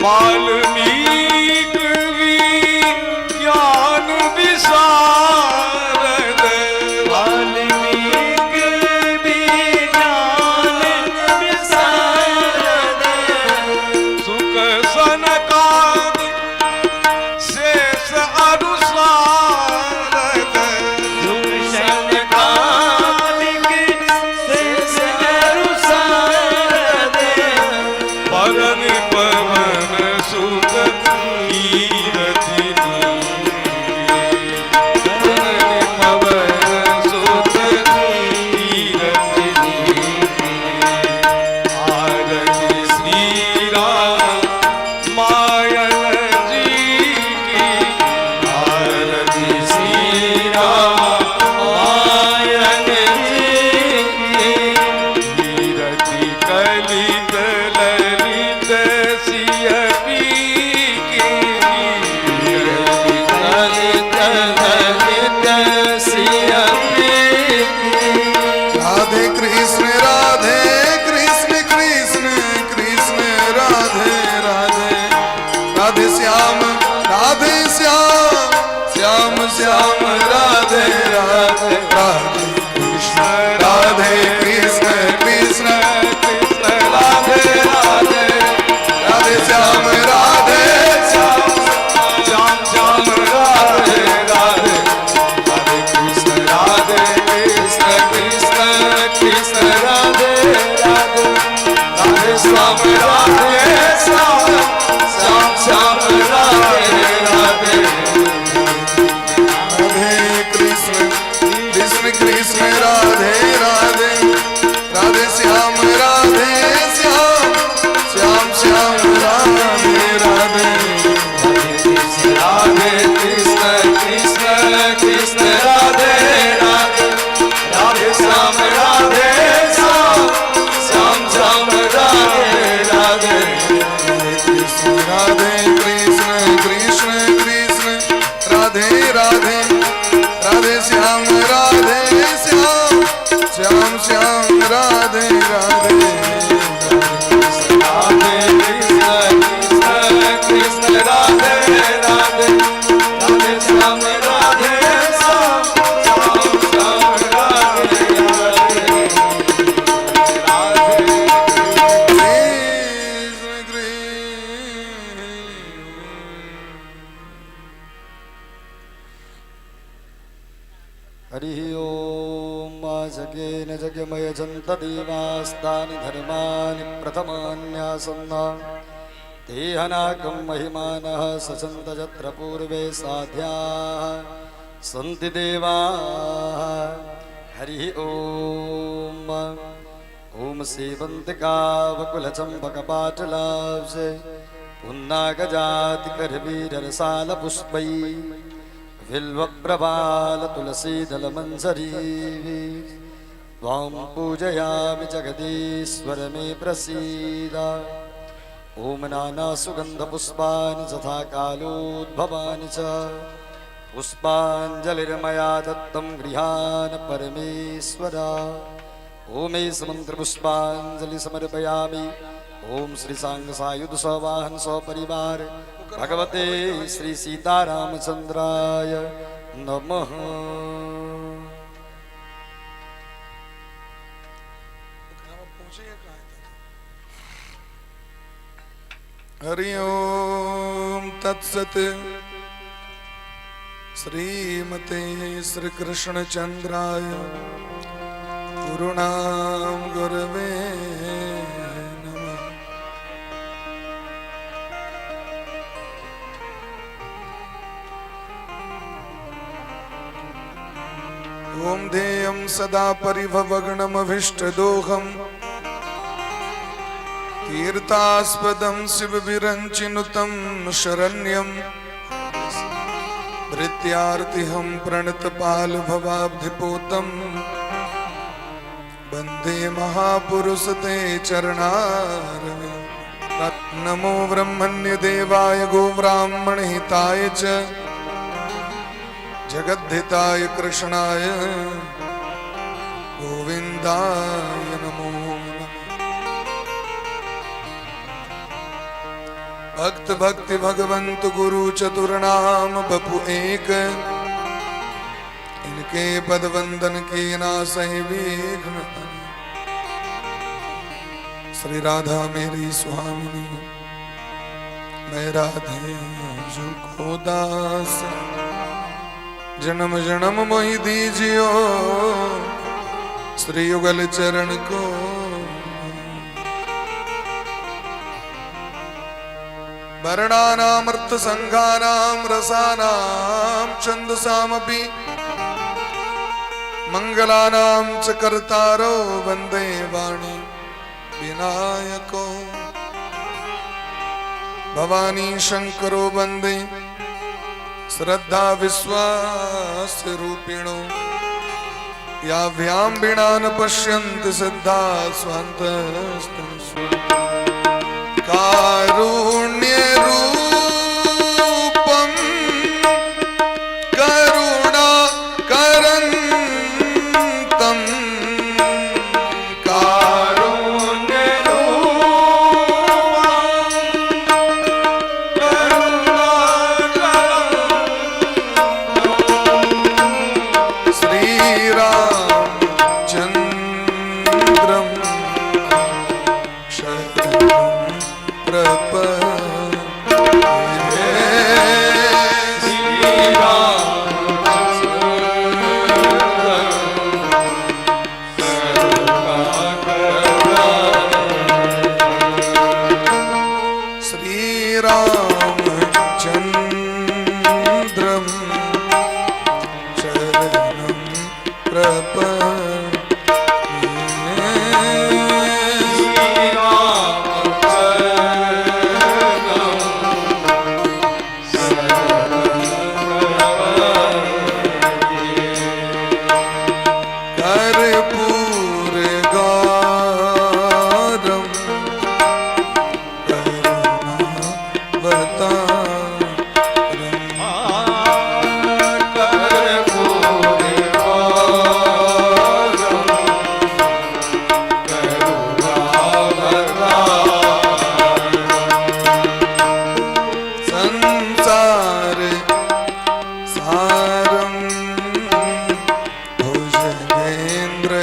वाल्मीक ज्ञान विशारद वाल्मीक ज्ञान विशारद सुख सनकादि शेष अनुसारद सुख सनकादिक शेष अनुसारद परन पवन सुत कीरति परन पवन सुत कीरति आरती श्री राम मायल जी की आरती श्री राम मायन जी कीरति कलित ललित सियपी की ललित ललित सियपी राधे कृष्ण कृष्ण कृष्ण राधे राधे राधे श्याम श्याम श्याम राधे राधे राधे कृष्ण कृष्ण कृष्ण राधे राधे राधे श्याम श्याम श्याम राधे राधे राधे कृष्ण कृष्ण कृष्ण राधे राधे राधे श्याम राधे श्याम श्याम श्याम राधे राधे राधे कृष्ण कृष्ण राधे राधे राधे श्याम श्याम श्याम राधे राधे राधे कृष्ण कृष्ण कृष्ण राधे राधे राधे श्याम राधे श्याम श्याम श्याम राधे राधे राधे कृष्ण कृष्ण कृष्ण राधे राधे राधे श्याम श्याम श्याम राधे राधे राधे कृष्ण कृष्ण राधे राधे राधे श्याम राधे श्याम श्याम श्याम राधे राधे कृष्ण कृष्ण हरि ओम जगेन जगमय जंत देवास्तानि धर्मानि प्रथमान्यासन्ना तेहनाकं महिमानः सचन्त यत्र पूर्वे साध्याः सन्ति देवाः हरि ओम ओम सेवन्तिकावकुलचम्पकपाटलाब्जे पुन्नागजातिकरवीररसालपुष्पै बिल्वप्रभाल तुलसीदलमञ्जरी त्वां पूजयामि जगदीश्वर मे प्रसीद ओम नानासुगन्धपुष्पाणि तथा कालोद्भवानि च पुष्पाञ्जलिर्मया दत्तं गृहाण परमेश्वर ओमेश मन्त्रपुष्पाञ्जलि समर्पयामि ओम श्री सांग सायुध सवाहन सपरिवार भगवते श्री सीतारामचंद्राय नमः। हरि ओम तत्सत श्रीमते श्री कृष्ण चंद्राय गुरुणाम गुरवे नमः। ओम ध्येयं सदा परिभवग्नमभीष्टदोहम् तीर्थास्पदं शिवविरञ्चिनुतं शरण्यं भृत्यार्तिहं प्रणतपालभवाब्धिपोतं वन्दे महापुरुषते चरणारविन्दं। नमो ब्रह्मण्यदेवाय गोब्राह्मणहिताय च जगद्धिताय कृष्णाय गोविन्दाय नमो नमः। भक्त भक्ति भगवंत गुरु चतुर्नाम बपु एक, इनके पद वंदन के नासहि विघ्न। श्री राधा मेरी स्वामिनी, मैं राधे जो को दास, जन्म जन्म मोहि दीजियो श्री युगल चरण को। वर्णानामर्थ संघानाम रसानाम छंदसामपि मंगलानाम च कर्तारो वंदे वाणी विनायको। भवानी शंकरो वंदे श्रद्धा विश्वास रूपिणो, याभ्यां विना न पश्यन्ति सिद्धा स्वान्तस्तु। कारुण्य रूपं करुणा करन्तं, कारुण्य रूपं करुणाकरं श्रीरामचन्द्रं शरणं प्रपद्ये। श्रीरामचन्द्रं शरणं प्रपद्ये। कर्पूर गौरम संसार सारम भुजगेन्द्र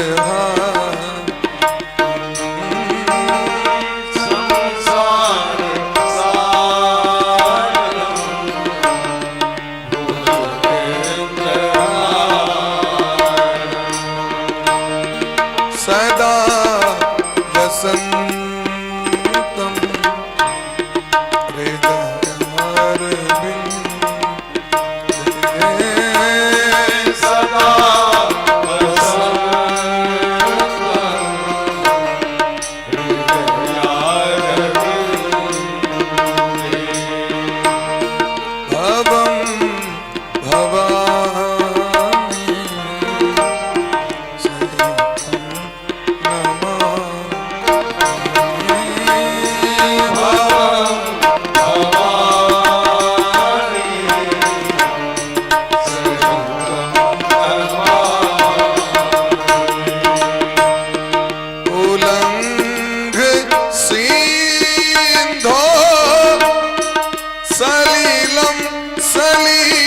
सदा वसन्तं हृदयारविन्दे। सदा भवं भवामि सहितं नमामि। उल्लंघ सिंधो सलिलं सलिलं,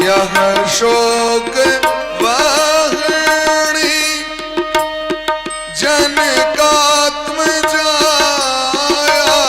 यह शोक वाहिनी जनकात्म जाया।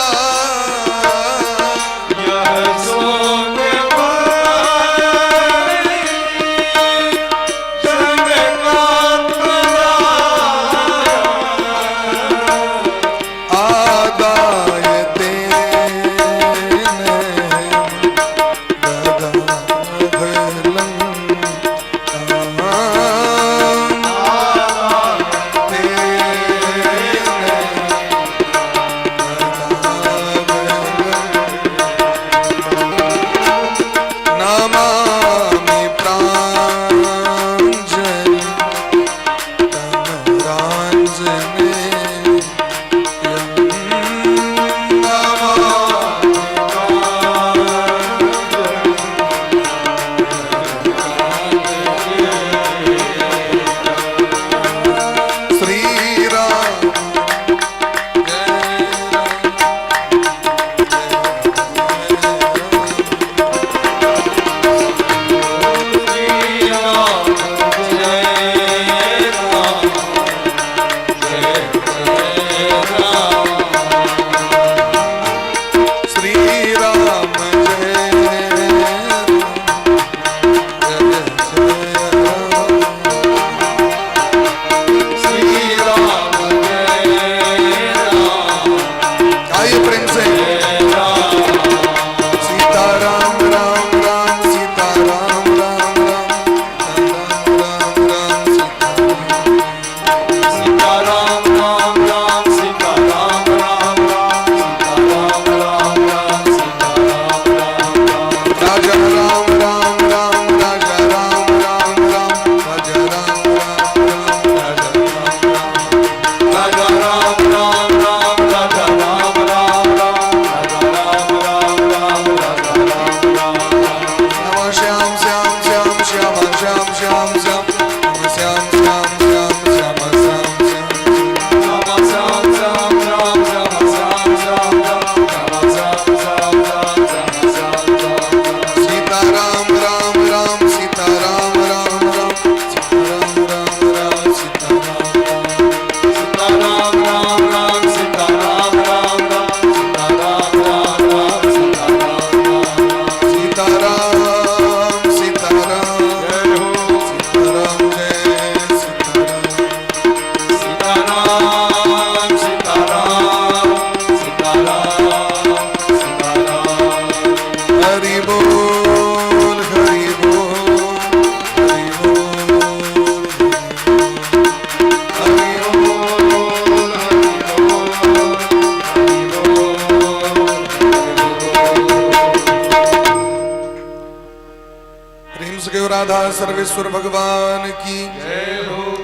राधा सर्वेश्वर भगवान की,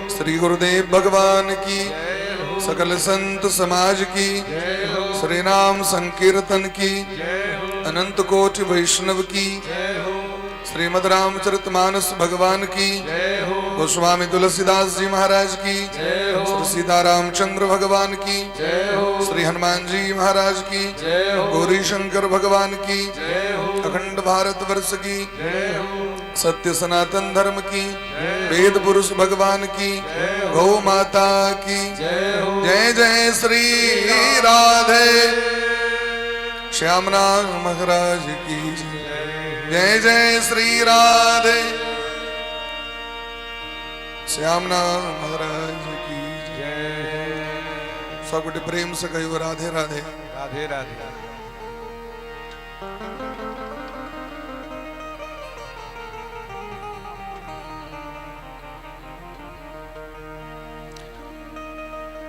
श्री गुरुदेव भगवान की, सकल संत समाज की, श्री नाम संकीर्तन की, अनंत कोटि वैष्णव की, श्रीमद रामचरितमानस भगवान की, गोस्वामी तुलसीदास जी महाराज की, श्री सीतारामचंद्र भगवान की, श्री हनुमान जी महाराज की, गौरी शंकर भगवान की, अखंड भारत वर्ष की, सत्य सनातन धर्म की, वेद पुरुष भगवान की, गौ माता की जय जय श्री राधे श्यामना महाराज की जय जय श्री राधे श्यामना महाराज की जय। सब गोटे प्रेम से कहो राधे राधे राधे राधे।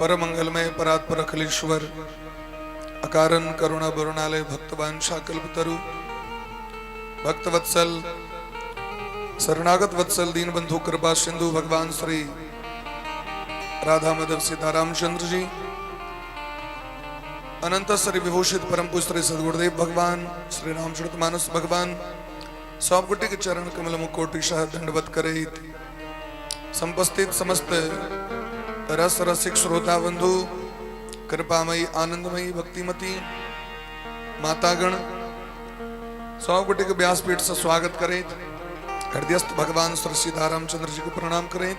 परम मंगलमय परात्पर अखिलेश्वर अकारण करुणा वरुणालय भक्तवान कल्पतरु भक्तवत्सल शरणागत वत्सल दीन बंधु कृपा सिंधु भगवान श्री राधा माधव सीतारामचंद्र जी, अनंत श्री विभूषित परम पूज्य श्री सदगुरुदेव भगवान, श्री रामचरितमानस भगवान, सब कोटि के चरण कमल मुकोटि शाह दंडवत करे। संपस्थित समस्त रस रसिक श्रोता बंधु, कृपामयी आनंदमयी भक्तिमती मातागण, सौ कोटि के व्यासपीठ से स्वागत करें। हृदयस्थ भगवान श्री सीतारामचंद्र जी को प्रणाम करें।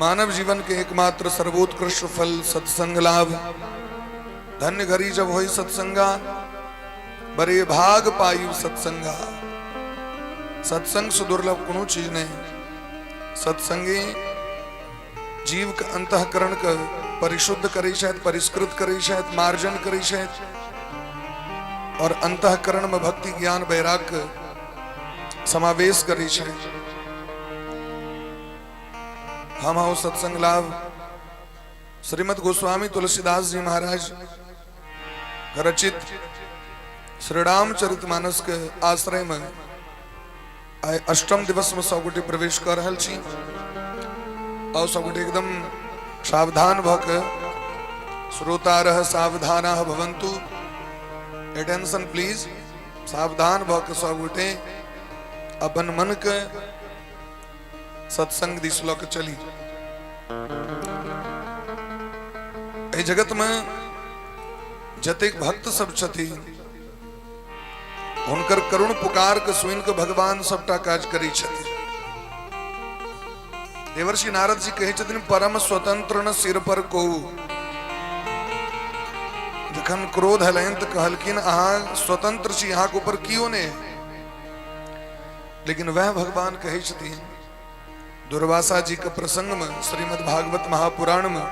मानव जीवन के एकमात्र सर्वोत्कृष्ट फल सत्संग लाभ, धन्य घड़ी जब होई सत्संगा, बड़े भाग पायु सत्संगा। सत्संग से दुर्लभ कोनो चीज नहीं। सत्संगी जीव का अंतःकरण का परिशुद्ध करी शायद, परिष्कृत करी शायद, मार्जन करी शायद, और अंतःकरण में भक्ति ज्ञान वैराग्य समावेश करी शायद। हम आओ सत्संग लाभ श्रीमद गोस्वामी तुलसीदास जी महाराज रचित श्री रामचरितमानस के आश्रय में आय अष्टम दिवस में सब गोटे प्रवेश कर रहल छी। और सब गोटे एकदम सावधान भक श्रोतारः सावधानाः भवन्तु। Attention please. सावधान भक सब गोटे अपन मन के सत्संग दिस लक चली। ए जगत में जतेक भक्त सब छथि, हुनकर करुण पुकार के सुन के भगवान सबटा काज करै छथि। देवर्षि नारद जी कहे छथिन, परम स्वतंत्र न सिर पर को। जखन क्रोध हलैन त कहलखिन, अहाँ स्वतंत्र छी, अहाँ के ऊपर कियो ने। लेकिन वह भगवान कहे छथिन दुर्वासा जी के प्रसंग में, श्रीमद् भागवत महापुराण में,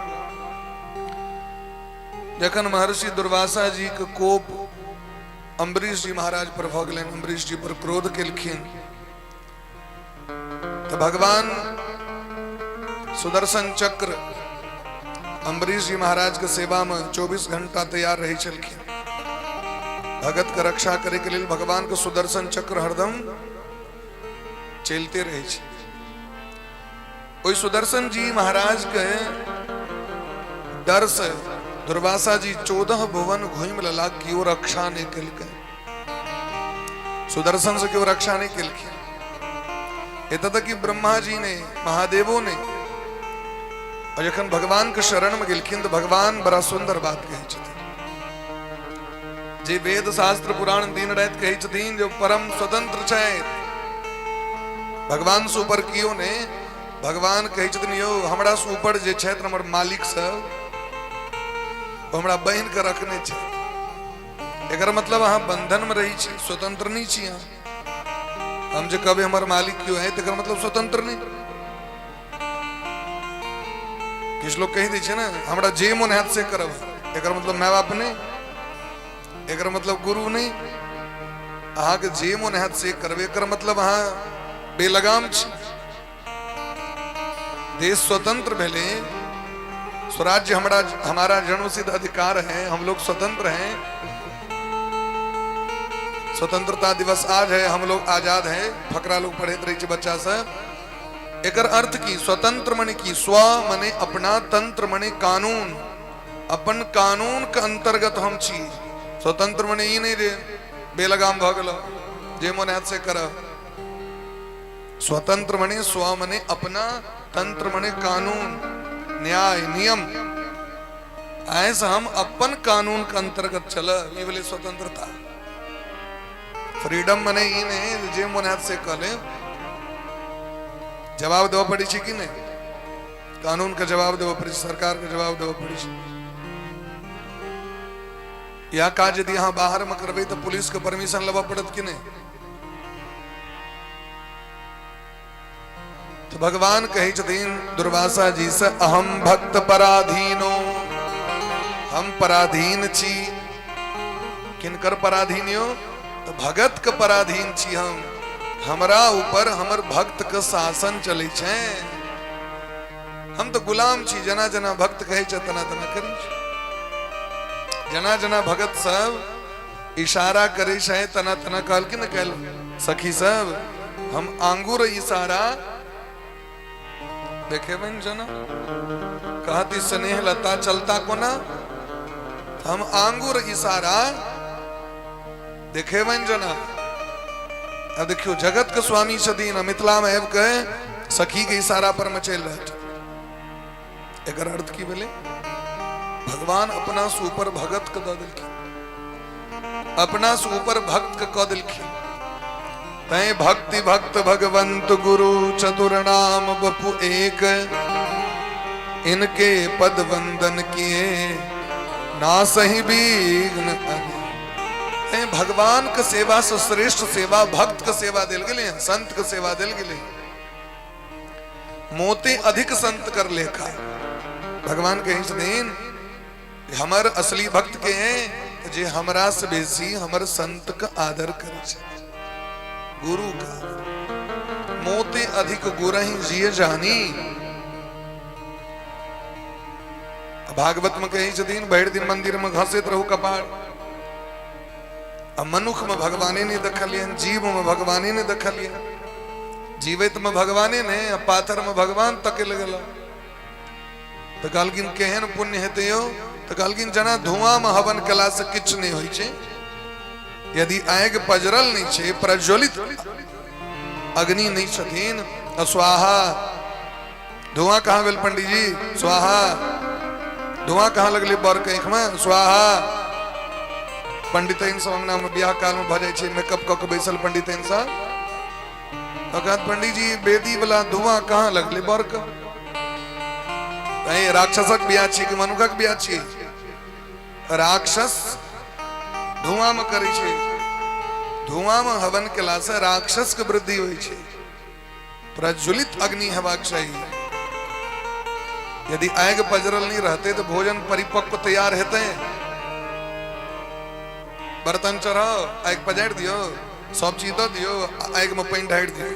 जखन महर्षि दुर्वासा जी के कोप अम्बरीश जी महाराज पर भ गेलनि, अम्बरीश जी पर क्रोध केलखिन, तो भगवान सुदर्शन चक्र अम्बरीश जी महाराज के सेवा में 24 घंटा तैयार रही छलखिन। भगत के रक्षा करे के लिए भगवान के सुदर्शन चक्र हरदम चलते रहे छे। ओई सुदर्शन जी महाराज के डर से दुर्वासा जी 14 भुवन घूम लला, क्यों रक्षा नहीं कल। सुदर्शन से क्यों रक्षा नहीं कल। इतना तक कि ब्रह्मा जी ने, महादेवों ने, और जखन भगवान के शरण में गेलखिन तो भगवान बड़ा सुंदर बात कहे छथिन। जे वेद शास्त्र पुराण दिन रात कहे छथिन, जो परम स्वतंत्र छथि, भगवान से ऊपर कियो ने। भगवान कहे छथिन, यो हमरा से ऊपर जे छथि हमर मालिक सब, हमरा बहन के रखने छे। एकर मतलब अहाँ बंधन में रही छी, स्वतंत्र नहीं छी। हम जे कभी हमर मालिक क्यों है, तो मतलब स्वतंत्र नहीं। किछ लोग कह दी ना, हमरा जे मन हाथ से करब, एकर मतलब माय बाप नहीं, एकर मतलब गुरु नहीं। अहाँ के जे मन हाथ से करबे, एकर मतलब अहाँ बेलगाम छी। देश स्वतंत्र भेले, स्वराज्य हमारा जन्मसिद्ध अधिकार है, हम लोग स्वतंत्र हैं। स्वतंत्रता दिवस आज है, हम लोग आजाद हैं, फकरा लोग पढ़े रही बच्चा सब। एकर अर्थ की स्वतंत्र मने की स्व मने अपना, तंत्र मने कानून, अपन कानून के अंतर्गत हम छी। स्वतंत्र मने ई नहीं रे बेलगाम भ गेलो जे मन हाथ से कर। स्वतंत्र मने स्व मने अपना, तंत्र मने कानून, न्याय, नियम। ऐसा हम अपन कानून के अंतर्गत चल, ये बोले स्वतंत्रता। फ्रीडम मने ई नहीं जे मन हाथ से कले जवाब देव पड़ी कि नहीं, कानून का जवाब देव पड़ी, सरकार का जवाब देव पड़ी। या काज यदि यहाँ बाहर में करबे तो पुलिस के परमिशन लेवा पड़त कि नहीं। तो भगवान कहे छथिन दुर्वासा जी से, अहम भक्त पराधीनो, हम पराधीन छी। किनकर पराधीन हो? तो भगत के पराधीन छी हम। हमरा ऊपर हमर भक्त के शासन चले छे, हम तो गुलाम छी। जना जना भक्त कहे छ तना तना करी, जना जना भगत सब इशारा करे छे तना तना कहल कि न कहल। सखी सब हम आंगुर इशारा देखे बन जना कहती स्नेह लता चलता कोना, हम आंगुर इशारा देखे बन जना। अब देखियो जगत के स्वामी छथिन, मिथिला में के सखी के इशारा पर मचल रहे। एकर अर्थ की बोले भगवान अपना से ऊपर भगत के द दिलखिन, अपना से ऊपर भक्त के क दिलखिन। तै भक्ति भक्त भगवंत गुरु चतुर नाम बपु एक, इनके पद वंदन किए ना सही विघ्न। भगवान के सेवा से श्रेष्ठ सेवा भक्त के सेवा दिल गए, संत के सेवा दिल गए। मोते अधिक संत कर लेखा। भगवान कहे छथिन हमर असली भक्त के हैं जे हमरा से बेसी हमर संत का आदर करे छे, गुरु का। मोते अधिक गुरहि जिय जानी। भागवत में कहे छथिन बैठ दिन मंदिर में घसीत रहू कपाड़। अब मनुख में भगवाने ने देखलिए, जीव में भगवाने ने देखलिए। जीवित में भगवाने ने, पाथर में भगवान तक लगल। तो कहलकिन केहन पुण्य हेते यो? तो कहलकिन जना धुआं में हवन कला से किछ नहीं होई छे। यदि आग पजरल नहीं छे, प्रज्वलित अग्नि नहीं छथिन, तो स्वाहा। धुआं कहाँ गेल पंडित जी? स्वाहा। धुआं कहाँ लगले बर के आंख में? स्वाहा। पंडितन सब अंगना में ब्याह काल में भ जाय छे, मेकअप क के बैसल पंडितन सब। कहत पंडित जी बेदी वाला धुआं कहाँ लगले बर के? कहीं राक्षसक ब्याह छी कि मनुखक ब्याह छी? राक्षस धुआं में करे छे। धुआं में हवन केला से राक्षस के वृद्धि होई छे। प्रज्वलित अग्नि हेबाक चाहिए। यदि आग पजरल नहीं रहते तो भोजन परिपक्व तैयार हेते। बर्तन चढ़ाओ, आग पजाड़ दियो, सब चीज दो दियो, आग में पानी ढाड़ दियो,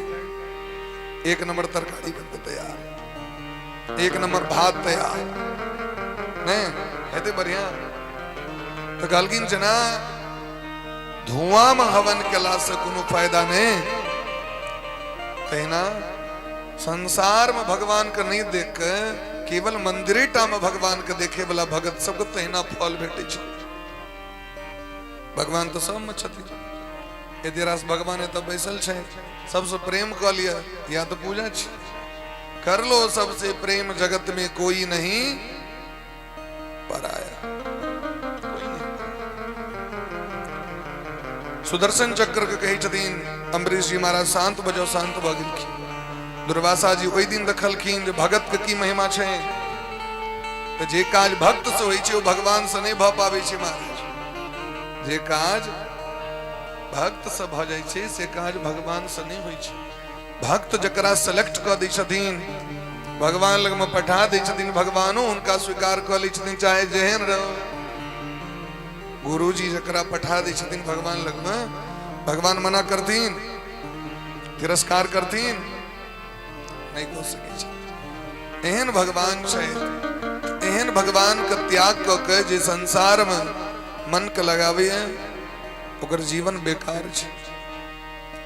एक नंबर तरकारी बनके तैयार, एक नंबर भात तैयार। नहीं हेते बढ़िया। तो कहलकिन जना धुआं में हवन केला से कोनो फायदा नहीं। कहना संसार में भगवान का नहीं देख के केवल मंदिरेटा में भगवान के देखे वाला भगत सबको तहिना फल भेटे छे। भगवान तो सब में छथिन। यदि रास भगवान है तब बैसल छे, सबसे प्रेम कर लिया या तो पूजा छे। कर लो सबसे प्रेम, जगत में कोई नहीं पराया। सुदर्शन चक्र के कही छथिन अम्बरीश जी महाराज शांत बजो शांत भ गेलखिन। दुर्वासा जी ओई दिन देखलखिन जे भगत के की महिमा छे। तो जे काज भक्त से होई छे ओ भगवान से नहीं भ पावे छे महाराज। जे काज भक्त से भ जाय छे से काज भगवान से नहीं होई छे। भक्त जकरा सेलेक्ट क दै छथिन, भगवान लग में पठा दै छथिन, भगवानो उनका स्वीकार क लै छथिन चाहे जेहन रहो। गुरु जी जकरा पठा दै छथिन भगवान लग में, भगवान मना करथिन, तिरस्कार करथिन, नहीं हो सके छे। एहन भगवान छे, एहन भगवान के त्याग क के जे संसार में मन के लगावे है, ओकर जीवन बेकार छे।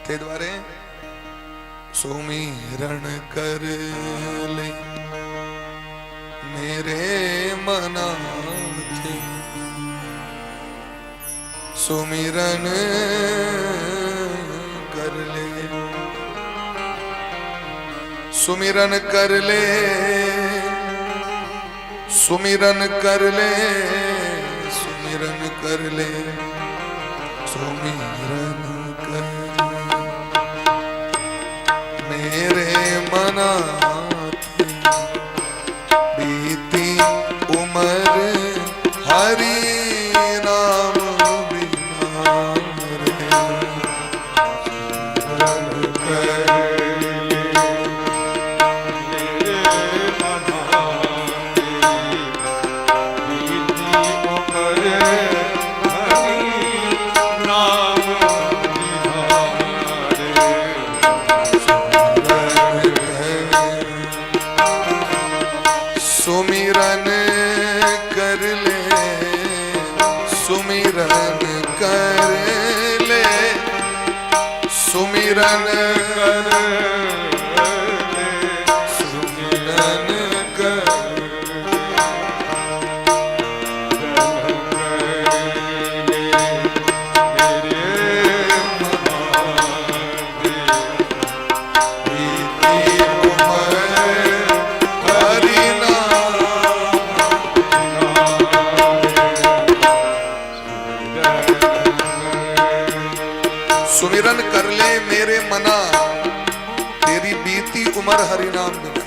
ते द्वारे सुमिरन कर ले मेरे मना थे, सुमिरन कर ले, सुमिरन कर ले, सुमिरन कर ले, सुमिरन कर ले, सुमिरन कर मेरे मना बीती उम्र हरि नाम बिना रे, सुमिरन कर ले, सुमिरन कर ले, सुमिरन कर ले, सुमिरन कर सुमिरन कर ले मेरे मना तेरी बीती उम्र हरि नाम बिना।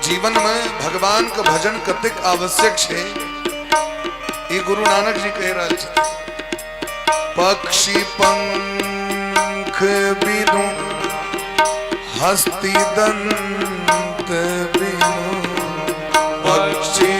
जीवन में भगवान का भजन कतेक आवश्यक है, ये गुरु नानक जी कह रहा है। पक्षी पंख बिनु हस्ती दंत बिनु, पक्षी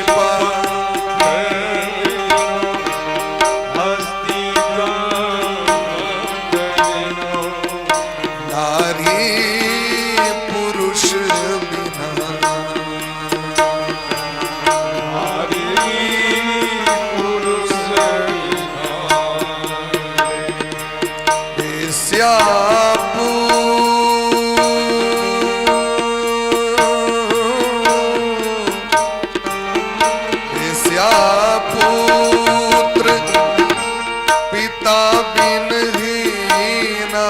पुत्र पिता बिन हीना,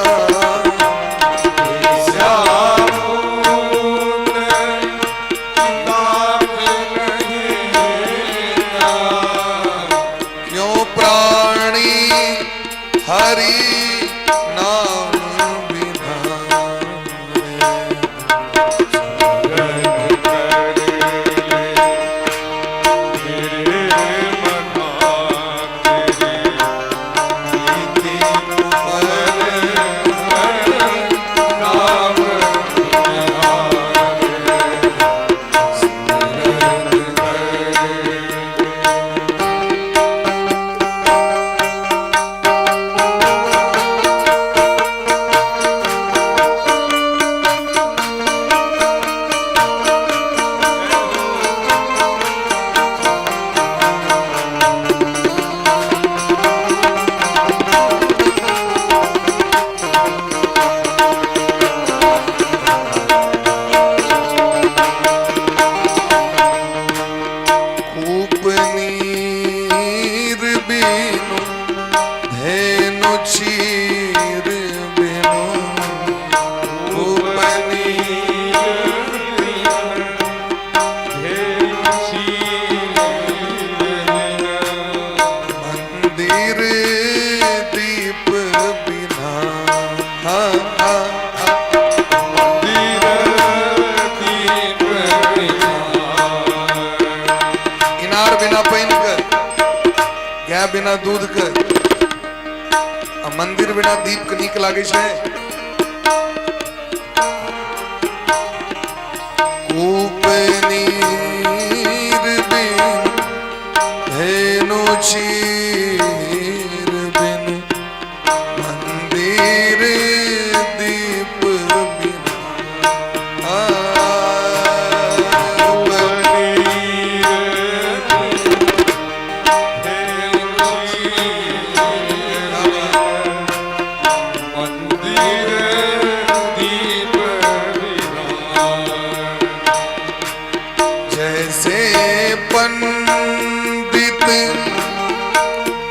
क्यों प्राणी हरि नाम बिना बिना दूध के मंदिर बिना दीप के नीक लागे छे। कूप नीर बिन धेनु चीर बिन मंदिर दीप बिना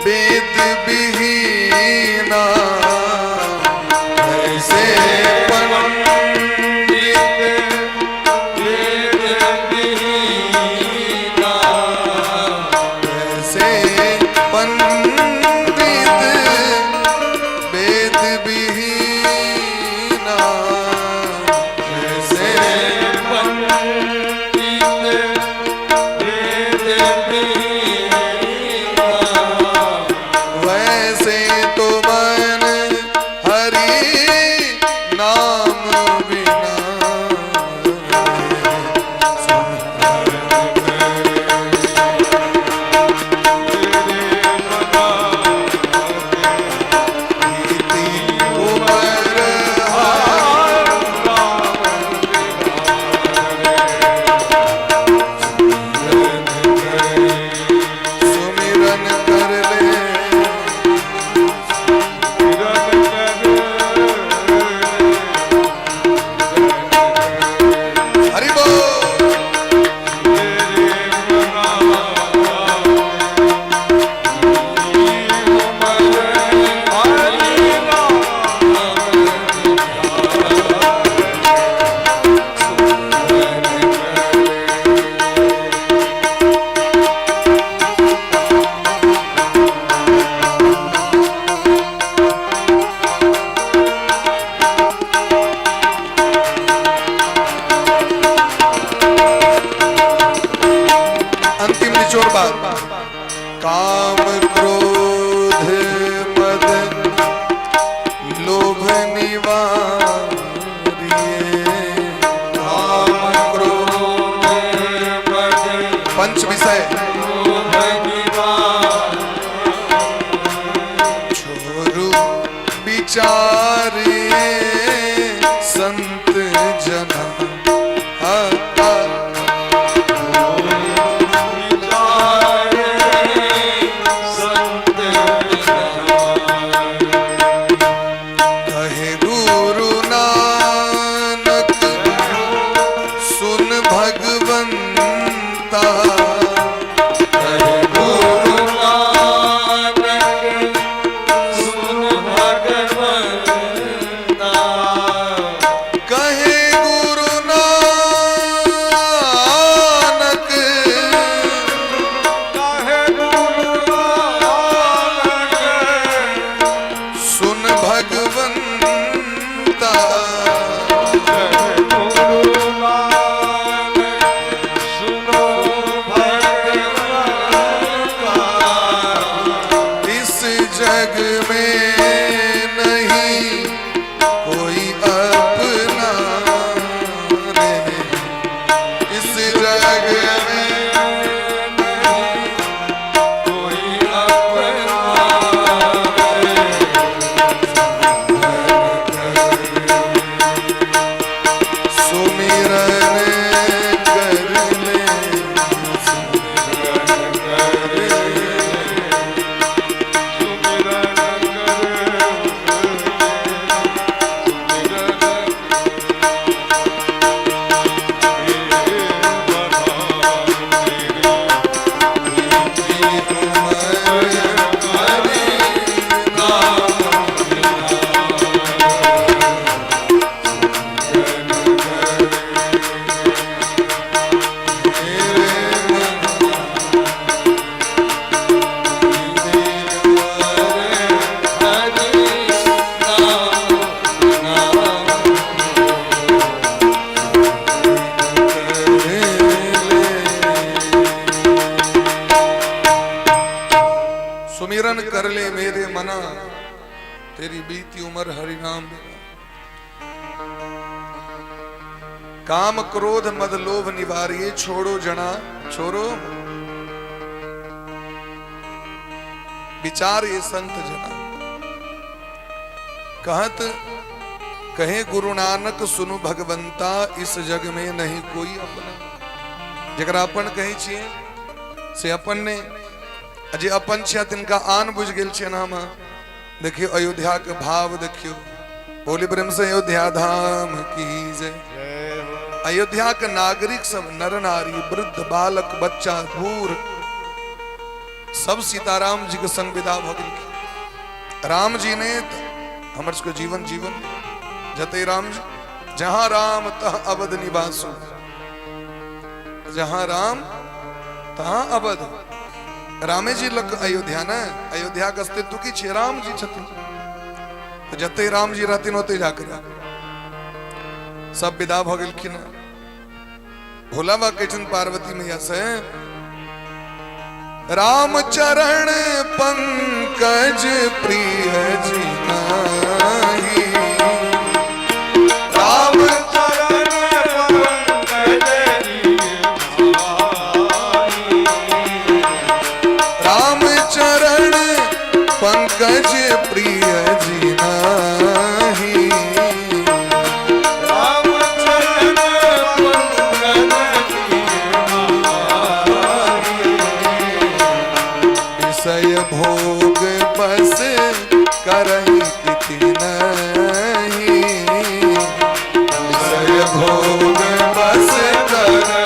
वेद विहीना ऐसे काम क्रोध मद लोभ निवारिये काम क्रोध मद पंच विषय छोरु विचारिये संत जना सुमिरन कर ले मेरे मना तेरी बीती उम्र हरि नाम बिना काम क्रोध मद लोभ निवारिये छोड़ो जना छोड़ो विचार ये संत जना कहत कहे गुरु नानक सुनु भगवंता इस जग में नहीं कोई अपना जगरा अपन कहे छे से अपन ने अजय अपन छे तिनका आन बुझ गेल छे नाम देखियो अयोध्या के भाव देखियो बोली प्रेम से अयोध्या धाम की जय अयोध्या के नागरिक सब नर नारी वृद्ध बालक बच्चा बूढ़ सब सीताराम जी के संग विदा भ गेल। राम जी ने हमर सबके जीवन जीवन जते राम जी, जहां राम तह अवध निवासु, जहां राम तहां अवध। रामे जी लग अयोध्या न, अयोध्या के अस्तित्व की छे राम जी छथिन, तो जते राम जी रहथिन ओते जाकर सब विदा भ गेलखिन। भोला बाबा कहथिन पार्वती मैया से, राम चरण पंकज प्रिय जी नाही, राम चरण पंकज राम चरण पंकज प्रिय जी नाही, राम चरण पंकज विषय भोग बस करहि किति नहीं, विषय भोग बस करहि।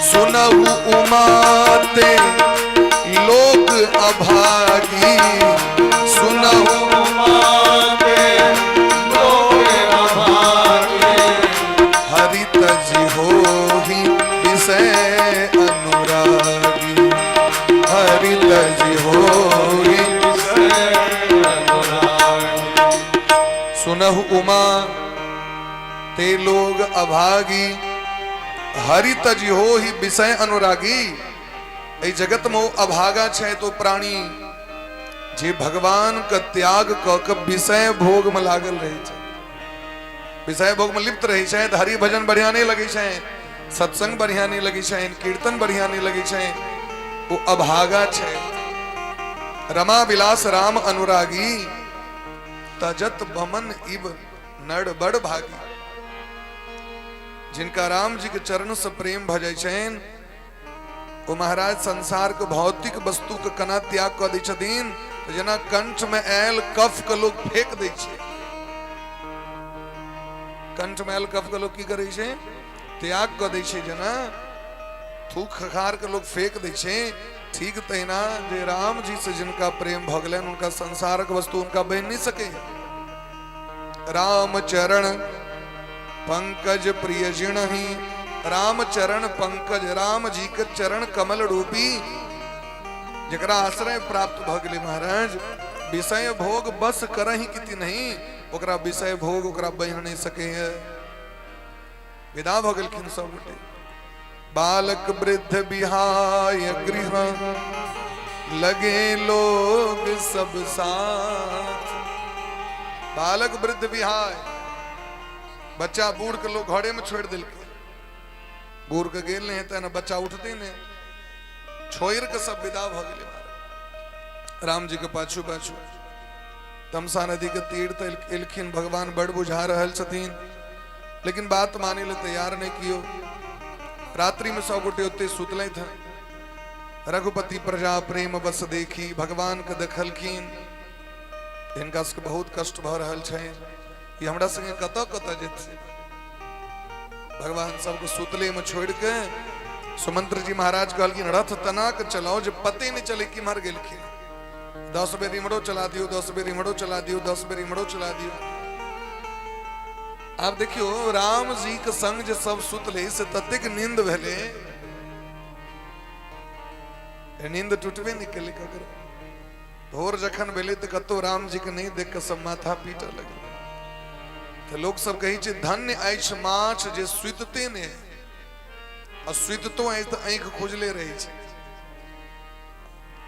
सुनहु उमाते लोक अभागी, सुनहु माते लोग अभागे, हरि तजि होहि विषय अनुरागी, हरि तजि होहि। सुनहु उमा ते लोग अभागी, हरि तजि होहि विषय अनुरागी। एहि जगत में अभागा छे तो प्राणी जे भगवान का त्याग क के विषय भोग में लागल रहे छे, विषय भोग में लिप्त रहे छे। हरि भजन बढ़िया नहीं लगे छे, सत्संग बढ़िया नहीं लगी छे, कीर्तन बढ़िया नहीं लगी छे, वो अभागा छे। रमा विलास राम अनुरागी, तजत बमन इब नड़ बड़ भागी। जिनका राम जी के चरण से प्रेम भजै छेन, वो महाराज संसार के भौतिक वस्तु के कना त्याग कर दै छथिन। तो जना कंठ में आयल कफ के लोग फेंक दै छे, कंठ में आयल कफ के लोग की करे छे, त्याग कर दै छे। जना थूक खखार के लोग फेंक दै छे। ठीक तहिना जे राम जी से जिनका प्रेम भगलन, उनका संसार के वस्तु उनका बन नहीं सके। राम चरण पंकज प्रिय जिणहि, राम चरण पंकज, राम जी के चरण कमल रूपी जकरा आश्रय प्राप्त भ गेलै महाराज। विषय भोग बस करहि किति नहीं, ओकरा विषय भोग ओकरा बह नहीं सके है। विदा भ गेलखिन सब गोटे। बालक वृद्ध बिहाय गृह, लगे लोग सब साथ। बालक वृद्ध बिहाय, बच्चा बूढ़ के लोग घरे में छोड़ दिल के, बूढ़ के गेल नहीं है बच्चा उठते ने, छोड़ के सब विदा भ गेले। राम जी के पाछू पाछू तमसा नदी के तीर तक एलखिन। भगवान बड़ बुझा रहल छथिन, लेकिन बात माने ले तैयार नहीं कियो। रात्रि में सब गोटे ओते सुतले थे। रघुपति प्रजा प्रेम बस देखी, भगवान के देखलखिन। इनका से बहुत कष्ट भ रहल छै, ये हमरा संगे कत कत जेते। भगवान सबको सुतले में छोड़ के सुमंत्र जी महाराज कहलखिन, रथ तना के चलाओ, जो पते नहीं चले कि मर गेलखिन। 10 बेर इमड़ो चला दियो, 10 बेर इमड़ो चला दियो, 10 बेर इमड़ो चला दियो। आप देखियो राम जी के संग जे सब सुतले से ततेक नींद भेले, नींद टूटबे नहीं केले। ककर भोर जखन भेले तो कतो राम जी के नहीं देख के सब माथा पीट लगे। तो लोग सब कही छे, धन्य आइछ माछ जे सुतते ने, और सुततो आइ तो आंख खोजले रही छे।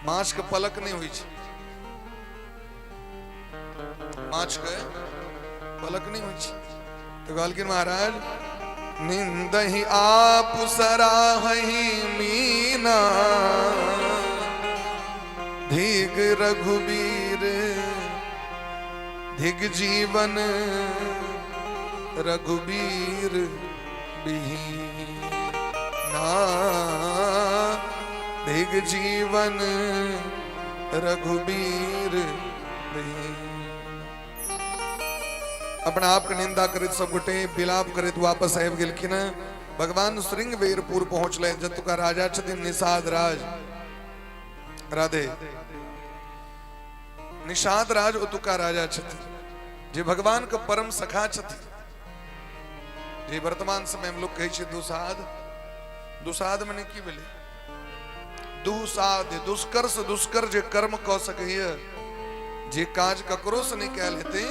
माछ के पलक नहीं हुई छे, माछ के पलक नहीं हुई छे। तो कहलखिन महाराज, निंदहि आप सराहहि मीना, धिग रघुबीर धिग जीवन रघुबीर बिहीना, धिग जीवन रघुबीर बिहीना। अपना आप के निंदा करित सब गोटे विलाप करित वापस आबि गेलखिन। भगवान श्रृंगवेरपुर पहुंचले जतुका राजा छथिन निषाद राज। राधे। निषाद राज उतुका राजा छथिन जे भगवान का परम सखा छथिन, जे वर्तमान समय में लोग कहे छे दुसाद। दुसाद मने की भेले? दुसाद दुष्कर से दुष्कर जे कर्म क सकैय, जे काज ककरो से नहीं कह लेते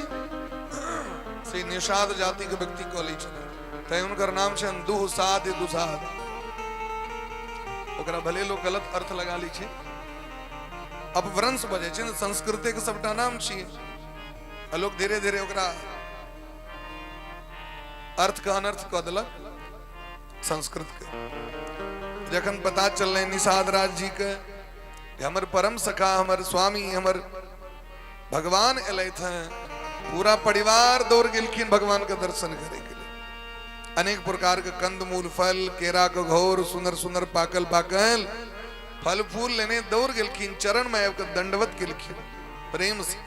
से निषाद जाति के व्यक्ति को लै छथिन। तै उनकर नाम छन दुसाद। दुसाद ओकरा भले लोग गलत अर्थ लगा लै छे, अपभ्रंश बजे छे। संस्कृति के सबटा नाम छिए, आ लोग धीरे धीरे ओकरा अर्थ का अनर्थ कऽ देलक संस्कृत के। जखन पता चलले निषाद राज जी के हमर परम सखा, हमर स्वामी, हमर भगवान एलैथ हैं, पूरा परिवार दौड़ गेलखिन भगवान के दर्शन करे के लिए। अनेक प्रकार के कंद मूल फल, केरा के घोर, सुंदर सुंदर पाकल पाकल फल फूल लेने दौड़ गेलखिन। चरण में आकर दंडवत केलखिन प्रेम से।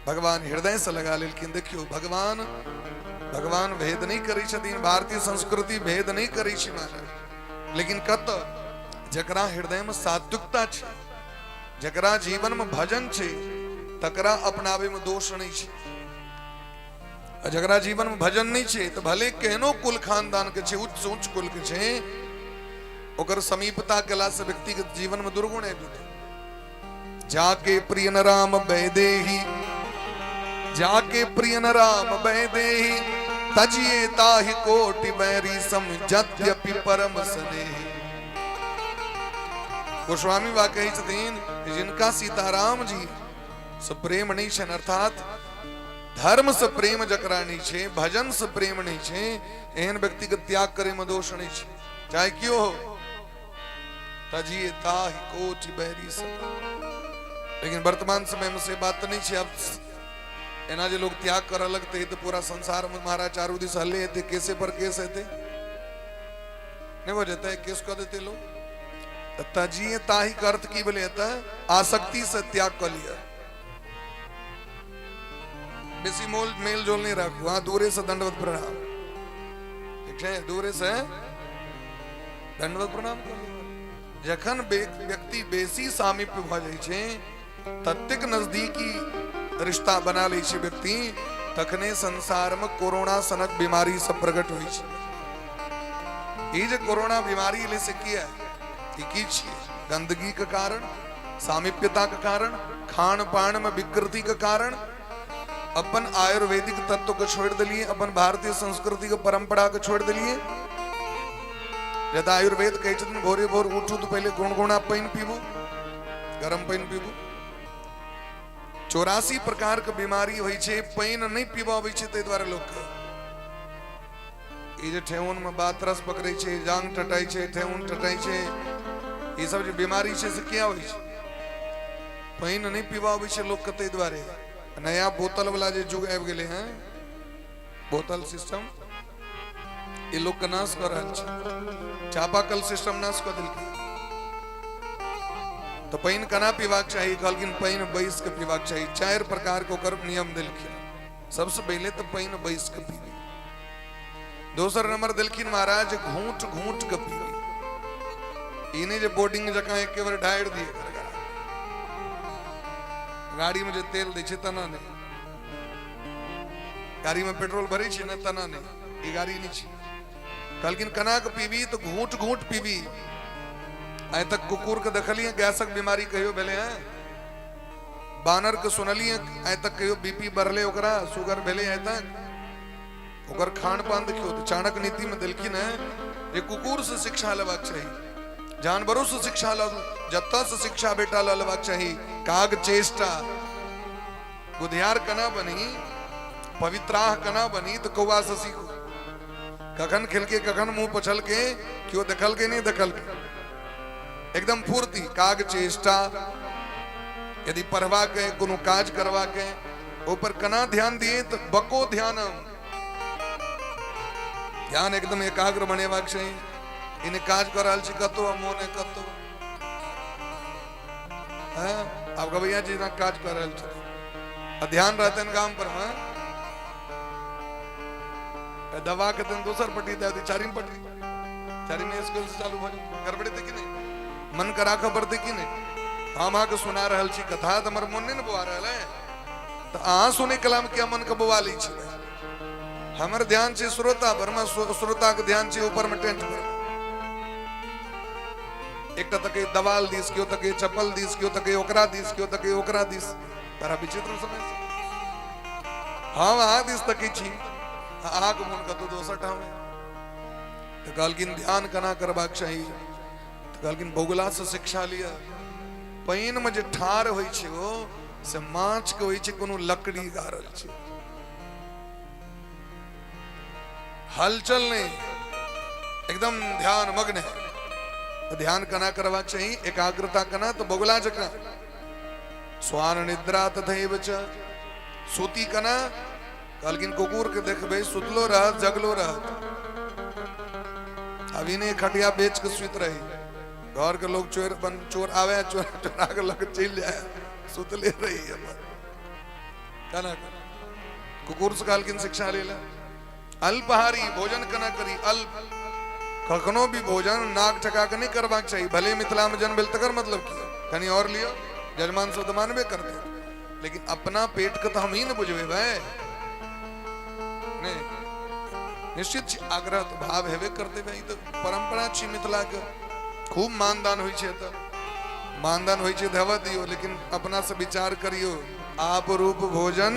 भगवान हृदय से लगा लेलखिन। देखियो भगवान भेद नहीं करै छथिन, भारतीय संस्कृति भेद नहीं करै छै महाराज। लेकिन कत जकरा हृदय में सात्विकता छे, जकरा जीवन में भजन छे, तकरा अपनावे में दोष नहीं छे। जकरा जीवन में भजन नहीं छे तो भले केहनो कुल खानदान के छे, उच्च उच्च कुल के छे, ओकर समीपता केला से व्यक्तिगत जीवन में दुर्गुण आबि जेतै। जाके प्रिय न राम वैदेही, जाके प्रिय न राम वैदेही, तजिए ताहि कोटि बैरी सम यद्यपि परम स्नेही। गोस्वामी बा कहै छथिन जिनका सीताराम जी से प्रेम नहीं छन, अर्थात धर्म से प्रेम जकरा नहीं छे, भजन से प्रेम नहीं छे, एहन व्यक्ति के त्याग करे में दोष नहीं छे, चाहे क्यों हो। तजिए ताहि कोटि बैरी सम। लेकिन वर्तमान समय में से बात नहीं छे। अब एना जे लोग त्याग कर लगते तो पूरा संसार में महाराज चारू दिस हल्ले हेते, केसे पर केस हेते, नहीं हो जाता है केस कर देते लोग। तजिए ताहि का अर्थ की बोले आसक्ति से त्याग कर लिया। बेसी मोल मेल जोल नहीं रखो, वहां दूरे से दंडवत प्रणाम, ठीक है, दूरे से दंडवत प्रणाम कर। जखन व्यक्ति बेसी सामीप्य भ जाय छे, ततेक नजदीकी रिश्ता बना लै छे व्यक्ति, तखने संसार में कोरोना सनक बीमारी सब प्रकट होई छे। ई जे कोरोना बीमारी ले से किया की छे? गंदगी के कारण, सामीप्यता के कारण, खान पान में विकृति के कारण, अपन आयुर्वेदिक तत्व को छोड़ दिलिए, अपन भारतीय संस्कृति के परंपरा को छोड़ दिलिए। यदा आयुर्वेद कहै छथिन भोरे भोर उठू तो पहले गुनगुना पानी पीबू, गरम पानी पीबू। 84 प्रकार के बीमारी होई छे, पानी नहीं पीबाबै छे, तै द्वारा लोग ई जे ठेहुन में बात रस पकड़ै छे, जांग टटाई छे, ठेहुन टटाई छे, ई सब जे बीमारी छे से क्या होई छे? पानी नहीं पीबाबै छे लोग के, तै द्वारे नया बोतल वाला जो जुग आबि गेले हैं, बोतल सिस्टम, ये लोग का नाश कर रहल छै। चापाकल सिस्टम नाश कर देलकै। तो पानी कना पीबाक चाहिए? कहलखिन पानी बैस के पीबाक चाहिए। 4 प्रकार के ओकर नियम देलखिन। सबसे पहले तो पानी बैस के पीबी। दोसर नंबर देलखिन महाराज घूंट घूंट के पीबी। इने जे बोर्डिंग जका एक बार ढाइर दिए गाड़ी में जो तेल दे तना ने, गाड़ी में पेट्रोल भरे छे न तना ने, ये गाड़ी नहीं छे। कहलखिन कना के पीबी तो घूंट घूंट पीबी। आय तक कुकुर के देखलिए गैसक बीमारी कहियो भेले हैं, बानर के सुनलिए आय तक कहियो बीपी बढ़ले, ओकरा शुगर भेले, आय तक ओकर खान पान देखियो। तो चाणक्य नीति में देलखिन है ये कुकुर से शिक्षा लेबाक चाहिए, जानवरों से शिक्षा लो, जत्ता से शिक्षा बेटा लेबाक चाहिए। काग चेष्टा बुधियार कना बनी, पवित्राह कना बनी, तो कौआ से सीखो। कखन खेल के कखन मुंह पछल के, क्यों देखल के नहीं देखल के, एकदम फूर्ति। काग चेष्टा यदि पढ़वा के कोनो काज करवा के ऊपर कना ध्यान दिए तो बको ध्यानम, ध्यान एकदम एकाग्र बनेबाक चाहिए। इन्हें काज कर रहल छी कतो मोने कतो है, आप भैया जी ना काज कर रहल छी, ध्यान रहते हैं काम पर। हाँ दवा के दिन दूसर पट्टी दे दी, चारिम पट्टी चारी में स्कूल से चालू भजन गड़बड़े थे कि नहीं मन करा खबर थे कि नहीं हम आके सुना रहल छी कथा त हमर मन नहीं बुआ रहल है तो आ सुने कलाम क्या मन के बुआ ली छी हमर ध्यान छी श्रोता पर में श्रोता के ध्यान छी ऊपर में टेंट पर एक तक दवाल दिस क्यों तक चप्पल दिस क्यों तक ओकरा दिस क्यों तक ओकरा दिस तारा विचित्र समय हम आ दिस तक छी आग मन का तो दोसर ठाम तो कहलकिन ध्यान कना करबाक चाहिए तो कहलकिन बगुला से शिक्षा लिया पाइन में जे ठार होई छै ओ से माछ के होई छै कोनो लकड़ी गारल छै हलचल नहीं एकदम ध्यान मग्न है तो ध्यान कना करबाक चाहिए एकाग्रता कना तो बगुला जका स्वान निद्रा तथैव च सूती कना कहलकिन कुकुर के देखबे सुतलो रहत जगलो रहत अभी ने खटिया बेच के सुत रही घर के लोग चोर आवे चोरा के लग चल जाए सुतले रही है कना कुकुर से कहलकिन शिक्षा ले ला अल्पहारी भोजन कना करी अल्प कखनो भी भोजन नाक ठका के नहीं करवाक चाहिए भले मिथिला में जन्म तकर मतलब किया कहीं और लियो जजमान से तो मानबे करते लेकिन अपना पेट का तो हम ही न बुझबे भाई नहीं निश्चित आग्रह तो भाव हेबे करते भाई तो परंपरा छी मिथिला के खूब मानदान होई छे तो मानदान होई छे धवा दियो लेकिन अपना से विचार करियो आप रूप भोजन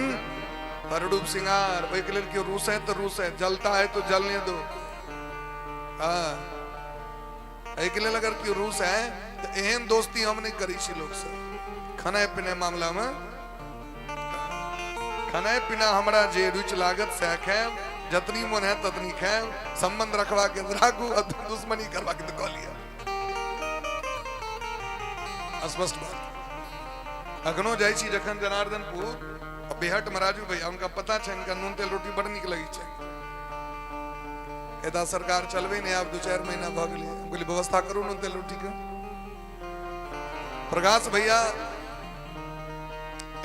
पर रूप सिंगार ओइ के लेल के रूस है तो रूस है जलता है तो जलने दो हाँ एक लेल अगर क्यों रूस है तो एहन दोस्ती हम नहीं करी छी लोग से खाना पीने मामला में खाना पीना हमरा जे रुचि लागत से खाएब जतनी मन है ततनी खाएब संबंध रखवा के राखू दुश्मनी करवा के तो कह लिया स्पष्ट बात अखनो जाई छी जखन जनार्दनपुर बेहट महाराजू भैया उनका पता है इनका नून तेल रोटी बड़ निक लगी है एदा सरकार चलबे नहीं आप 2-4 महीना भ गेलै बोली व्यवस्था करू नून तेल रोटी के प्रकाश भैया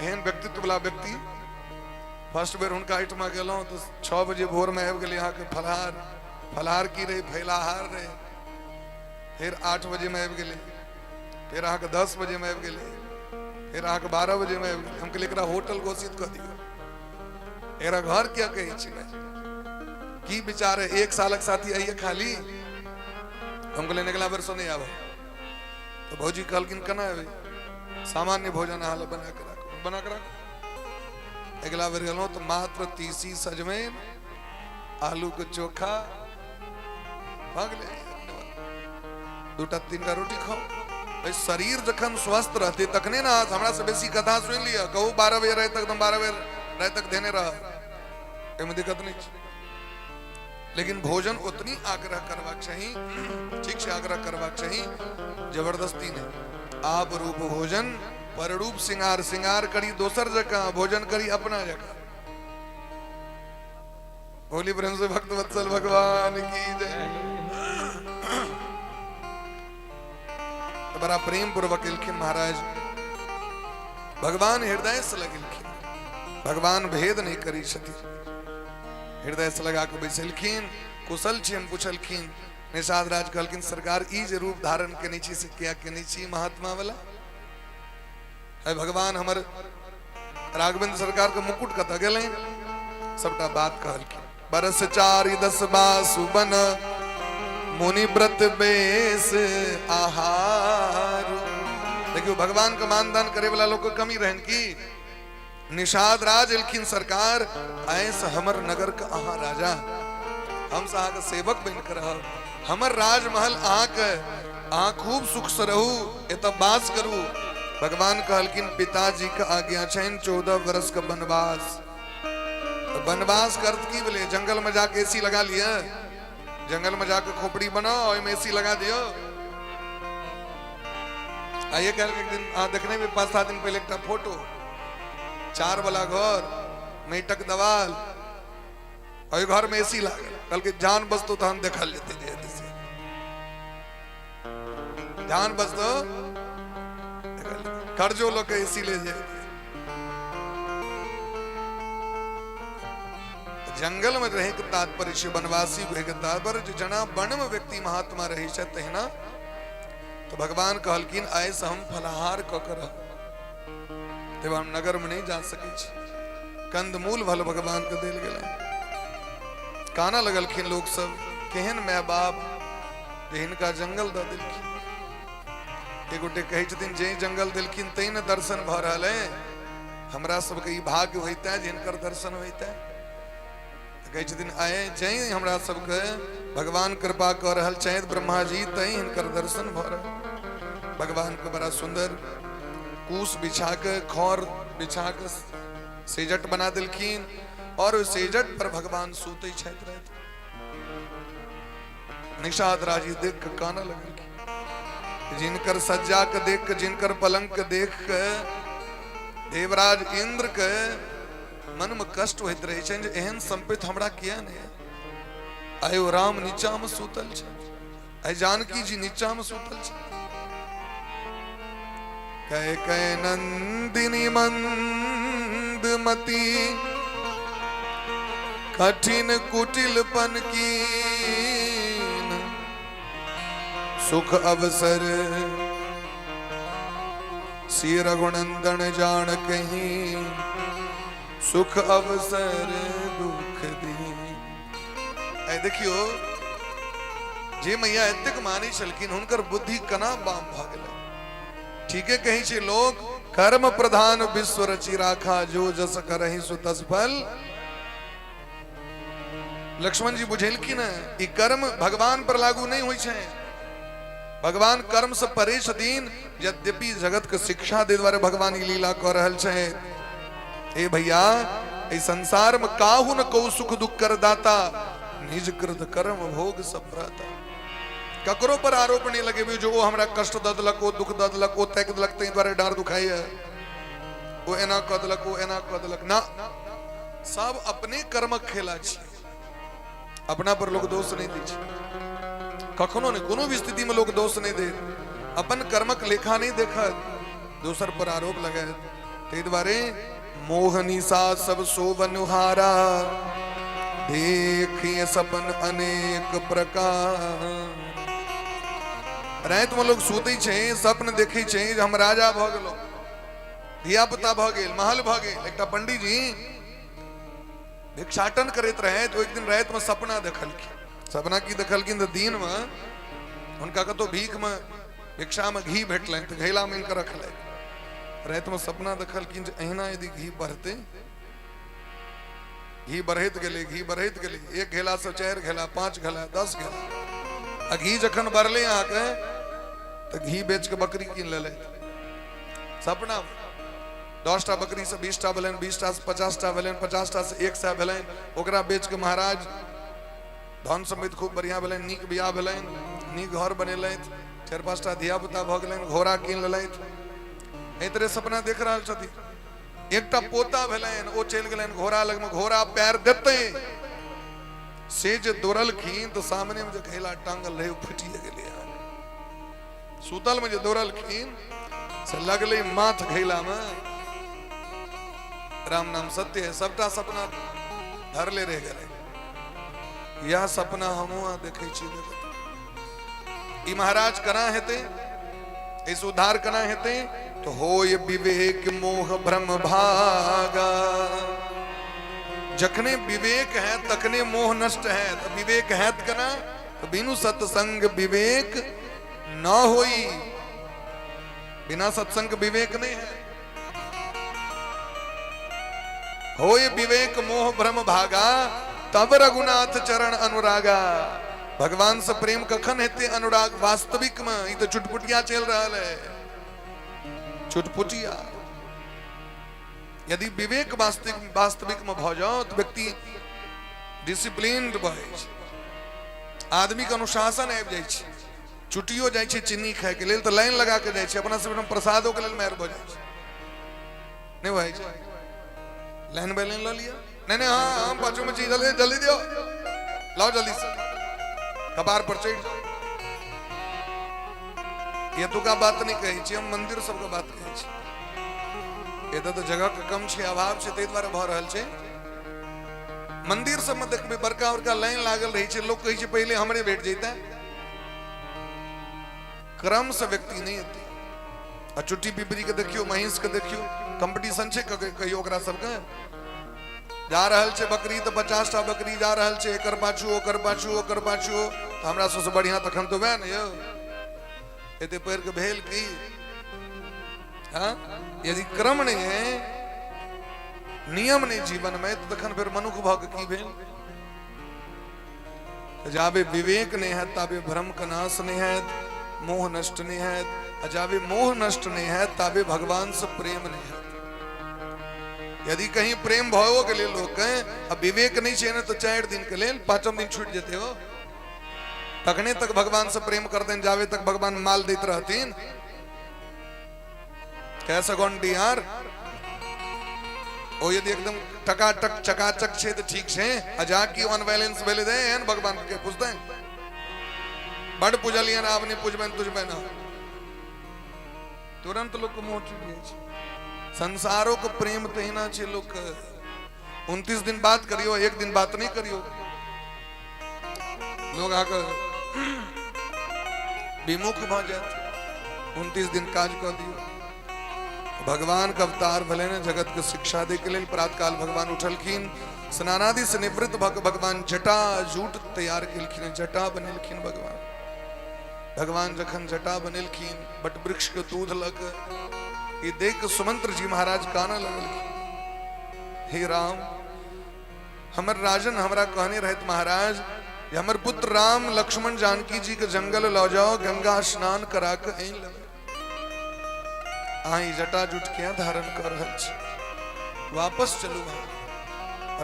एहन व्यक्तित्व वाला व्यक्ति फर्स्ट बेर उनका आइटमा गेलौं तो 6 बजे भोर में आबि गेलै यहाँ के फलहार की रही फैलाहार रहे फिर 8 बजे में आबि गेलै फिर अहाँ के 10 बजे में आबि गेलै फिर अहाँ के 12 बजे में आबि गेलै हम कहलियै एकरा होटल घोषित कर दियौ एकरा घर क्या कहै छी की विचार है एक सालक साथी आइए खाली हम कहले अगला वर्ष नहीं आब तो भौजी कहलकिन केना आबे सामान्य भोजन हाल बना के राखो अगला बेर गेलौं तो मात्र तीसी सजमैन आलू के चोखा भ गेलै 2-3 रोटी खाओ भाई शरीर जखन स्वस्थ रहते तखने ना हमरा से बेसी कथा सुन लिया कहू 12 बजे रात तक एकदम 12 बजे रात तक देने रह एमे दिक्कत नहीं लेकिन भोजन उतनी आग्रह करवाक चाहिए ठीक से आग्रह करवाक चाहिए जबरदस्ती नहीं आप रूप भोजन पर रूप सिंगार सिंगार करी दोसर जगह भोजन करी अपना जगह बोली प्रेम से भक्त वत्सल भगवान की जय तो बड़ा प्रेम पूर्वक लिखिन महाराज भगवान हृदय से लगिलखिन भगवान भेद नहीं करी छथि हृदय से लगा के बैसलखिन कुशल छी हम पूछलखिन निषाद राज कहलखिन सरकार ई जे रूप धारण केने छी से क्या केने छी महात्मा वाला है भगवान हमर राघवेंद्र सरकार के मुकुट कत गेलै सबटा बात कहलखिन बरस 4-10 बासु बन मुनि व्रत बेस आहार देखियो भगवान का मानदान करे वाला लोग को कमी रहन की निषाद राज एलखिन सरकार ऐस हमर नगर का अहा राजा हम अहाँ के सेवक बन कर हमर राजमहल अहाँ खूब सुख से रहू एत वास करू भगवान कहलकिन पिताजी का आज्ञा छन 14 वर्ष का वनवास तो वनवास कर की बोले जंगल में जाके एसी लगा लिया जंगल में जाके खोपड़ी बनाओ और एसी लगा दियो आइए कल एक दिन देखने में 5-7 दिन पहले एक फोटो 4 वाला घर मेटक दवाल और घर में एसी लागल कल के जान बसतो तो हम देखा लेते जान बसतो कर्जो लोग एसी ले जाए जंगल में रहे के तात्पर्य से वनवासी हुए के तात्पर्य जो जना वन में व्यक्ति महात्मा रही है तहिना तो भगवान कहलकिन आय से हम फलाहार क कर तब हम नगर में नहीं जा सके कंदमूल भल भगवान के दिल गला काना लगलखिन लोग सब केहन माय बाप जे हिनका जंगल द दिलखिन एक गोटे कहे छथिन जे जंगल दिलखिन तै न दर्शन भ रहल है हमरा सबके ई भाग्य होइता जे हिनकर दर्शन होइता कहे छथिन आए जय हमरा सबके भगवान कृपा कर रहल छथि ब्रह्मा जी तै हिनकर दर्शन भ रहल भगवान के बड़ा सुंदर कूस बिछा के खौर बिछा के सेजट बना दिलखिन और उस सेजट पर भगवान सूते छथि रहत निषाद राजी देख के काना लगलखिन जिनकर सज्जा के देख के जिनकर पलंग के देख के देवराज इंद्र के मन में कष्ट होइत रहे छै जे एहन संपत्ति हमरा किया नहीं आयो राम नीचा में सूतल छै आय जानकी जी नीचा में सूतल छै कह कह नंदिनी मंदमती कठिन कुटिलपन की सुख अवसर श्री रघुनंदन जान कहीं सुख अवसर दुख दी देखियो जे मैया एतेक मानी छलखिन हुनकर बुद्धि कना बाम भ गेलै ठीक है कहीं छे लोग कर्म प्रधान विश्व रचि राखा जो जस करहि सो तस फल लक्ष्मण जी बुझेलखिन ई कर्म भगवान पर लागू नहीं होई छै भगवान कर्म से परे छथिन यद्यपि जगत के शिक्षा दे द्वारे भगवान ई लीला कर रहल छै ए भैया ए संसार में काहू न को सुख दुख कर दाता निज कृत कर्म भोग सब रहता ककरो पर आरोप नहीं लगे भी जो वो हमरा कष्ट द देलक ओ दुख द देलक ओ तक देलक तै द्वारे डार दुखाई है ओ एना क देलक ओ एना क देलक ना सब अपने कर्मक खेला छी अपना पर लोग दोष नहीं दै छै कखनो नहीं कोनो भी स्थिति में लोग दोष नहीं दे अपन कर्मक लेखा नहीं देखत दोसर पर आरोप लगाए तै द्वारे मोहनी सा सब शोभनुहारा देखिए सपन अनेक प्रकार रात में लोग सूते छे सपन देखे छे हम राजा भ गेलो धिया पुता भ गेल महल भ गेल एकटा पंडित जी भिक्षाटन करैत रहे तो एक दिन रात में सपना देखलखिन सपना की देखलखिन तो दिन में उनका कतो भीख में भिक्षा में घी भेटलनि तो घैला में इनकर रखले रात में सपना देखलखिन जे अहिना यदि घी बढ़ते घी बढ़त गेले एक घेला से 4 घेला 5 घेला 10 घेला आ घी जखन बढ़ले आके तो घी बेच के बकरी कीन ले सपना 10 टा बकरी से 20 टा भेलन 20 टा से 50 टा भेलन 50 टा से 100 भेलन ओकरा बेच के महाराज धन समेत खूब बढ़िया भेलन नीक बियाह भेलन नीक घर बनेलथि 4-5 टा धिया पुता भ गेलन घोड़ा कीन लेलथि एहि तरह सपना देख रहल छथिन एकटा पोता भेलन ओ चल गेलन घोड़ा लग में घोड़ा पैर देते से जे दौड़लखिन तो सामने में जो घेला टांगल रहे फुटिए गेलै सुतल में जो दौड़लखिन से लगले माथ घेला में राम नाम सत्य है सबटा सपना धरले रह गेलै यह सपना हमहुँ देखे छी ई महाराज कना हेते इस उद्धार कना हेते तो होय विवेक मोह भ्रम भागा जखने विवेक है तखने मोह नष्ट है तो विवेक है कना तो बिनु सत्संग विवेक न होई बिना सत्संग विवेक नहीं है होय विवेक मोह भ्रम भागा तब रघुनाथ चरण अनुरागा भगवान से प्रेम कखन हेते अनुराग वास्तविक में ई तो चुटपुटिया चल रहा है चुटपुटिया यदि विवेक वास्तविक में भ जाओ तो व्यक्ति डिसिप्लिन्ड भ जाय छै आदमी के अनुशासन आबि जाय छै छुट्टियो जाय छै चीनी खाय के लेल तो लाइन लगा के जाय छै अपना सब प्रसादों के लेल मार भ जाय छै नहीं भाई लाइन बाय लाइन ल लिया नहीं हाँ हम पाछू में चीज जल्दी दियो लाओ जल्दी से कबार पर चढ़ जाओ ये तो का बात नहीं कही छी हम मंदिर सब का बात कही छी ये तो जगह के कम छे अभाव छे तै द्वारे भ रहल छे मंदिर सब में देखबे बड़का बड़का लाइन लागल रही छे, लोग कहे छे पहले हमरे बैठ जैता, क्रम से व्यक्ति नहीं होती। आ चुट्टी पिपरी के देखियो, महिष के देखियो, कंपटीशन छे कहियो ओकरा सबके। जा रहल छे बकरी तो 50 टा बकरी जा रहल छे, एकर पाछू ओकर पाछू ओकर पाछू, तो हमरा सबसे बढ़िया तखन तो वै न यौ, एते पैर के भेल की। हाँ, यदि क्रम नहीं है, नियम नहीं जीवन में, तो तखन फिर मनुख भऽ के की भेल। जाबे विवेक नहीं है ताबे भ्रम का नाश नहीं है, मोह नष्ट नहीं है। जाबे मोह नष्ट नहीं है ताबे भगवान से प्रेम नहीं है। यदि कहीं प्रेम भावों के लिए लोग कहें अब विवेक नहीं चाहिए तो 4 दिन के लिए 5वें दिन छूट जाते हो, तकने तक भगवान से प्रेम करते हैं, जावे तक भगवान माल देते रहतीन। कैसा गोंडी यार, ओ यदि एकदम टकाटक चकाचक छे तो ठीक छे, अजा की अनबैलेंस भेले दे एन भगवान के पूछते हैं। बड़ पूजलियन आपने पूजबन तुझबे ना, तुरंत लोग को मोह चुक जाए छे। संसारों को प्रेम तहिना छे लोग 29 दिन बात करियो, 1 दिन बात नहीं करियो, लोग आकर विमुख भ जाते। 29 दिन काज कर दियो। भगवान का अवतार भले ने जगत के शिक्षा दे के लिए प्रातः काल भगवान उठलखिन, स्नानादि से निवृत्त भगवान जटा जूट तैयार केलखिन, जटा बनेलखिन। भगवान जखन जटा बनेलखिन, बट वृक्ष के दूध लग ये देख सुमंत्र जी महाराज काना लगलखिन, हे राम हमर राजन हमरा कहने रहत महाराज, हमर पुत्र राम लक्ष्मण जानकी जी के जंगल लो जाओ, गंगा स्नान करा के अइन लगे। आई जटा जुट के धारण कर रहल छी, वापस चलू।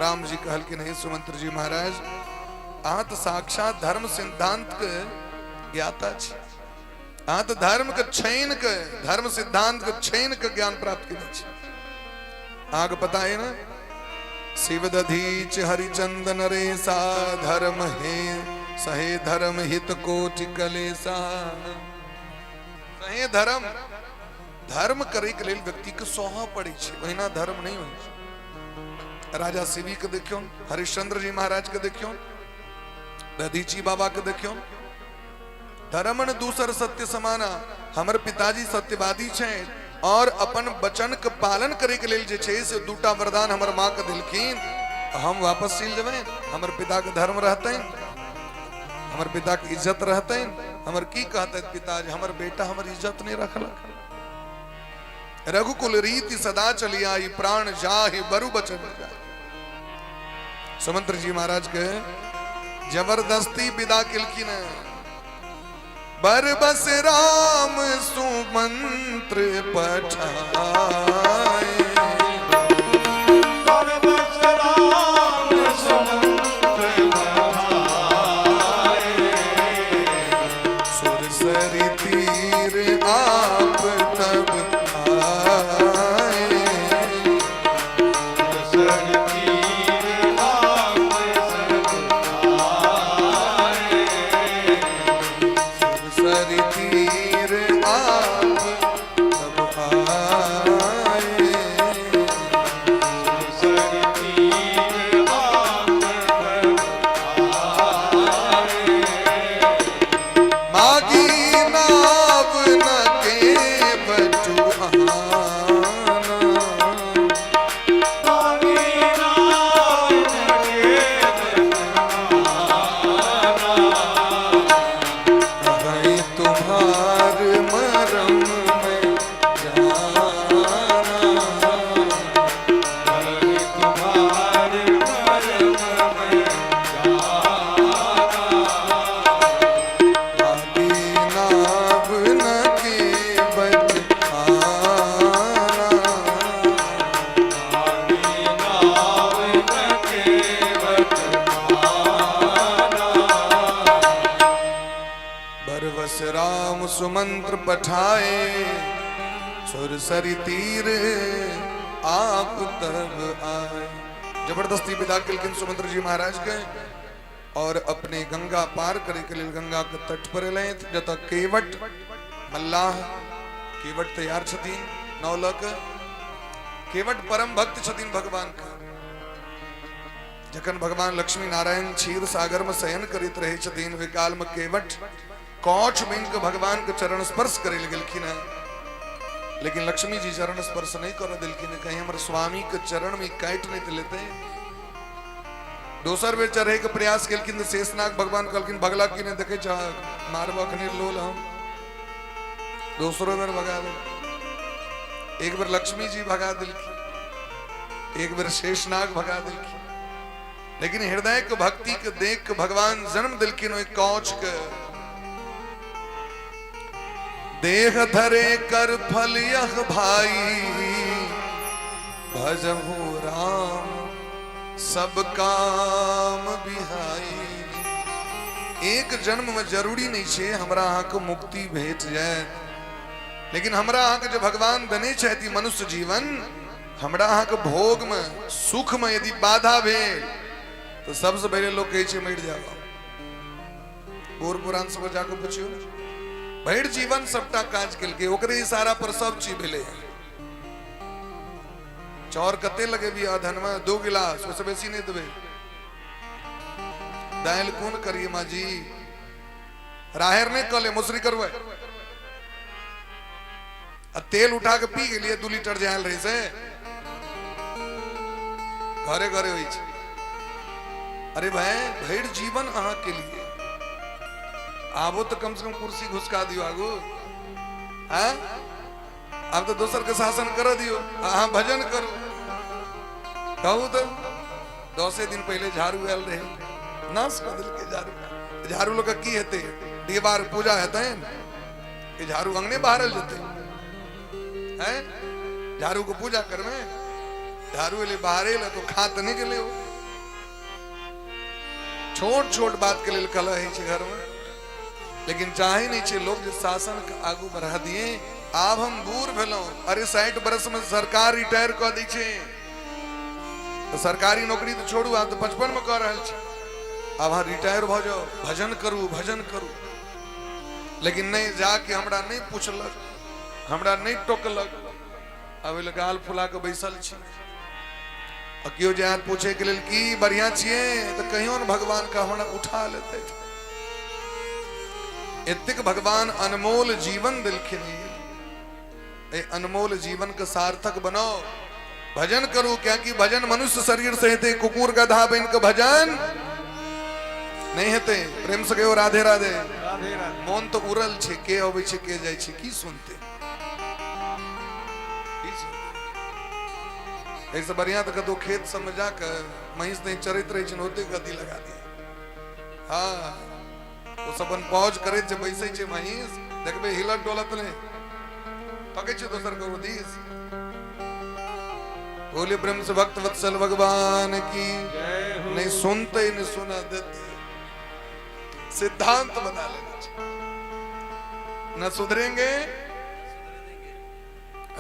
राम जी कहल कि नहीं सुमंत्र जी महाराज, अहाँ तो साक्षात धर्म सिद्धांत के ज्ञाता छी, अहाँ तो धर्म के छेन के, धर्म सिद्धांत के छेन के ज्ञान प्राप्त केने छी। अहाँ के पता है ना, शिव दधीच हरिचंदन रेसा, धर्म हे सहे धर्म हित कोटि कलेसा। सहे धर्म, धर्म करे के लेल व्यक्ति के सोहा पड़े छे, ओहिना धर्म नहीं होय। राजा शिवी के देखियो, हरिश्चंद्र जी महाराज के देखियो, दधीची बाबा के देखियो। धर्म न दूसर सत्य समाना, हमर पिताजी सत्यवादी छे और अपन वचन के पालन करे के लेल जे छे से 2टा वरदान हमर मां के दिलखिन, हम वापस चल जेबे। हमर पिता के धर्म रहते, हमर पिता के इज्जत रहते, हमर की कहते पिताजी, हमर बेटा हमर इज्जत नहीं रखलक। रघुकुल रीति सदा चली आई, प्राण जाहि बरु बचन जाए। सुमंत्र जी महाराज के जबरदस्ती विदा केलखिन, बर बस राम सुमंत्र पठाए, बर बस राम सुमंत्र पठाए, सुरसरी तीर आप तब आए, सुरसरी तीर आप तब आए, सुरसरी तीर आप तब आए, सुरसरी तीर आप तब आए। मागी नाव न के बटुआना, कहीं तुम्हार मरम में जाना, मागी नाव न के बटुआना, बरबस राम सुमंत्र पठाए, सुरसरी तीर आप तब आए। जबरदस्ती विदा केलखिन सुमंत्र जी महाराज के और अपने गंगा पार करे के लिए गंगा के तट पर एलैथ, जतऽ केवट मल्लाह केवट तैयार छथिन। नौलक केवट परम भक्त छथिन भगवान के, जखन भगवान लक्ष्मी नारायण क्षीर सागर में शयन करित रहे छथिन वे काल में केवट कौच में इनके भगवान के चरण स्पर्श करे लगलखिन है, लेकिन लक्ष्मी जी चरण स्पर्श नहीं कर दिलखिन। कहीं हमारे स्वामी के चरण में काट नहीं लेते। दोसर बेर चढ़े के प्रयास केलखिन शेषनाग भगवान कहलखिन भगला कि नहीं देखे चाह मारब अखने लोल हम। दूसरो बेर भगा दे, एक बार लक्ष्मी जी भगा दिलखिन, एक बार शेषनाग भगा दिलखिन। लेकिन हृदय के भक्ति के देख के भगवान जन्म दिलखिन ओइ कौच के। देह धरे कर फल यह भाई भजहु राम सब काम बिहाई। एक जन्म में जरूरी नहीं छे हमरा अहाँ को मुक्ति भेट जाए, लेकिन हमरा अहाँ के जो भगवान देने चाहती मनुष्य जीवन, हमरा अहाँ के भोग में सुख में यदि बाधा भेल तो सबसे पहले लोग कहे छे मर जाओ। बूढ़ पुरान सब जाकर पूछियो भैर जीवन सबटा काज केलके ओकरे इशारा पर सब चीज भेले। चौर कते लगे भी धन में 2 गिलास उससे बेसी नहीं देवे। दाल कौन करिए माँ जी, राहर ने कले मुसरी करवे तेल उठा के पी के लिए 2 लीटर जाल रही से घरे घरे हुई। अरे भाई भैर जीवन अहाँ के लिए आबो तो कम से कम कुर्सी घुसका दियो आगो। हाँ अब तो दोसर के शासन कर दियो, अहाँ भजन करो। कहू तो 10 दिन पहले झाड़ू आयल रहे नाश कर दिल के झाड़ू। झाड़ू लोग की हेते दीवार पूजा हेते कि झाड़ू अंगने बाहर लेते हैं। झाड़ू को पूजा कर में झाड़ू ले बाहर ले तो खात नहीं के ले। छोट छोट बात के लिए कलह है घर में, लेकिन चाहे नहीं छे लोग जो शासन के आगू बढ़ा दिए। आब हम बूढ़ भेलो, अरे 60 बरस में सरकार रिटायर कर दी छे तो सरकारी नौकरी तो छोड़ू, आप तो 55 में कर रहे छे। अब हाँ रिटायर भ जाओ, भजन करू भजन करू। लेकिन नहीं जाके हमरा नहीं पूछलक, हमरा नहीं टोकलक। अब गाल फुला के बैसल छी। कियो जे पूछे के लिए की बढ़िया छिए तो कहियो न भगवान का हमरा उठा लेते। एतिक भगवान अनमोल जीवन दिलखिन, अनमोल जीवन का सार्थक बनो, भजन करो। क्या कि भजन मनुष्य शरीर से हेते, कुकुर गधा बन के भजन नहीं हेते। प्रेम से कहो राधे राधे। मन तो उड़ल छे, के अबै छे के जाय छे की सुनते। ऐसे बढ़िया तो कदो खेत समझ जाकर महिष नहीं चरित रही होते गदी लगा दिए। हाँ तो सबन पौज करे छे बैसे छे महिष, देखबे हिलत डोलत नहीं पके छे दोसर को दिस। बोले ब्रह्म से भक्त वत्सल भगवान की नहीं सुनते नहीं सुना देते। सिद्धांत बना लेना चाहिए। न सुधरेंगे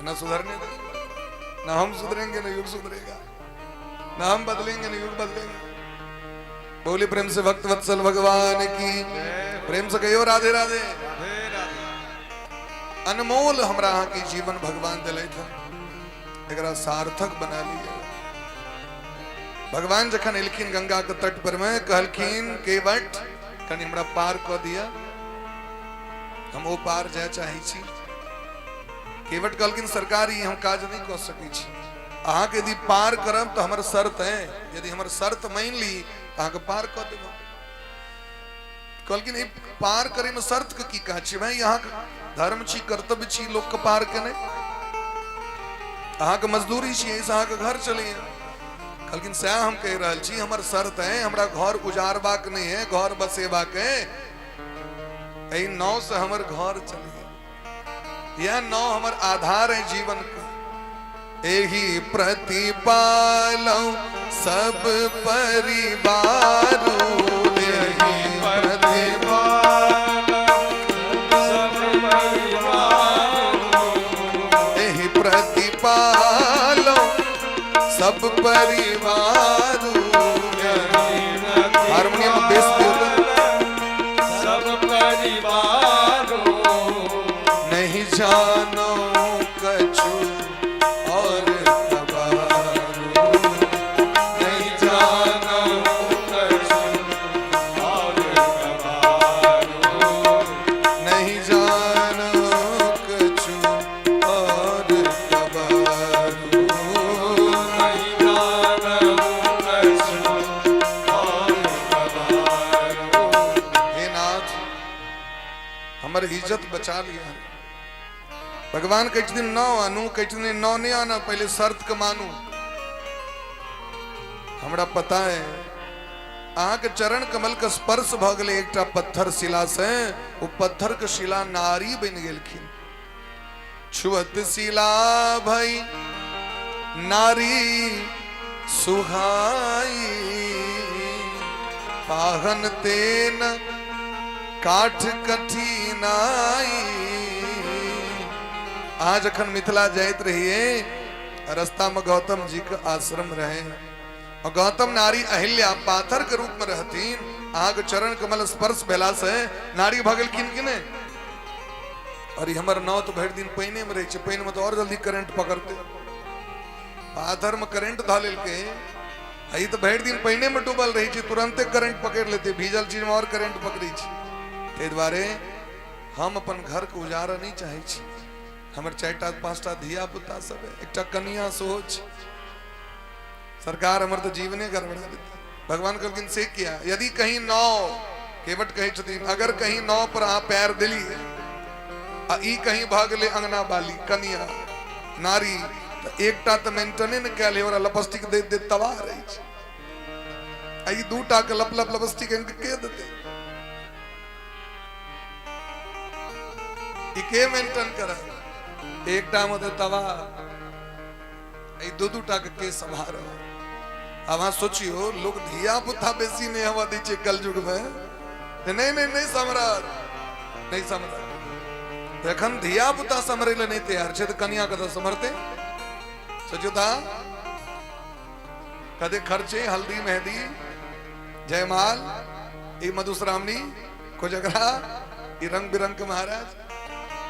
न सुधरने देंगे, न हम सुधरेंगे न युग सुधरेगा, न हम बदलेंगे न युग बदलेंगे। बोले प्रेम से भक्त वत्सल भगवान की, प्रेम से कहियो राधे राधे। अनमोल हमरा अहाँ की जीवन भगवान दिले था, एकरा सार्थक बना लिया। भगवान जखन एलखिन गंगा के तट पर में कहलखिन केवट कनी हमरा पार क दिया, हम वो पार जाय चाहे छी। केवट कहलखिन सरकार ई हम काज नहीं कर सकै छी, अहाँ के यदि पार करब तो हमर शर्त है, यदि हमर शर्त मान ली अहाँ के पार क देब। कहलखिन पार करे में शर्त के की कहा छी भाई, यहाँ धर्म छी कर्तव्य छी लोग के पार के नहीं, अहाँ के मजदूरी छी ऐसे अहाँ के घर चलिए। कहलखिन सएह हम कह रहा छी, हमर शर्त है हमरा घर उजारबाक नहीं है, घर बसेबाक है। एही नाव से हमर घर चलिए, यह नाव हमर आधार है जीवन का। एही प्रतिपालौ सब परिवार, एही प्रतिपालौ सब परिवार। हारमोनियम बेस सब परिवार नहीं जानो कछु और खबारो, नहीं जानो बचा लिया। भगवान कह दिन नौ आनू, कह दिन नौ नहीं आना, पहले शर्त के मानू। हमरा पता है अहाँ के चरण कमल का स्पर्श भ गए एक पत्थर शिला से, वो पत्थर के शिला नारी बन गेलखिन। छुअत शिला भई नारी सुहाई, पाहन तेन काठ कठिनाई। आज अखन मिथिला जाइत रहिए, रास्ता में गौतम जी का आश्रम रहे और गौतम नारी अहिल्या पाथर के रूप में रहतीन। आग चरण कमल स्पर्श भेला से नारी भगल किन किने। और हमर नौ तो भर दिन पानी में रहे, पानी में तो और जल्दी करंट पकड़ते। पाथर में करंट धाल के हई तो भर दिन पानी में डूबल रही, तुरंते करंट पकड़ लेते, भीजल चीज में और करंट पकड़ी। ते द्वारे हम अपन घर को उजारा नहीं चाहे। हमर 4-5 धिया पुता सब है, एक कन्या सोच सरकार हमर तो जीवने गड़बड़ा देती। भगवान कहलखिन से किया, यदि कहीं नौ केवट कहे छथिन, अगर कहीं नौ पर अहाँ पैर दिली आ ई कहीं भागले अंगना बाली कन्या नारी तो एकटा तो मेंटेने न कैल और लपस्टिक दे दे तवा रही छै। आई दूटा के लप लप लपस्टिक इनके के देते, ई के मेंटेन करे। एकटा में तो तवा, आई दो-दूटा के संभार। अब हाँ सोचियो लोग धिया पुता बेसी नहीं हवा दी छे कल युग में। नहीं सम्राट, नहीं सम्राट एखन धिया पुता समरे ले नहीं तैयार छे तो कन्या कदा समरते। सोचियो ता कदे खर्चे हल्दी मेहंदी जयमाल ई मधुश्रावणी कोजगरा ई रंग बिरंग के महाराज।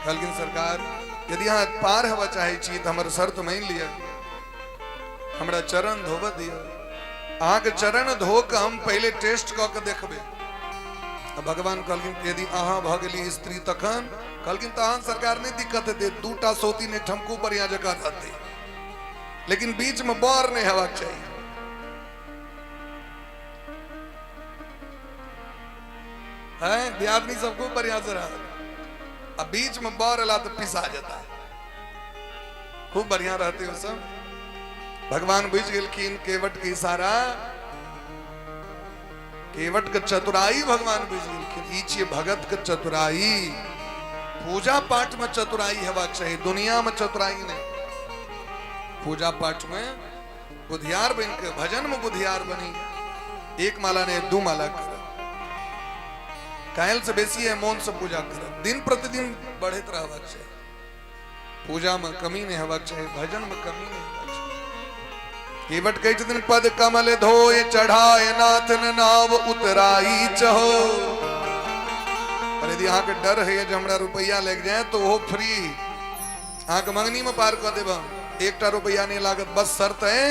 कलगिन सरकार यदि यहाँ पार हवा चाहे छी तो हमारे शर्त मान लिया, हमरा चरण धोब दिया। अहाँ के चरण धो के हम पहले टेस्ट क के देखबे। भगवान कहलखिन यदि अहाँ भ गेली स्त्री तखन, कहलखिन तहन सरकार नहीं दिक्कत हेतै, दूटा सोती ने ठमकू पर यहाँ जगह रहते, लेकिन बीच में बर नहीं हेबाक चाहिए। है दियादनी सबको बढ़िया से रहा, अब बीच में बर अला तो पिसा जाता है, खूब बढ़िया रहते हो सब। भगवान बुझ गेलखिन केवट के इशारा, केवट के चतुराई भगवान बुझ गेलखिन। ई छिए भगत के चतुराई। पूजा पाठ में चतुराई हेबाक चाहिए, दुनिया में चतुराई नहीं। पूजा पाठ में बुधियार बन के, भजन में बुधियार बनी, एक माला ने 2 माला कर, कायल से बेसी है मौन से पूजा कर, दिन प्रतिदिन बढ़त रहबाक चाहिए। पूजा में कमी नहीं हेबाक चाहिए, भजन में कमी नहीं हेबाक चाहिए। केवट कह दिन पद कमल धोए चढ़ाए नाथ नाव उतराई चहो। और यदि अहाँ के डर है जो हमरा रुपया लग जाए तो वो फ्री, अहाँ के मंगनी में पार कर देबा, 1 रुपया नहीं लागत। बस शर्त है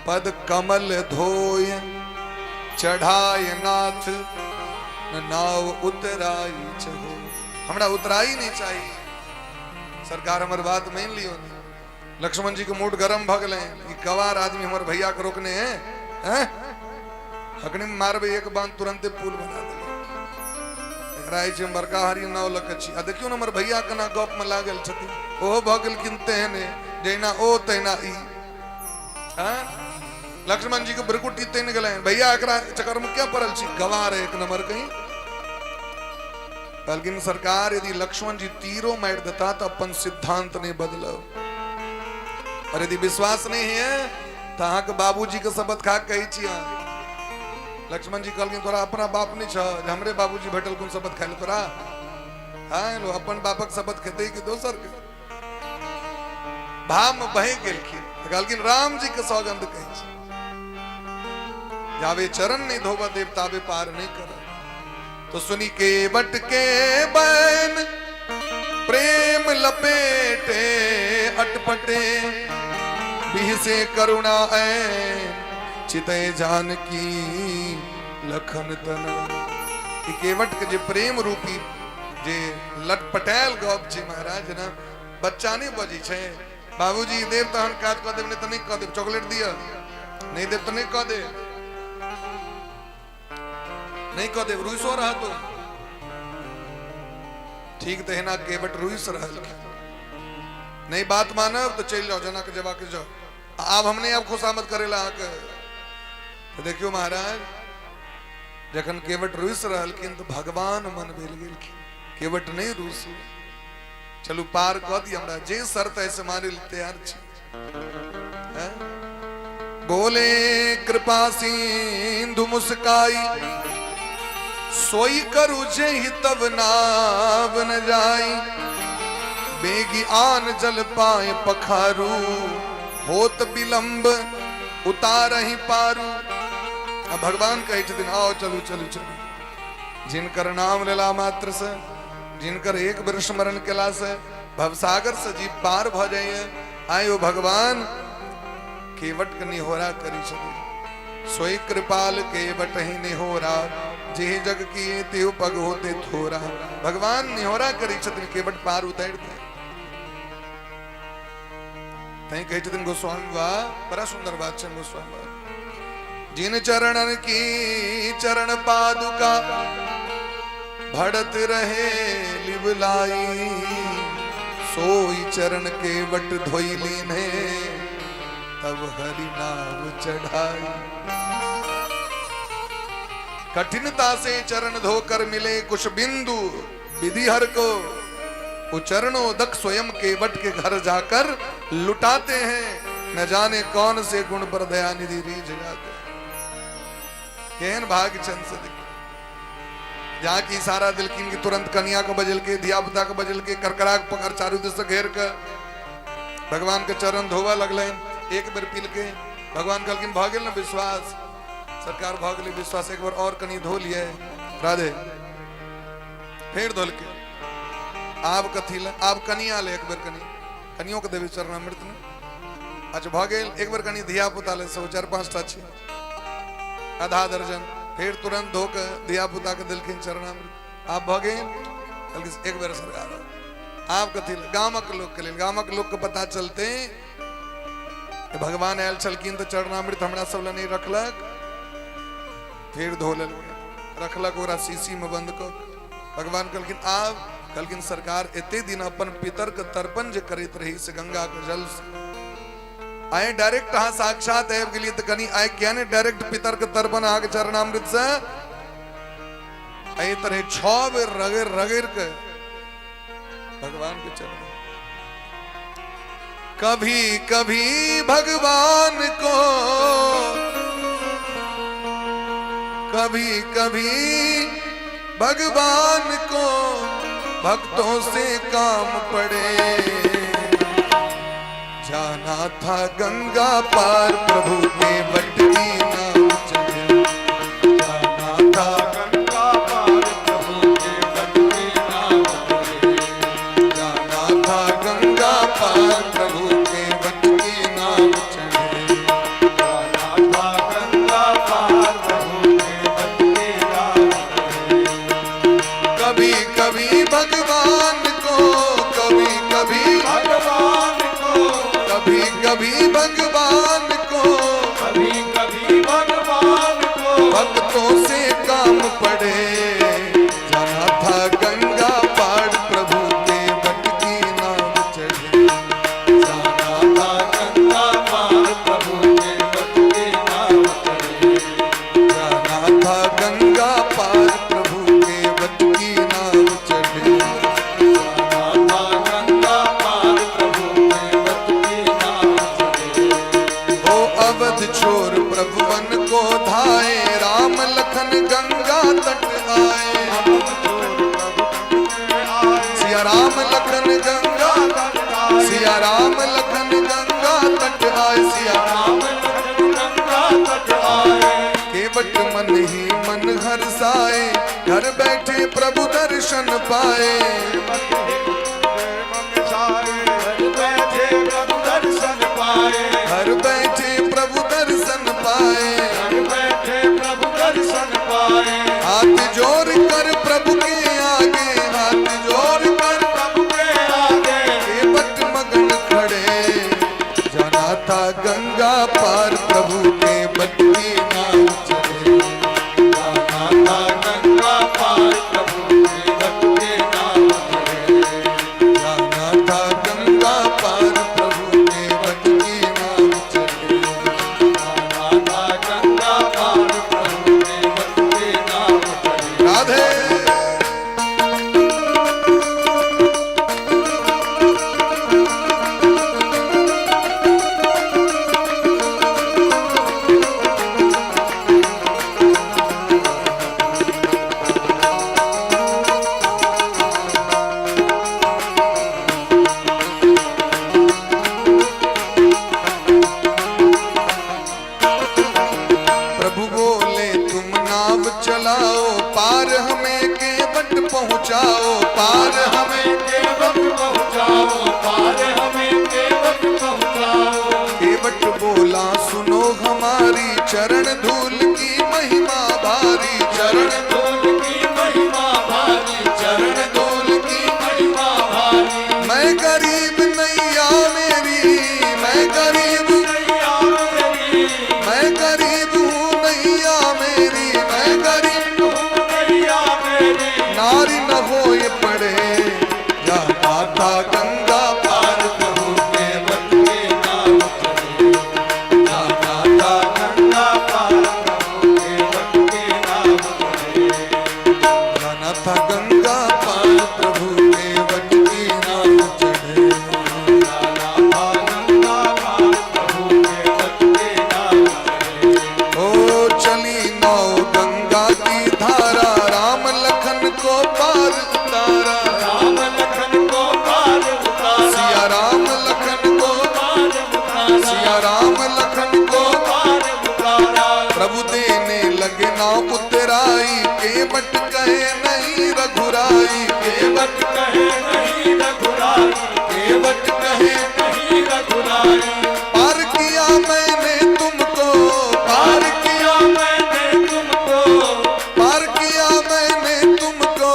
पद कमल धोए चढ़ाए नाथ नाव उतराई चहो। हमरा उतराई नहीं चाहिए। सरकार हमार बात मान लियो। लक्ष्मण जी के मूड गरम भ गए, गवार आदमी हमारे भैया के रोकने हैं, हकनी में मारबे एक बांध तुरंते पुल बना दे। बड़का हरी नाव लकची आ देखियो ना, हमारे भैया केना गप में लागल छथिन। ओहो भ गेलखिन तेहने जैना ओ तैना ई। लक्ष्मण जी के बिरकुटी तेन गए, भैया एकरा चक्कर में क्या पड़ल छी, गवार एक नंबर कहीं। लेकिन सरकार यदि लक्ष्मण जी तीरों मार देता तो अपन सिद्धांत नहीं बदलो। और यदि विश्वास नहीं है तो अहाँ के बाबूजी के शपथ खा कही छी। लक्ष्मण जी कहलखिन तोरा अपना बाप नहीं छ, हमरे बाबूजी भेटल कोन शपथ खाए तोरा। हाँ लो अपन बापक शपथ खेते कि दोसर के। भाव में बह गेलखिन, कहलखिन राम जी के सौगंध कही छी, जावे चरण नहीं धोबा देव तावे पार नहीं कर। तो सुनी के बट के बैन प्रेम लपेटे अटपटे, बिह से करुणा ऐन चिते जानकी लखन तना। केवट के जे प्रेम रूपी जे लटपटायल गप छै महाराज ना, बच्चा नहीं बजी छे। बाबूजी देव तहन काज क देव, नहीं तो नहीं क देव, चॉकलेट दिया नहीं देव तो नहीं क दे, नहीं कह दे रुसो रहा तो ठीक तहना केवट रुइस रहल नहीं बात मानब तो चल जाओ जना के जवा के जाओ अब हमने अब खुशामद करेला आके तो देखियो महाराज जखन केवट रुइस रहल किन तो भगवान मन भेल गेल केवट नहीं रुस चलू पार कह दी हमरा जे शर्त ऐसे मारे तैयार छी हैं? बोले कृपा सिंधु मुस्काई सोई करू जेहि तब नाव न जाई बेगी आन जल पाए पखारू होत विलंब उतारहि पारू। अब भगवान कहे छथिन आओ चलू चलू चलू जिनकर नाम लेला मात्र से जिनकर एक बेर स्मरण केला से भवसागर से जीव पार भ जाइए आयो भगवान केवट के निहोरा करी छथिन सोई कृपाल केवट ही निहोरा जे जग किए तेव पग होते थोरा। भगवान निहोरा करी छथिन केवट पार उतार दे तई कहे छथिन गोस्वामी वाह बड़ा सुंदर बात है गोस्वामी जिन चरणन की चरण पादुका भड़त रहे लिबलाई सोई चरण केवट धोई लीने तब हरि नाम चढ़ाई। कठिनता से चरण धोकर मिले कुछ बिंदु विधि हर को चरणों दक स्वयं केवट के घर जाकर लुटाते हैं न जाने कौन से गुण पर दया निधि रीझ जाते केहन भाग्य चंद से जहाँ की सारा दिलकिन की तुरंत कन्या को बजल के धिया पुता को बजल के करकराक पकड़ चारू दिश से घेर कर भगवान के चरण धोवा लगले एक बेर पील के भगवान कहलकिन भ गेल न विश्वास सरकार भ गेल विश्वास एक बार और कनी धो लिए राधे फिर धोल के आप कथी ले आप कनिया ले एक बेर कनियों के देवी चरणामृत में अच्छा भ गेल एक बेर कनी धिया पुता ले सो 4-5 टा छी आधा दर्जन फिर तुरंत धो के धिया पुता के दिलखिन चरणामृत आप भ गेल एक बेर सरकार आप कथी ले गामक लोग के लेल गामक लोग के पता चलते भगवान आयल छलकिन तो चरणामृत हमरा सब ले नहीं रखलक फिर धो ले रखलक ओरा शीशी में बंद कर भगवान कहलकिन आप कहलकिन सरकार एते दिन अपन पितर के तर्पण जे करैत रही से गंगा के जल से आए डायरेक्ट हाँ साक्षात आबि गेलिए तो कनी आए क्या ने डायरेक्ट पितर के तर्पण आहा के चरणामृत से आई तरह 6 बेर रगड़ रगड़ के भगवान के चरण कभी कभी भगवान को कभी कभी भगवान को भक्तों से काम पड़े जाना था गंगा पार प्रभु के बट की नाव चढ़े जाना था गंगा पार प्रभु के बट की नाव चढ़े जाना था गंगा पार प्रभु के बट की नाव चढ़े जाना था गंगा पार प्रभु के बट की नाव चढ़े कभी कभी भगवान को कभी कभी भगवान को कभी कभी भगवान को कभी कभी भगवान को भक्तों से काम पड़े जाना था गंगा पार प्रभु के बट की नाव चढ़े जाना था गंगा पार प्रभु के बट की नाव चढ़े जाना था गंगा पार प्रभु के बट की नाव चढ़े जाना था गंगा पार प्रभु के बट की नाव चढ़े ओ अवध छोर प्रभुवन को धाए राम लखन गंगा तट आए सिया राम लखन गंगा सिया राम लखन गंगा तट आए सिया केवट मन ही मन हर्षाए घर बैठे प्रभु दर्शन पाए घर बैठे प्रभु दर्शन पाए हाथ जोड़ कर प्रभु के आगे हाथ जोड़ कर केवट मगन खड़े जाना था गंगा पार प्रभु के बट की नाव चढ़े जाना था गंगा पार प्रभु के बट की नाव चढ़े पहुँचाओ पार हमें केवट पहुँचाओ पार हमें केवट पहुँचाओ। केवट बोला सुनो हमारी चरण धूल की महिमा भारी चरण धूल की महिमा भारी चरण धूल की महिमा भारी। मैं गरीब नैया मेरी मैं गरीब नैया मेरी मैं गरीब हूँ नैया मेरी मैं गरीब हूँ नैया मेरी। नारी न हो ये पड़े या माता गंगा पार प्रभु केवट के नाम चले। या माता गंगा पार प्रभु केवट के नाम चले। जाना था गंगा पार प्रभु के वट की नाम चढ़े। जाना था गंगा पार प्रभु केवट के नाम चले। ओ चली नौ गंगा की धारा राम लखन को पार उतारा राम लखन को पार उतारा। सिया राम लखन को पार उतारा। सिया राम लखन को पार उतारा। प्रभु देने लगे ना उतराई केवट कहे नहीं रघुराई केवट कहे नहीं रघुराई केवट कहे नहीं रघुराई। पार किया मैंने तुमको पार किया मैंने तुमको पार किया मैंने तुमको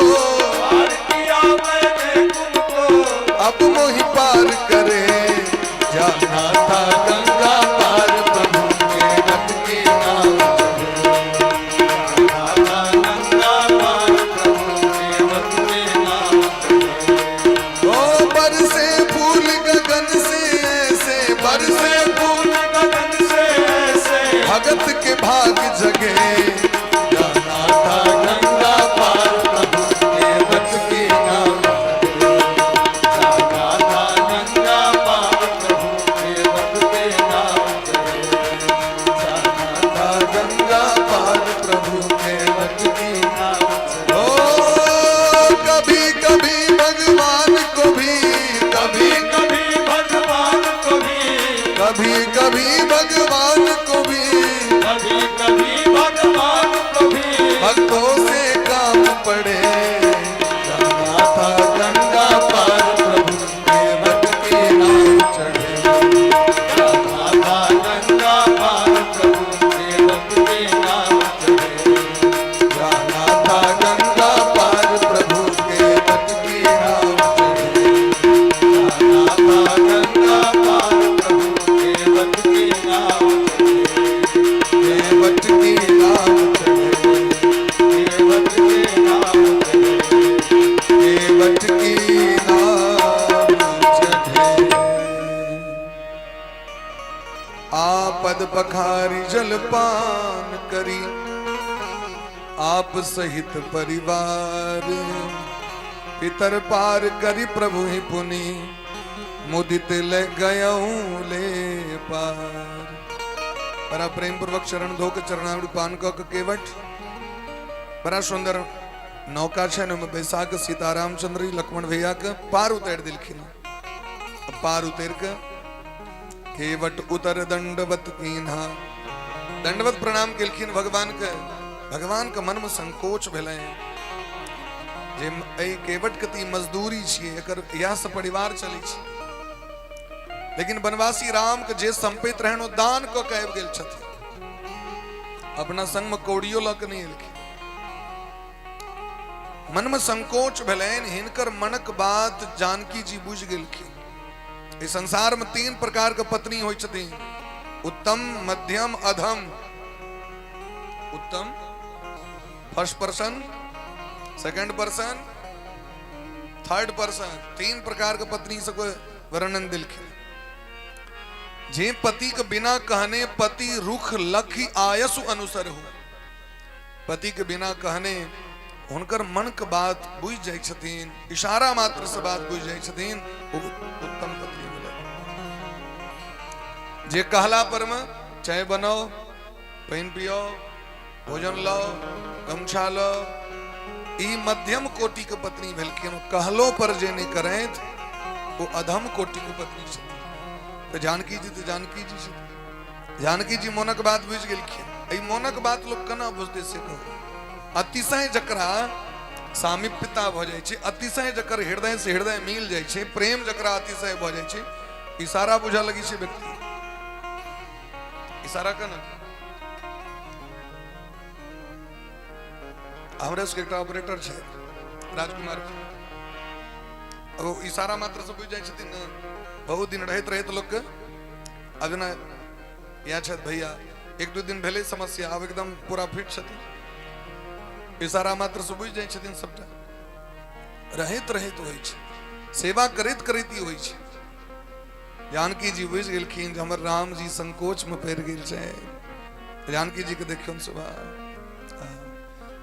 पार किया मैंने तुमको। अब मोहि पार करे जाना था गंगा पार प्रभु के वट के नाम चढ़े। जाना गंगा पार प्रभु केवट के नाम चले। ओ बरसे फूल गगन से ऐसे बरसे फूल गगन से ऐसे भगत के भाग जगे जाना था गंगा पार प्रभु के वट के नाम जाना था गंगा पार प्रभु केवट के नाम चले। जाना था गंगा पार प्रभु के वट की नाम चले। ओ कभी कभी भगवान को भी कभी कभी भगवान को भी कभी कभी भगवान को भी कभी कभी भगवान को भी भक्तों से काम पड़े जाना था गंगा पार प्रभु के वट के नाम चढ़े। जाना था गंगा पार प्रभु केवट के नाम चले। जाना था गंगा पार प्रभु के वट के नाम चढ़े। जाना था गंगा पार प्रभु केवट के नाम चले। के वट के नाम चढ़े। केवट के नाम चले। के वट के नाम चढ़े। आपद पखारी जलपान करी आप सहित परिवार पितर पार करी प्रभु ही पुनि मुदित ले गयऊं ले पार। बड़ा प्रेम पूर्वक चरण धोक चरणावड़ी पान क केवट बड़ा सुंदर नौका छे ने बैसा के सीताराम चंद्र लक्ष्मण भैया के पार उतर दिलखिन। पार उतर के केवट उतर दंडवत कीन्हा दंडवत प्रणाम केलखिन भगवान के मन में संकोच भेलै जे एहि केवट के ती मजदूरी छियै एकर इएह से परिवार चलै छै। लेकिन वनवासी राम के जे संपैत रहन ओ दान क के आबि गेल छथिन अपना संग में कौड़ियो ल के नहीं एलखिन। मन में संकोच भेलैन हिनकर मनक बात जानकी जी बुझ गेलखिन। इस संसार में तीन प्रकार के पत्नी होय छथिन उत्तम मध्यम अधम। उत्तम first person second person third person तीन प्रकार के पत्नी से कोई वर्णन दिलखिन। जे पति के बिना कहने पति रुख लखी आयसु अनुसर हो। पति के बिना कहने हुनकर मन के बात बुझ जाय छथिन इशारा मात्र से बात बुझ जाय छथिन उत्तम पत्नी मिले। जे कहला पर में चाय बनाओ पानी पियो भोजन लो गमछा लो ई मध्यम कोटि के पत्नी भेलखिन। कहलो पर जे नहीं करें वो अधम कोटि के पत्नी छथिन। तो जानकी जी छथिन। जानकी जी मोनक बात बुझ गेलखिन। एई मोनक बात लोग कना बुझते से कहो अतिशय जकरा सामीप्यता भ जाय छै, अतिशय जकर हृदय से हृदय मिल जाय छै, प्रेम जकरा अतिशय भ जाय छै, इशारा बुझा लगी छै व्यक्ति। इशारा का ना हमरा सबके एकटा ऑपरेटर छै राजकुमार, ओ इशारा मात्र से बुझ जाय छथिन ना। बहुत दिन रहत लोग के अब ना यहाँ छथि भैया, एक दू दिन भेले समस्या, अब एकदम पूरा फिट छथिन, इशारा मात्र से बुझ जाय छथिन सबटा। रहत होइ छै, सेवा करैत करैत ही होइ छै। जानकी जी बुझ गेलखिन जे हमर राम जी संकोच में पड़ि गेल छै। जानकी जी के देखियौन सुबह,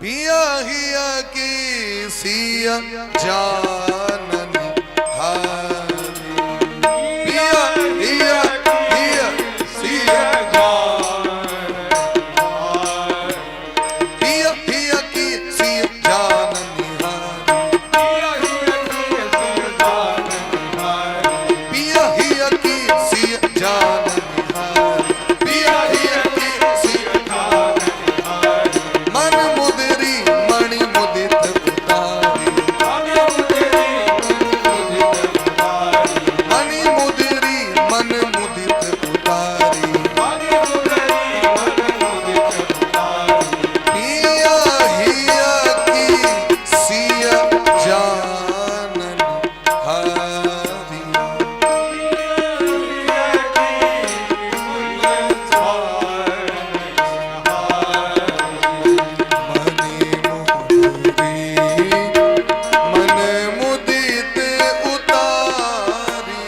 पिया हिया की सिया जाननी हारी, पिया हिया सिया पिया हिया की सिया जाननी हारी, पिया हिया की सिया जाननी हारी, पिया हिया की सिया मन मुदरी मणि मुदित उतारी, मणि मुदरी मन मुदित उतारी, पिया हिया की सिया जाननी हारी। मन मुदित उतारी,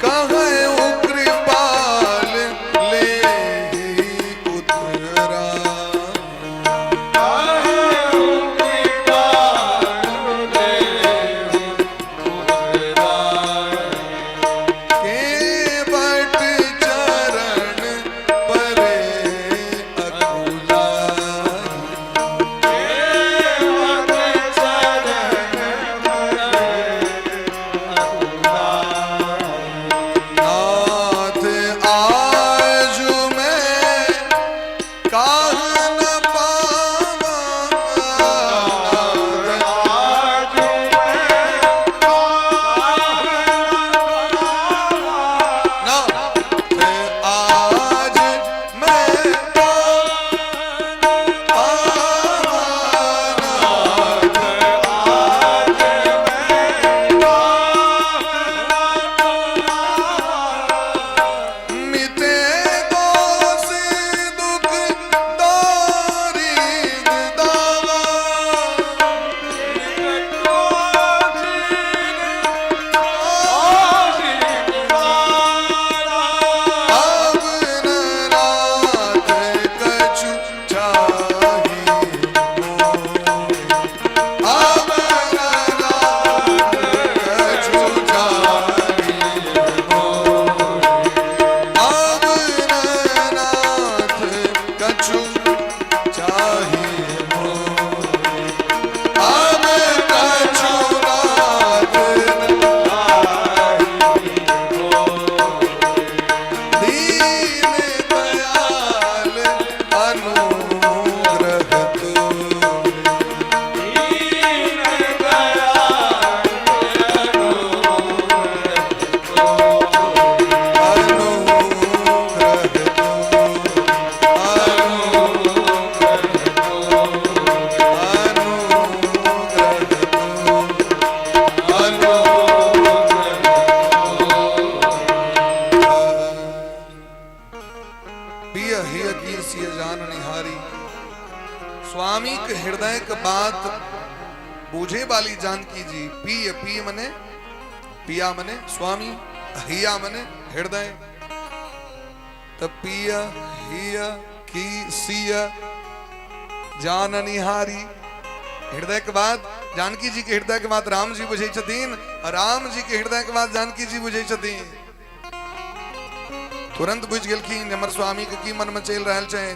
कहे कृपाल ले उतरा, के बट चरण परे अकुला, नाथ आज मैं काह न पावा, नाथ आज मैं मिटे दोष दुख दारी दावा, अब न नाथ कछु चाहिए मोह, अब न नाथ कछु चाहिए मोह, अब न नाथ कछु चाहिए मोह, अब कछु नाथ दीन दयाल अनुग्रह तोरे, पिया हिया की सिया जाननी हारी। स्वामी के हृदय के बात बूझे वाली जानकी जी, पिय पिय मने पिया मने स्वामी, हिया मने हृदय, तब पिया हिया की सिया जाननी हारी। हृदय के बाद जानकी जी के हृदय के बात राम जी बुझे छथिन, और राम जी के हृदय के बात जानकी जी बुझे छथिन। तुरंत बुझ गेलखिन हमर स्वामी के की मन में चल रहल छै।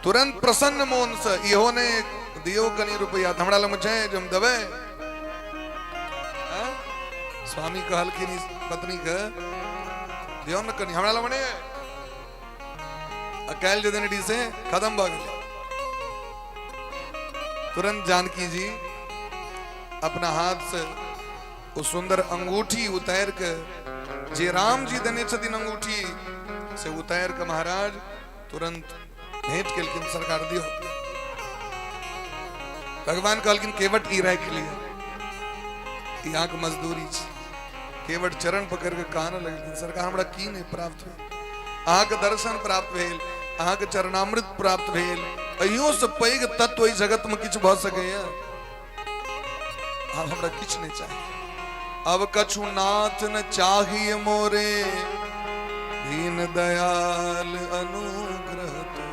तुरंत प्रसन्न मोन से इहो ने दियो कनी रुपया हमरा लग में छै जे हम देबै। स्वामी कहलखिन पत्नी के दियो न कनी हमरा लमने अकेल जे दिन डी से खत्म भ गेल। तुरंत जानकी जी अपना हाथ से वो सुंदर अंगूठी उतार के जे राम जी देने छथिन अंगूठी से उतार के महाराज तुरंत भेंट केलखिन सरकार दियो। भगवान कहलखिन केवट ई राख लिए यहाँ के मजदूरी छै। केवट चरण पकड़ के कान लगलखिन सरकार हमरा की नहीं प्राप्त भेल, अहाँ के दर्शन प्राप्त भेल, अहाँ के चरणामृत प्राप्त भेल, अहियो से पैघ तत्व ओहि जगत में किछु भ सकैया। आब हमरा किछु नहीं चाहिए, अब कछु नाथ न चाहिए मोरे दीन दयाल अनुग्रह तो।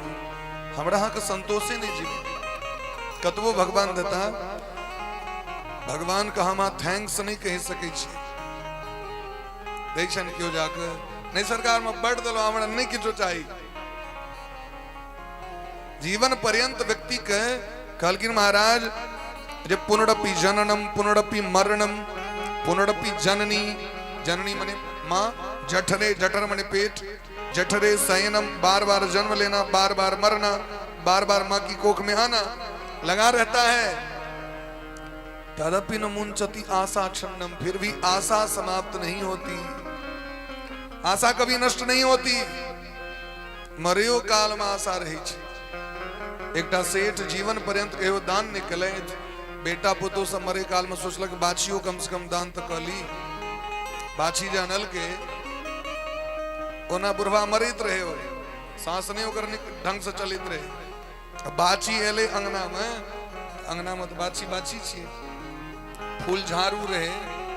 हमरा अहाँ के संतोषे नहीं जीव कतबो भगवान देता, भगवान का हम थैंक्स नहीं कह सके छी। देखन क्यों जाकर नहीं सरकार में बढ़ दलो हमरा नहीं किछो चाहिए। जीवन पर्यंत व्यक्ति के कहलखिन महाराज जे पुनरपि जननम पुनरपि मरणम पुनरपि जननी, जननी माने माँ, जठरे जठर माने पेट, जठरे शयनम बार बार जन्म लेना, बार बार मरना, बार बार माँ की कोख में आना लगा रहता है। तदपि न मुंचति आशा क्षणम, फिर भी आशा समाप्त नहीं होती, आशा कभी नष्ट नहीं होती। मरियो काल में आशा रही छै। एकटा सेठ जीवन पर्यंत कहियो दान निकले, बेटा पुतो सब मरे काल में सोचलक बाछियो कम से कम दान तो कली। बाछी जानल के ओना बुढ़वा मरित रहे हो, सांस नहीं ओकर ढंग से चलित रहे। बाछी एले अंगना में तो बाछी बाछी छिए, फूल झाड़ू रहे,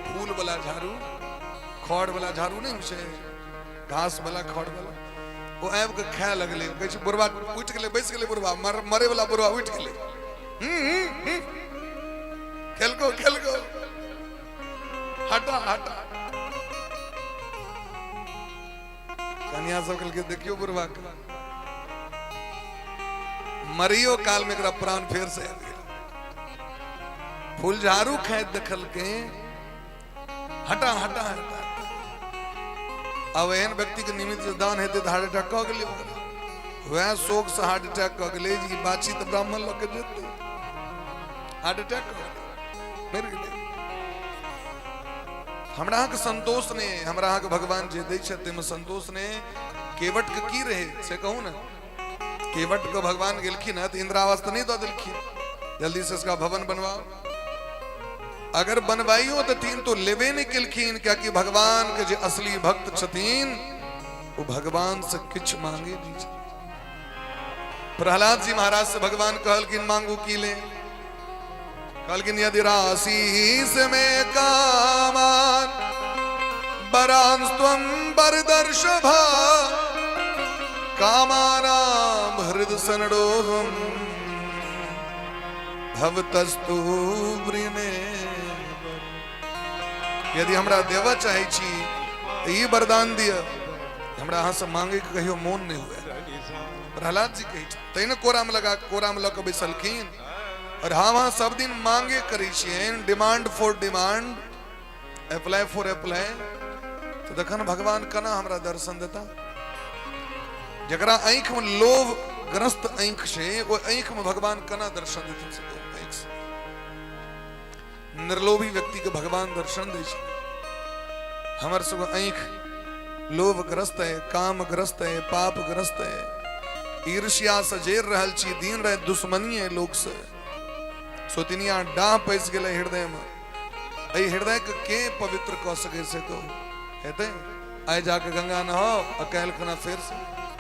फूल वाला झाड़ू, खड़ वाला झाड़ू नहीं छै, घास वाला खड़ वाला। वो आब के खाए लगले, कहै छै बुढ़वा उठ गेले, बैस गेले बुढ़वा, मरे वाला बुढ़वा उठ गेले, खेलको खेलको, हटा हटा। कन्या सब कहलकै देखियो बुढ़वा के मरियो काल में एकरा प्राण फेर से आबि गेल। फूल झाड़ू खाइत देखल के हटा हटा हटा। अब एहन व्यक्ति के निमित्त से दान हेतै तो हार्ट अटैक कह गेलै, वह शोक से हार्ट अटैक कह गेलै जी बाछी तो ब्राह्मण लोग के देते, हार्ट अटैक कह गेलै, मरि गेलै। हमरा अहाँ के संतोष ने, हमरा अहाँ के भगवान जे दै छथि में संतोष ने। केवट के की रहे से कहूँ ना, केवट को भगवान गेलखिन है तो इंद्रावास तो नहीं दो दिलखिन, जल्दी से इसका भवन बनवाओ। अगर बनवाइयो तो तीन तो लेवे नहीं किलखिन, क्या कि भगवान के जो असली भक्त छतीन वो भगवान से किछ मांगे नहीं। प्रहलाद जी महाराज से भगवान कहलखिन मांगू की ले, कहलखिन यदि राशि से में कामान बरांस्त्वं बरदर्शभा कामानां हृद सनडोहम भवतस्तु वृणे। यदि हमरा देवा चाहे छी तो ये वरदान दिया, हमरा अहाँ से मांगे के कहियो मोन नहीं हुए। प्रहलाद जी कही तैने कोरा में लगा बैसलखिन और हम सब दिन मांगे करी छिए, demand for demand, apply for apply. तो देखन भगवान कना हमरा दर्शन देता। जकरा आंख में लोभ ग्रस्त आंख से वो आंख में भगवान कना दर्शन देते। निर्लोभी व्यक्ति के भगवान दर्शन दे। हमर सब आंख लोभ ग्रस्त है, काम ग्रस्त है, पाप ग्रस्त है, ईर्ष्या से जेर रहल छी, दिन रात दुश्मनी है लोग से। सोतिनिया डाह पैस गेले हृदय में, ऐ हृदय के पवित्र कह सके से कहू हेते। आइ जाके गंगा नहाओ अकेल खना फेर से,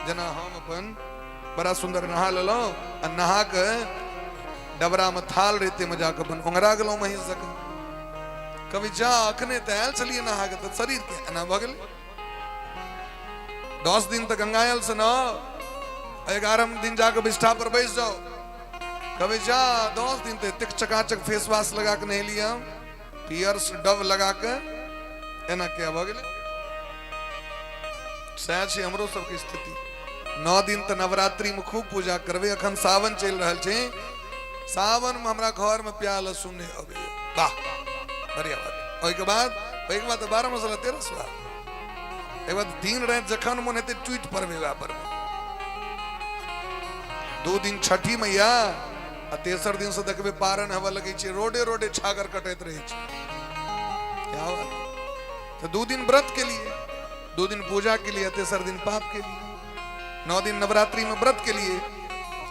जना हम अपन बड़ा सुंदर नहा लेलो आ नहा के डबरा में थाल रेते में जाकर अपन उंगरा गेलो मही सक। कभी जा अखने तैल चलिए नहा के तो शरीर के एना भ गेल। 10 दिन तक गंगाजल से नहाओ, 11वें दिन जाकर बिष्ठा पर बैठ जाओ। कभी जा 10 दिन तक तिक चकाचक फेस वाश लगा के नहीं लिया, पियर्स डव लगा के एना क्या भ गेल। सैह छै हमरो सबके स्थिति। 9 दिन तक नवरात्रि में खूब पूजा करबे। अखन सावन चल रहा है, सावन में हमरा घर में प्याज लहसुन नहीं अबे, वाह बढ़िया बात। ओई के बाद 12 मसाला 13 स्वाद एवं दिन रहे जखन मन हेते ट्वीट पर पर 2 दिन छठी मैया आ तेसर दिन से देखबे पारण हवा लगे छे, रोडे रोडे छागर कटैत रहे छे। क्या बात? तो 2 दिन व्रत के लिए, 2 दिन पूजा के लिए, तेसर दिन पाप के लिए, 9 दिन नवरात्रि में व्रत के लिए,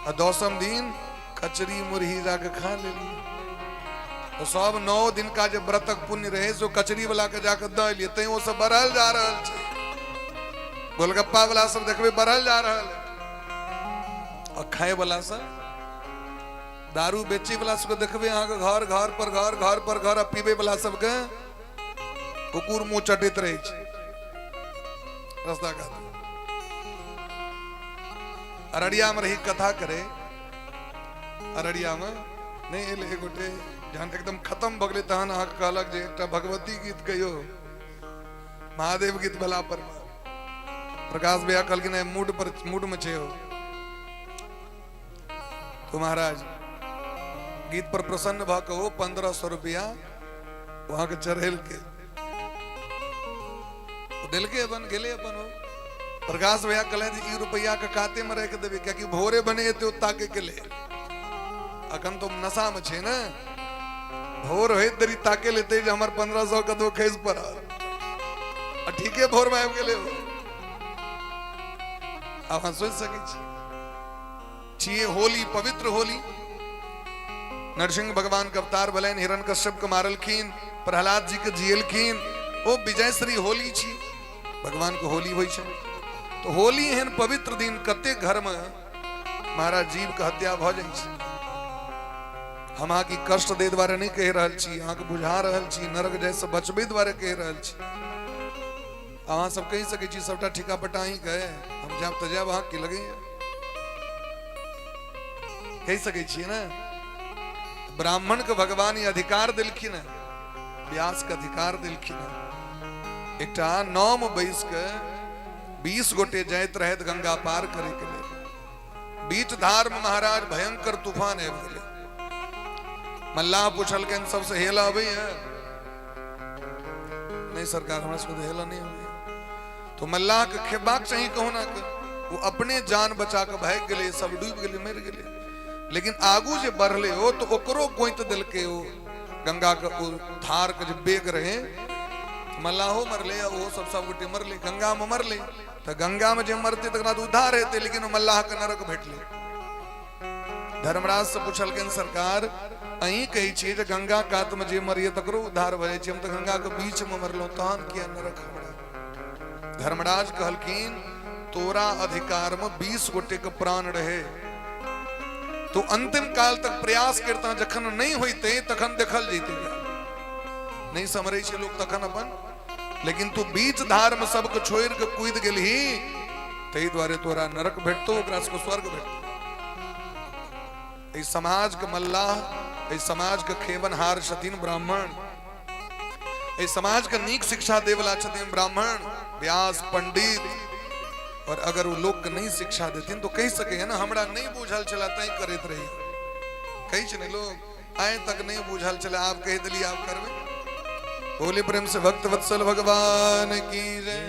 और 10वें दिन कचरी मुरही जाके खा ले लिए। तो सब 9 दिन का जब व्रतक पुण्य रहे सो कचरी वाला के जाकर द लिए, तई वो सब बढ़ल जा रहल छे। गोलगप्पा वाला सब देखबे बढ़ल जा रहल है, और खाए वाला सब, दारू बेचे वाला सब देखबे अहाँ के घर घर पर घर, घर पर घर, पीबे वाला सब के कुकुर मुंह चटैत रहे छे रास्ता का। अररिया में रही कथा करे, अररिया में नहीं एले एक गोटे जहन एकदम खत्म भ गेलै तहन अहाँ कहलक जे एकटा भगवती गीत कहियो, महादेव गीत भला पर प्रकाश भैया कहलखिन मूड में छे हो तो महाराज गीत पर प्रसन्न भ के 1500 रुपया वहां के चढ़ेल के दिल के अपन गेले अपन हो। प्रकाश भैया कहले जे ई रुपया के खाते में रख देबे, क्योंकि भोरे बने तो ताके के ले अखन तो नशा में छे ना, भोर होय दरी ताके लेते जे हमर 1500 कदो खैस पर आ ठीके भोर में आबि गेले हो। अब हम सोच सकै छी होली, पवित्र होली, नरसिंह भगवान के अवतार भलन, हिरण्यकश्यप के मारलखिन, प्रहलाद जी के जियलखिन, ओ विजयश्री होली छी, भगवान के होली होई छै। तो होली एहन पवित्र दिन कते घर में महाराज जीव के हत्या भ जाइ छै। हम अहाँ की कष्ट दे द्वारे नहीं कह रहल छी, अहाँ के बुझा रहल छी, नरक जैसे बचबे द्वारे कह रहल छी। अहाँ सब कह सकै छी सबटा ठिका पटा ही गए, हम जाब त जाब, अहाँ की लगे कह सकै छी ना। ब्राह्मण के भगवान ये अधिकार दिलखिन है, व्यास के अधिकार दिलखिन है। एकटा नाम बैस के 20 गोटे जाइत रहत गंगा पार करे के लिए, बीच धार में महाराज भयंकर तूफान आबि गेलै। मल्लाह पूछलकन सबसे हेला अबै है? नहीं सरकार हमरा सबके हेला नहीं अबै। तो मल्लाह के खेबाक चाहिए कहू ना के, वो अपने जान बचा के भाग गेलै, सब डूब गेलै, मर गेलै। लेकिन आगू जे बढ़ले हो तो ओकरो गोइत दिलके हो, गंगा के धार के जो बेग रहे, मल्लाहो मरले, वो सब गोटे मरले, गंगा में मरले। तो गंगा में जे मरते तकरा तो उद्धार हेते, लेकिन मल्लाह के नरक भेटले। धर्मराज से पूछलकन सरकार अहीं कही छी जे गंगा कात में जे मरिए तकरो उद्धार भ जाय छै, हम तो गंगा के बीच में मरलो, तहन किया नरक हमरा? धर्मराज कहलखिन तोरा अधिकार में 20 गोटे के प्राण रहे, तो अंतिम काल तक प्रयास करता, जखन नहीं होते तखन देखल जैते, नहीं समरे छे लोग तखन अपन, लेकिन तू बीच धार में सबके छोड़ के कूद गेलही, तई द्वारे तोरा नरक भेटतो, ओकरा से स्वर्ग भेटतो। इस समाज के मल्लाह, इस समाज के खेवनहार छथिन ब्राह्मण, इस समाज के नीक शिक्षा देवला छथिन ब्राह्मण, व्यास पंडित। और अगर वो लोग के नहीं शिक्षा देथिन तो कह सके है ना हमरा नहीं बुझल चला तई करैत रही, कही छै ने लोग आए तक नहीं बुझल चला, आप कह दिली आप करबे। बोले प्रेम से भक्त वत्सल भगवान की जय।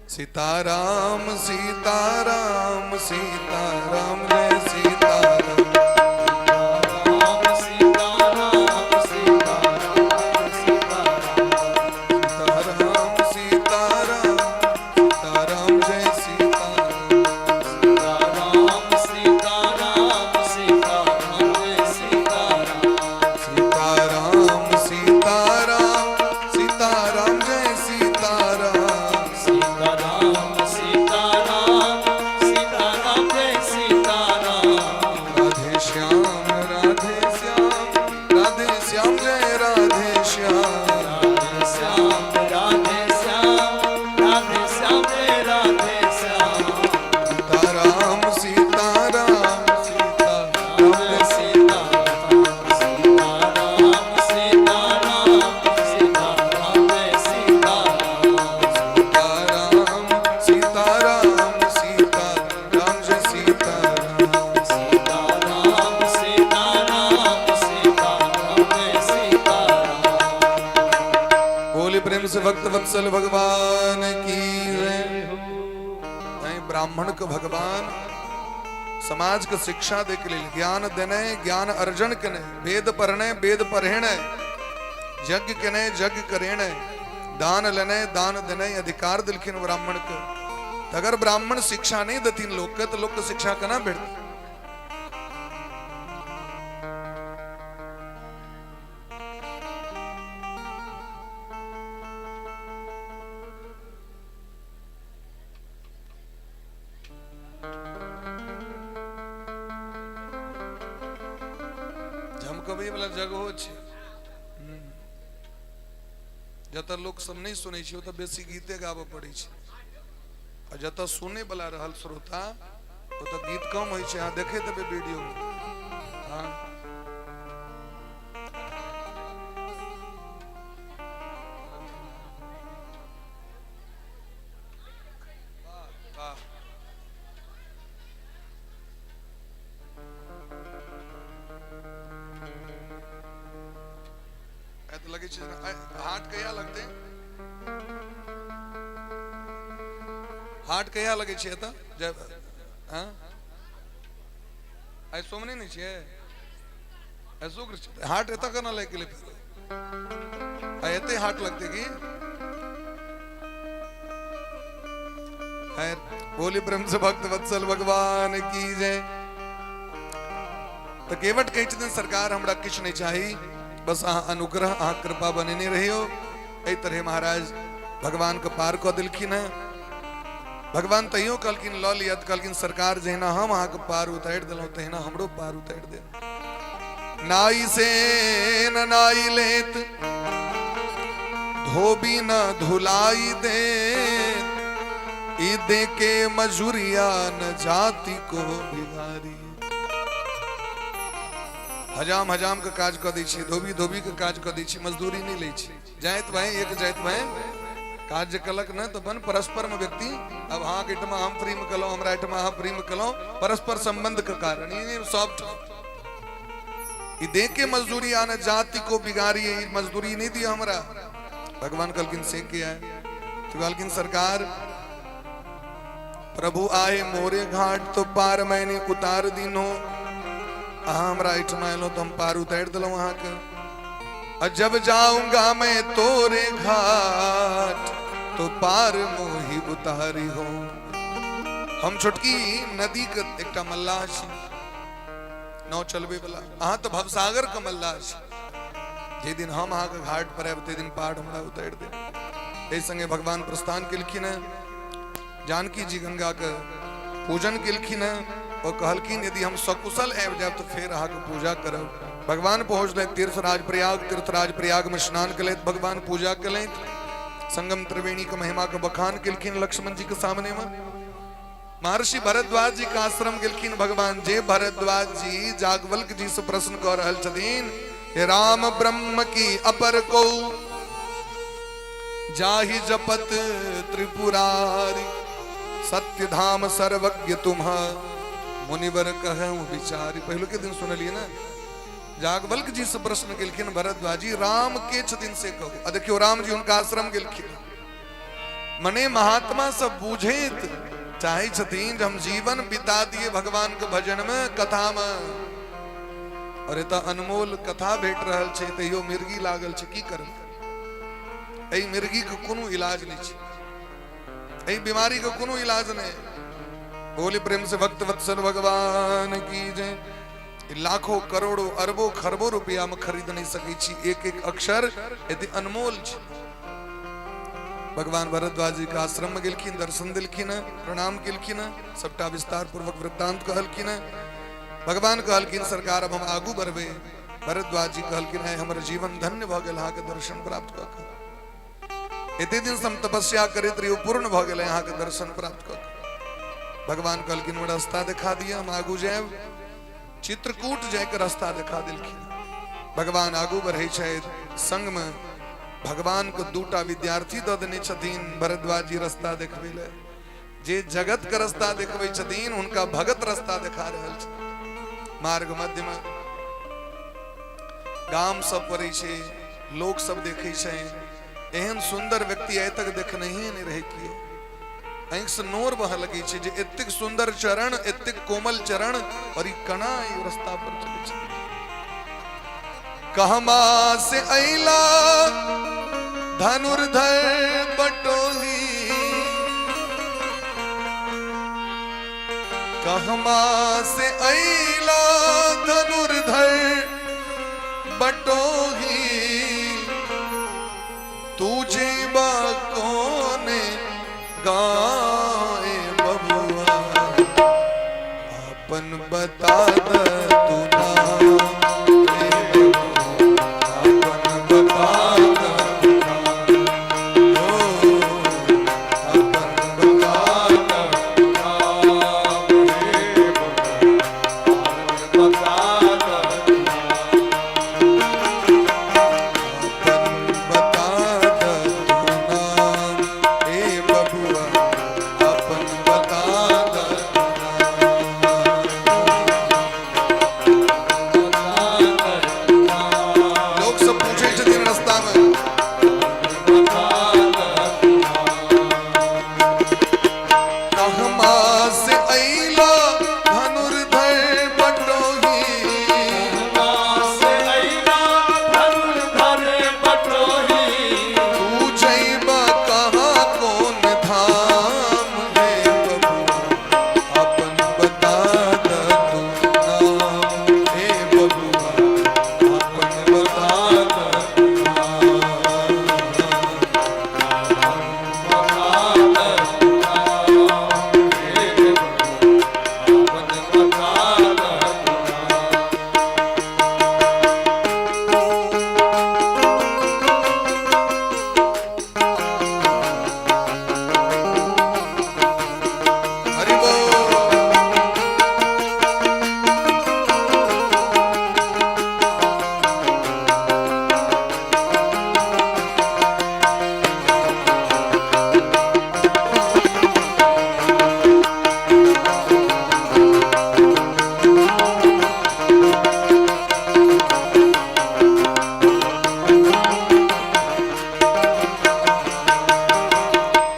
सीताराम सीताराम सीताराम जय सीताराम। भक्त वत्सल भगवान की जय। ब्राह्मण को भगवान समाज को शिक्षा दे के लिए ज्ञान देने, ज्ञान अर्जन कने, वेद पढ़ने, वेद पढ़ेने, यज्ञ कने, यज्ञ करेने, दान लेने, दान देने अधिकार दिलखिन ब्राह्मण को। अगर ब्राह्मण शिक्षा नहीं देती लोग के, तो लोग को शिक्षा कना भेटती। कभी वाला जगह छे जता लोग सब नहीं सुने छे, तो बेसी गीते गावे पड़े छे, और जता सुने वाला रहल श्रोता तो गीत कम होय छे। हां देखे तबे वीडियो में। हां लगे हाट कया लगते, हाट कया लगे छे त जब हां आई सोमनी नहीं छे आई शुक्र छे हाट एता करना लेके ले आई एते हाट लगते की खैर। बोली ब्रह्म से भक्त वत्सल भगवान की जय। तो केवट कही दिन सरकार हमरा किछ नहीं चाहिए, बस अनुग्रह कृपा बने नहीं रही हो। ए तरह महाराज भगवान को पार को दिलखिन है। भगवान तैयो कहलखिन ल लिया, कहलखिन सरकार जहिना हम अहाँ के पार उतार दिलों तहिना हमरो पार उतार दे। नाई से न नाई लेत धोबी न धुलाई दे, ई दे के मजूरिया न जाति को बिगारी। हजाम हजाम के काज क दै छी, धोबी धोबी के काज क दै छी, मजदूरी नहीं ले छी। जाइत भाई एक जाइत भाई काज कलक न तो बन परस्पर में व्यक्ति अब हाँ इटमा हम फ्री में कलो, हमरा इटमा हम फ्री में कलो, परस्पर संबंध के कारण ये सॉफ्ट ये दे के मजदूरी आने जाति को बिगाड़ी है। मजदूरी नहीं दी हमरा। भगवान कलकिन से किया है तो कलकिन सरकार प्रभु आए मोरे घाट तो पार मैंने उतार दीनो। हमरा इठमाइलो तो हम पार उतार दिलो वहां के। और जब जाऊंगा मैं तोरे घाट तो पार मोही उतारी हो। हम छोटकी नदी के एकटा मल्लाह छी, नौ चलबे वाला अहाँ तो भवसागर के मल्लाह छी। जे दिन हम अहाँ के घाट पर आब ते दिन पार हमरा उतार दे। ए संगे भगवान प्रस्थान केलखिन है। जानकी जी गंगा के पूजन केलखिन है और कहलखिन यदि हम सकुशल आबि जाब तो फिर अहाँ के पूजा करब। भगवान पहुंचल तीर्थराज प्रयाग में स्नान कले, भगवान पूजा कले, संगम त्रिवेणी के महिमा के बखान केलखिन लक्ष्मण जी के सामने में। महर्षि भरद्वाज जी का आश्रम गेलखिन भगवान। जे भरद्वाज जी जागवल्क जी से प्रश्न कर रहल छथिन, हे राम ब्रह्म की अपर को जाहि जपत त्रिपुरारी, सत्य धाम सर्वज्ञ तुम्हा मुनिवर कहूं विचारी। पहले के दिन सुनलिए ना, जागवल्क जी से प्रश्न केलखिन भरद्वाज जी राम के छथिन से कहू। देखियो राम जी उनका आश्रम गेलखिन, मने महात्मा सब बूझेत चाहे छथिन हम जीवन बिता दिए भगवान के भजन में, कथा में। और एता अनमोल कथा भेट रहल छै, तैयो मिर्गी लागल छै, की करब। एई मिर्गी के कोनो इलाज नहीं छै, एई बीमारी के कोनो इलाज नहीं। बोले प्रेम से भक्त वत्सल भगवान की जय। लाखों करोड़ों अरबों खरबों रुपया में खरीद नहीं सकी छी एक एक अक्षर, यदि अनमोल छी। भगवान भरद्वाज जी का आश्रम में गेलखिन, दर्शन दिलखिन, प्रणाम केलखिन, सबटा विस्तार पूर्वक वृत्तांत कहलखिन। भगवान कहलखिन सरकार अब हम आगू बढ़बे। भरद्वाज जी कहलखिन है हमर जीवन धन्य भ गेल, अहाँ के दर्शन प्राप्त क के। एते दिन से हम तपस्या करैत रहियो, पूर्ण भ गेल अहाँ के दर्शन प्राप्त क के। भगवान कहलखिन वो रास्ता दिखा दिया, हम आगू जाएब। चित्रकूट जाकर रास्ता दिखा दिलखिन। भगवान आगू बढ़े छथि, संग में भगवान को दूटा विद्यार्थी द देने छथिन भरद्वाज जी रास्ता देखबे ले। जे जगत के रास्ता देखबे छथिन उनका भगत रास्ता दिखा रहल छथिन। मार्ग मध्य में गाम सब पड़े छे, लोग सब देखे छे, एहन सुंदर व्यक्ति आय तक देखने ही नहीं रहे कियो आंख से नोर बह लगी छे जे एतेक सुंदर चरण एतेक कोमल चरण और ई कणा ई रास्ता पर चले छे कहमा से अइला धनुर्धर बटोही कहमा से अइला धनुर्धर बटोही तुझे बा कोने गाए बबुआ अपन बता द तू नाम रे बबुआ अपन बता द तू नाम ओ अपन बता द तू नाम रे बबुआ अपन बता द लोग सब पूछे छथिन रास्ता में कहमा से अइला धनुर्धर बटोही तू जइबा कहाँ कौन धाम रे बबुआ अपन बता द तू नाम रे बबुआ अपन बता द तू हरि बोल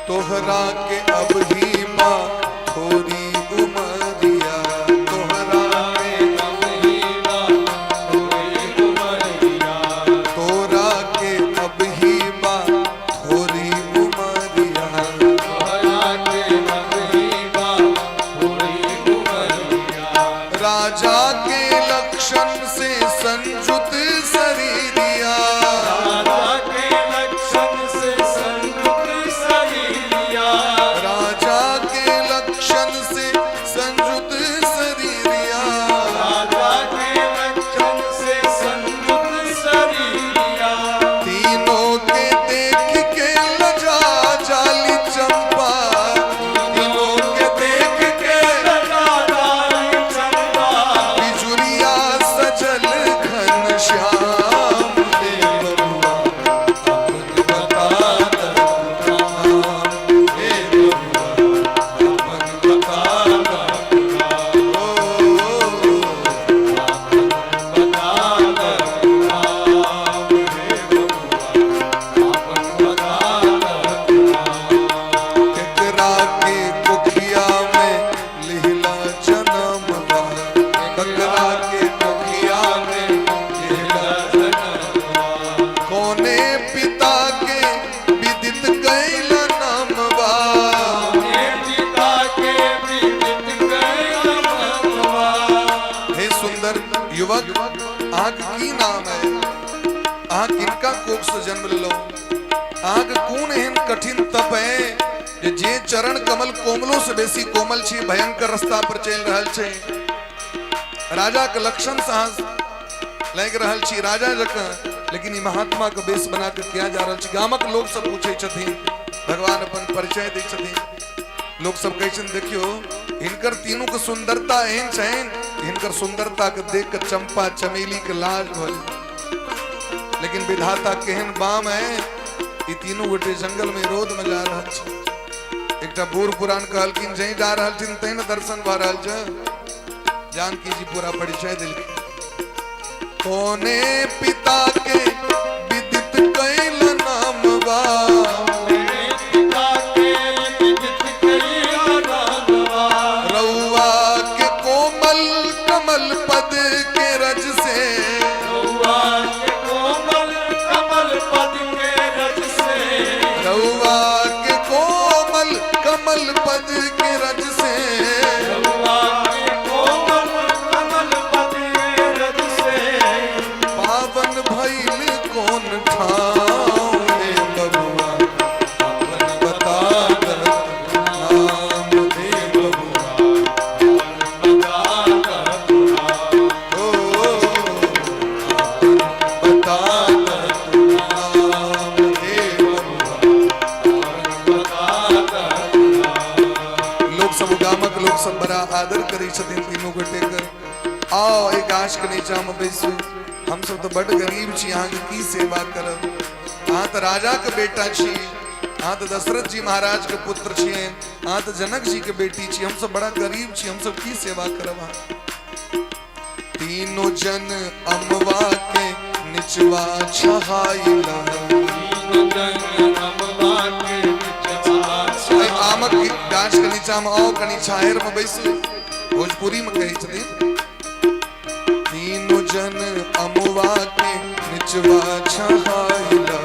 तोहरा के अब ही माँ थोड़ी उमरिया तोहरा के अब ही माँ थोड़ी उमरिया तोहरा के अब ही माँ थोड़ी उमरिया तोहरा के अब ही माँ थोड़ी उमरिया राजा के लक्षण से संयुत शरीरिया राजा के लक्षण से संयुत शरीरिया तीनों के देख के लजा जाली चंपा तीनों के देख के बिजुरिया सजल घन श्याम रे बबुआ अपन बता द तू नाम रे बबुआ अपन बता द तू नाम ओ केकरा के कोखिया में लिहला जन्म बा केकरा के कोखिया में लिहला जन्म बा कोने पिता के विदित कैल नाम बा हे सुंदर युवक आग की नाम है आग किनका कोख से जन्म लो आग कौन एहन कठिन तप है जे चरण कमल कोमलों से बेसी कोमल छी भयंकर रास्ता पर चल रहल छै राजा के लक्षण साहस लग रहल छी राजा जकां लेकिन ई महात्मा के बेस बना के किया जा रहल छी गामक लोग सब पूछे छथिन भगवान अपन परिचय दै छथिन लोग सब कहै छथिन देखियो हिनकर तीनों के सुंदरता एहन छैन हिनकर सुंदरता के देख के चंपा चमेली के लाज भल लेकिन विधाता केहन बाम है ई तीनों गोटे जंगल में रोद में जा रहल छै एकटा बूढ़ पुरान कहलखिन जहीं जा रहल छिन तहीं न दर्शन भ रहल छै जानकी जी पूरा परिचय दिलखिन कोने पिता के विदित कैल नाम बा कमल पद के रज से बबुआ के कोमल कमल पद के रज से पावन भइल कौन ठाव हे बबुआ अपन बता द नाम हे बबुआ बता कर ओ अपन बता द नाम हे बबुआ बता कर लोग सब गामक लोग सब बड़ा आदर करी छथिन तीनों गोटे के आओ एक आश के नीचा में बैसू हम सब तो बड़ गरीब छी यहाँ के की सेवा करब अहाँ तो राजा के बेटा छी अहाँ तो दशरथ जी महाराज के पुत्र छियन अहाँ तो जनक जी के बेटी छी हम सब बड़ा गरीब छी हम सब की सेवा करब अहाँ तीनों जन अमवा के निचवा छहाइला आमक गाछ के नीचा में आओ कनी छाहर में बैसू भोजपुरी में कही छथिन तीनों जन अमवा के निचवा छहाइला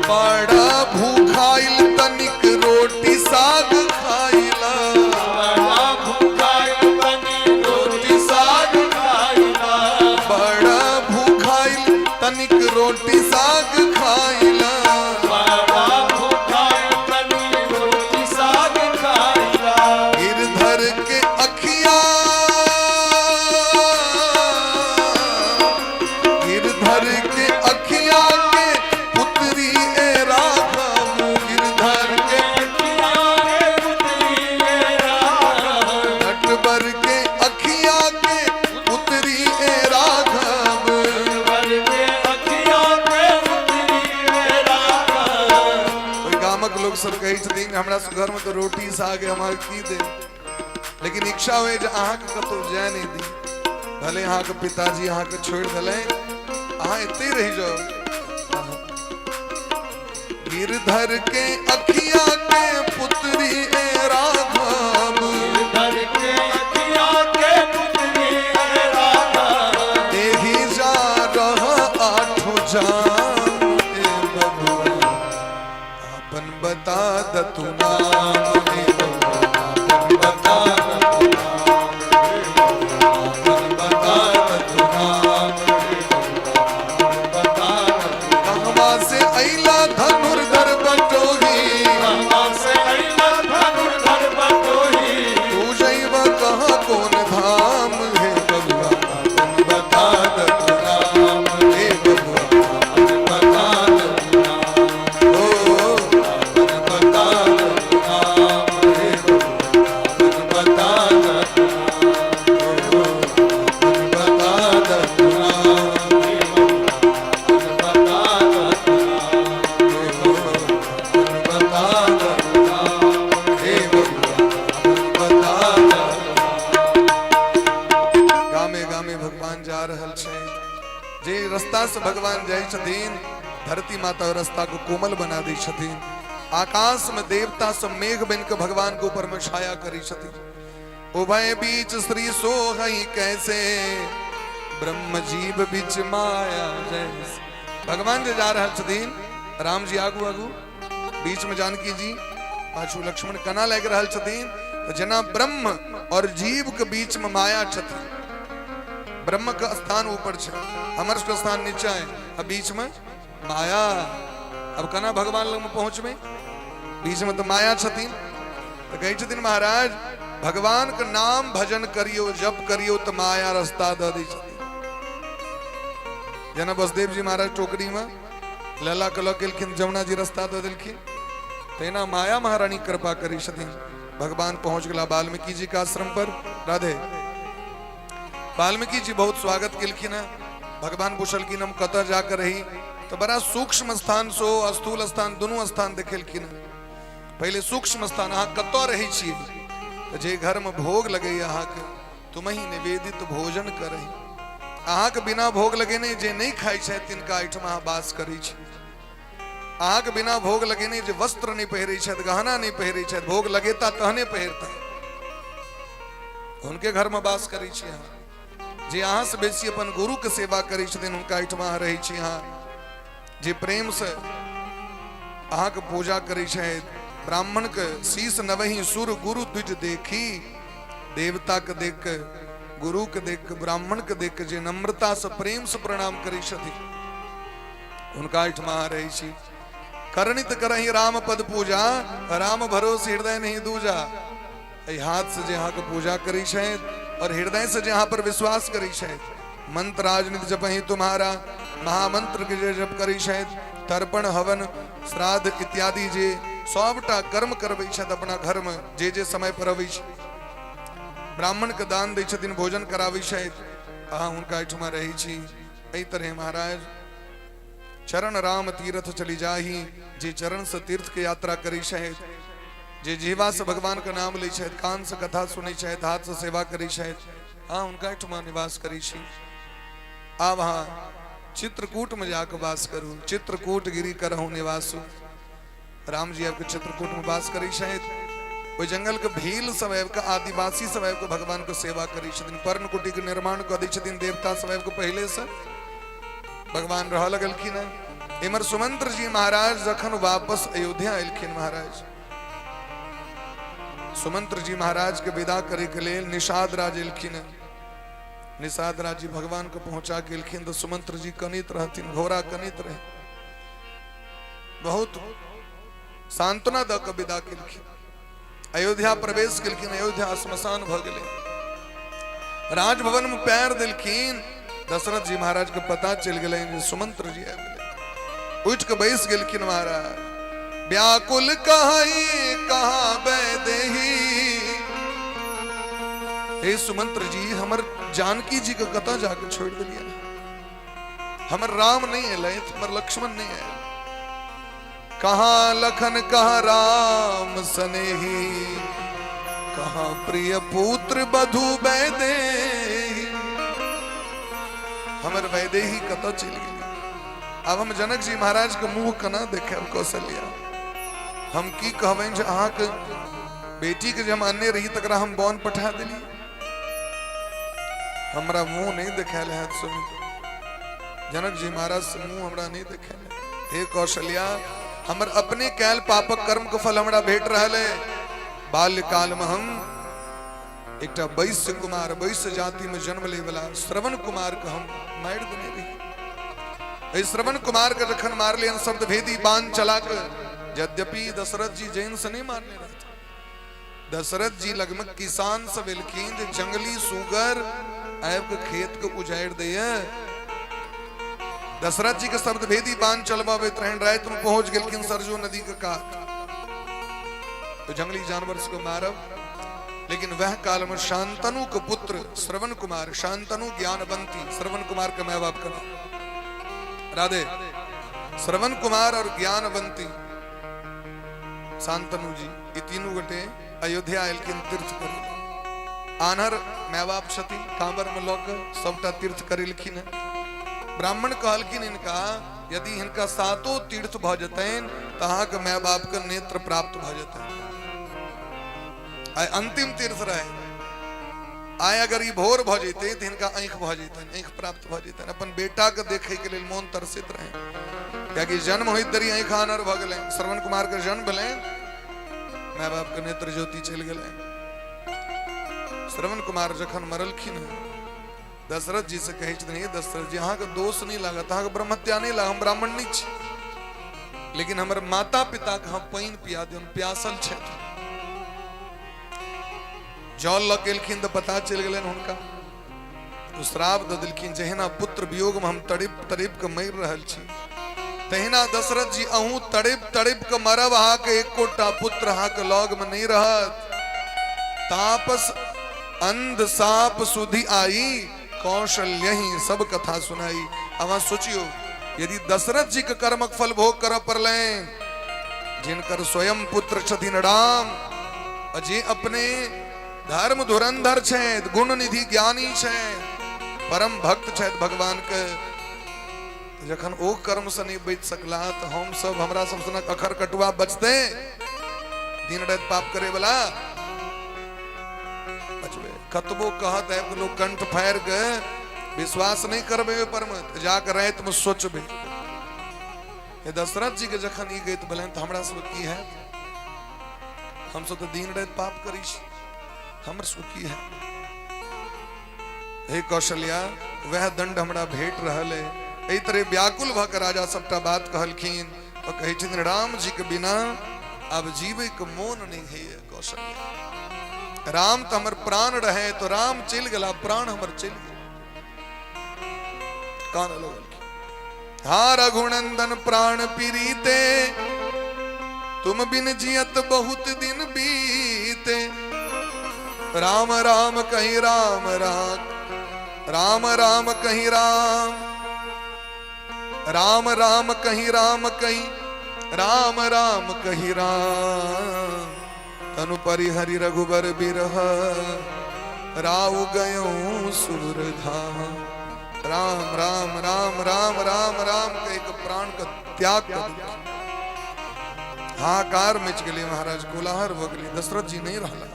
बड़ा भूखाइल तनिक रोटी साग खाइला रोटी साग बड़ा भूखाइल तनिक रोटी साग खाइला गिरधर के अखिया गिरधर के अखिया के पुत्री ए राघव गिरधर के नटवर के अखिया के पुत्री ए राघव कोई गामक लोग सब कही छथिन हमरा सब घर में तो रोटी साग हमार की दे लेकिन इच्छा हुए जे अहाँ के कतो जाय नहीं दी भले अहाँ के पिताजी अहाँ के छोड़ दले अहाँ इतने रह जाओ गिरधर के अखिया के पुत्री ए राघव देही जा रहा आठों जाम ए बबुआ अपन बता द तू नाम हे बबुआ अपन बता द तू नाम हे बबुआ अपन बता द तू नाम हे बबुआ अपन बता द तू कहवा से अइला धनुर्धर बटोही तू जइब कहाँ कौन धाम हे बबुआ अपन बता द तू नाम हे बबुआ अपन बता द तू नाम ओ अपन बता द तू नाम हे बबुआ अपन बता द तू नाम ओ अपन बता द तू नाम हे बबुआ अपन बता द तू नाम ओ अपन बता द तू नाम हे बबुआ अपन बता द गामे गामे भगवान जा रहल छै जे रास्ता से भगवान जाय छथिन धरती माता और रास्ता को कोमल बना दै छथिन आकाश में देवता सब मेघ बन के भगवान के ऊपर में छाया करी छथिन उभय बीच श्री सोहई कैसे ब्रह्म जीव बीच माया जैसे भगवान जे जा रहल छथिन राम जी आगू आगू बीच में जानकी जी पाछू लक्ष्मण कना लग रहल छथिन तो जना ब्रह्म और जीव के बीच में माया छथिन ब्रह्म का स्थान ऊपर है अमर का स्थान नीचा है अब बीच में माया अब कना भगवान लग में पहुंच में बीच में तो माया छथिन तो कही छथिन महाराज भगवान का नाम भजन करियो जप करियो तो माया रास्ता द दी छथिन जना बसदेव जी महाराज टोकरी में लला कलो केलखिन जमुना जी रास्ता द दिलखिन तेना माया महारानी कृपा करी छथिन भगवान पहुंच गला वाल्मीकि जी का आश्रम पर राधे वाल्मीकि जी बहुत स्वागत केलखिन भगवान पूछलखिन हम कत जाकर रही तो बड़ा सूक्ष्म स्थान सो स्थूल स्थान दोनों स्थान देखेलखिन पहले सूक्ष्म स्थान अहाँ कत रही छियै तो जे घर में भोग लगे अहाँ के तुम ही निवेदित भोजन करही अहाँ के बिना भोग लगेने जे नहीं खाई छै तिनका एहिठाम अहाँ वास करै छी अहाँ के बिना भोग लगेने जे वस्त्र नहीं पहिरे छथि गहना नहीं पहिरे छथि भोग लगेता तहने पहिरता उनके घर में वास करै छी अहाँ जे अहाँ से बेसी अपन गुरु के सेवा करै छथिन हुनका एहिठाम अहाँ रहै छी अहाँ जे प्रेम से अहाँ के पूजा करी छथि, ब्राह्मण के शीश नवही सुर गुरु द्विज देखी, देवता के देख के, गुरु के देख के, ब्राह्मण के देख के जे नम्रता से प्रेम से प्रणाम करी छथि, उनका ठमा रही छी। करनित करही राम पद पूजा, राम भरोस हृदय नहीं दूजा। एहि हाथ से जे अहाँ के पूजा करी छथि और हृदय से जे अहाँ पर विश्वास करी छथि, मंत्र राजनीति जपही तुम्हारा, महामंत्र के जे जप करी छथि, तर्पण हवन श्राद्ध इत्यादि जे सबटा कर्म करबै छथि अपना घर में, जे जे समय पर अबै छै, ब्राह्मण के दान दै छथिन, भोजन कराबै छथि, अहाँ हुनका एहिठमा रहै छी। एहि तरह महाराज चरण राम तीर्थ चली जाही, जे चरण से तीर्थ के यात्रा करी छथि, जे जीवा से भगवान का नाम लै छथि, कान से कथा सुनै छथि, हाथ से सेवा करी छथि, अहाँ हुनका एहिठमा निवास करी छी। आब अहाँ चित्रकूट में जाकर वास करू, चित्रकूट गिरी करहु निवासु। राम जी आपके चित्रकूट में वास करी छथि, ओहि जंगल के भील सब आबि के, आदिवासी सब आबि के भगवान के सेवा करी छथिन, पर्णकुटी के निर्माण कऽ दै छथिन, देवता सब आबि के पहले से भगवान रह लगलखिन है। इमर सुमंत्र जी महाराज जखन वापस अयोध्या एलखिन, महाराज सुमंत्र जी महाराज के विदा करे के लेल निषाद राज एलखिन है। निषाद राज जी भगवान को पहुंचा के एलखिन तो सुमंत्र जी कनित रहथिन, घोड़ा कनित रहे, बहुत सांत्वना द के विदा केलखिन। अयोध्या प्रवेश केलखिन, अयोध्या श्मशान भ गेलै। राजभवन में पैर देलखिन, दशरथ जी महाराज के पता चल गए सुमंत्र जी आबि गेलै। उठ के बैस गेलखिन महाराज, व्याकुल कहाई कहाँ बैदेही, हे सुमंत्र जी हमर जानकी जी के कतऽ जाके छोड़ दिलिए, हमर राम नहीं है, हमर लक्ष्मण नहीं है, कहाँ लखन कहाँ राम सनेही, कहाँ प्रिय पुत्र बधु बैदेही, हमर वैदेही कतऽ चलि गेली। अब हम जनक जी महाराज के मुंह केना देखे कौशल्या, हम की कहबनि जे अहाँ के बेटी के जे हम अन्य रही तकरा हम बन पठा देली, हमरा मुंह नहीं देखायल है। सुन जनक जी महाराज से मुंह हमरा नहीं देखायल है। हे कौशल्या, हमर अपने कैल पापक कर्म के फल हमरा भेट रहल है। बाल्यकाल में हम एकटा वैश्य कुमार, वैश्य जाति में जन्म ले वाला श्रवण कुमार के हम मारि देने रही। श्रवण कुमार के जखन मारलियन शब्द भेदी बाण चला के, यद्यपि दशरथ जी जैन से नहीं मारने रहे थे, दशरथ जी लगभग किसान सब एलखिन जे जंगली सुगर आब के खेत के उजाड़ दिए। दशरथ जी के शब्द भेदी बाण चलबाबैत रहन, रात में पहुंच गेलखिन सरजू नदी के कात, तो जंगली जानवर को मारब। लेकिन वह काल में शांतनु के पुत्र श्रवण कुमार, शांतनु ज्ञानवंती, श्रवण कुमार के माँ बाप का नाम राधे, श्रवण कुमार और ज्ञानवंती शांतनु जी, ये तीनों गोटे अयोध्या एलखिन तीर्थ कर। आनहर माँ बाप छथि, कांवर में लऽ के सबटा तीर्थ करेलखिन है। ब्राह्मण कहलखिन इनका यदि इनका सातों तीर्थ भ जतैन तो अहाँ के माँ बाप के नेत्र प्राप्त भ जतैन। आइ अंतिम तीर्थ रहे, आइ अगर ई भोर भ जैते तो इनका आंख भ जैतन, आंख प्राप्त भ जैतन। अपन बेटा के देखे के लेल मोन तरसित रहे, कियाकि जन्म होइत देरी आंख आनर भ गेलै। श्रवण कुमार के जन्म भेलै, माँ बाप के नेत्र ज्योति चलि गेलै। श्रवण कुमार जखन मरलखिन, दशरथ जी से कहै छथिन, हे दशरथ जी अहाँ के दोष नहीं लागत, अहाँ के ब्रह्मत्या नहीं लागत, हम ब्राह्मण नहीं छी, लेकिन हमर माता पिता के हम पानि पिया दियौन, प्यासल छथि। जल लऽ गेलखिन तऽ पता चलि गेलनि हुनका, तो श्राप दऽ देलखिन, जहिना पुत्र वियोग में हम तड़िप तड़िप के मरि रहल छी, तहिना दशरथ जी अहूँ तड़िप तड़िप के मरब, अहाँ के एकोटा पुत्र अहाँ के लग में नहीं रहत। तापस अंध साप सुधि आई, कौशल्य ही सब कथा सुनाई। अब सोचियो यदि दशरथ जी के कर्मक फल भोग कर पड़ले, जिनकर स्वयं पुत्र छथिन राम, अजे अपने धर्म धुरंधर छथि, गुण निधि ज्ञानी छथि, परम भक्त छथि भगवान के, जखन ओ कर्म से नहीं बच सकला तो हम सब, हमरा सब सनक अखर कटुआ बचते, दिन रात पाप करे वाला बचबे। कतबो कहत है कि लोग कंठ फाड़ के विश्वास नहीं करबे पर मत, जाकर रात में सोचबे, ये दशरथ जी के जखन ई गीत बोले तो हमरा सब की है, हम सब तो दिन रात पाप करी छी, हमर सब की है। हे कौशल्या वह दंड हमरा भेट रहल है। एहि तरह व्याकुल भ के राजा सबटा बात कहलखिन और कहै छथिन राम जी के बिना अब जीवे के मोन नहीं है। कौशल्या राम तो हमर प्राण रहे, तो राम चल गला, प्राण हमर चल गया। कान लोग हा रघुनंदन प्राण पीरीते, तुम बिन जियत बहुत दिन बीते। राम राम कहीं राम राम, राम राम कहीं राम, राम राम कहीं राम कहीं, राम राम कहीं राम। तनु परिहरि रघुबर बिरह, राव गयो सुरधाम। राम राम राम राम राम राम के एक प्राण का त्याग कर दिया। हाहाकार मच गए महाराज, कोलाहल हो गई। दशरथ जी नहीं रहला,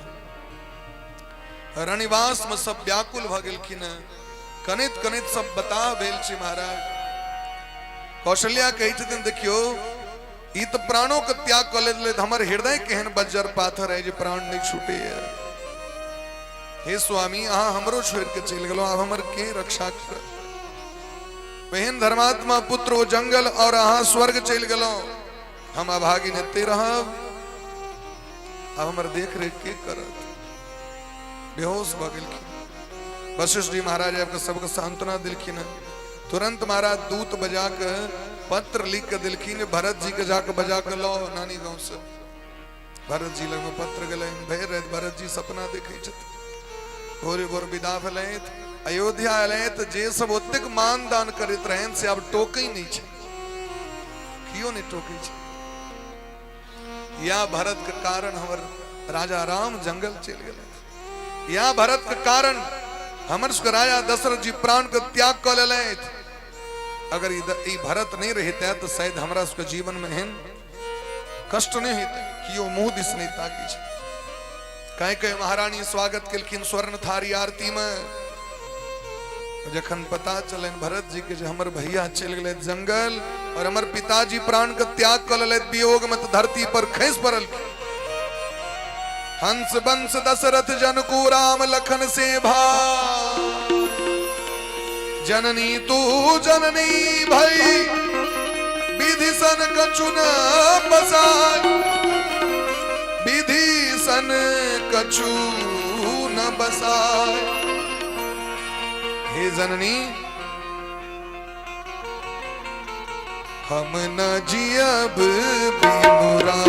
रनिवास में सब व्याकुल भ गेलखिन। कनित कनित सब बता भेल छी महाराज। कौशल्या कही छथिन देखियो ई तो प्राणों के त्याग कर ले, हमर हृदय केहन बज्जर पाथर है जे प्राण नहीं छूटे है। हे स्वामी अहाँ हमरो छोड़ के चल गेलो, अब हमर के रक्षा कर। बहन धर्मात्मा पुत्र ओ जंगल और अहाँ स्वर्ग चल गेलो, हम अभागी नेते रहब। अब हमर देख रेख के करत। बेहोश भ गेलखिन। वशिष्ठ जी महाराज आपके सबके सांत्वना दिलखिन। तुरंत महाराज दूत बजा के पत्र लिख के दिलखिन, भरत जी के जाके बजा के लो नानी गांव से। भरत जी लग में पत्र गले भय रहे। भरत जी सपना देखे छथिन, भोरे भोर विदा भेलैथ, अयोध्या अयलैथ। जे सब ओतेक मान दान करैत रहन से आब टोकै नहीं छै, कियो नहीं टोकै छै। या भरत के कारण हमर राजा राम जंगल चल गेल, या भरत के कारण हमर सबके राजा दशरथ जी प्राण के त्याग कर लेलैथ। अगर ई भरत नहीं रहते तो शायद हमरा सबके जीवन में एहन कष्ट नहीं होते, कियो मुंह दिस नहीं ताकी छै। कहीं कहीं महारानी स्वागत केलखिन स्वर्ण थारी आरती में। जखन पता चलन भरत जी के हमर भैया चल गए जंगल और हमर पिताजी प्राण के त्याग कर ले, वियोग में धरती पर खैस पड़ल। हंस बंस दशरथ जन को राम लखन से भा, जननी तू जननी भई, विधि सन कछु न बसाय, विधि सन कछु न बसाय। हे जननी हम न जियब बिनुरा,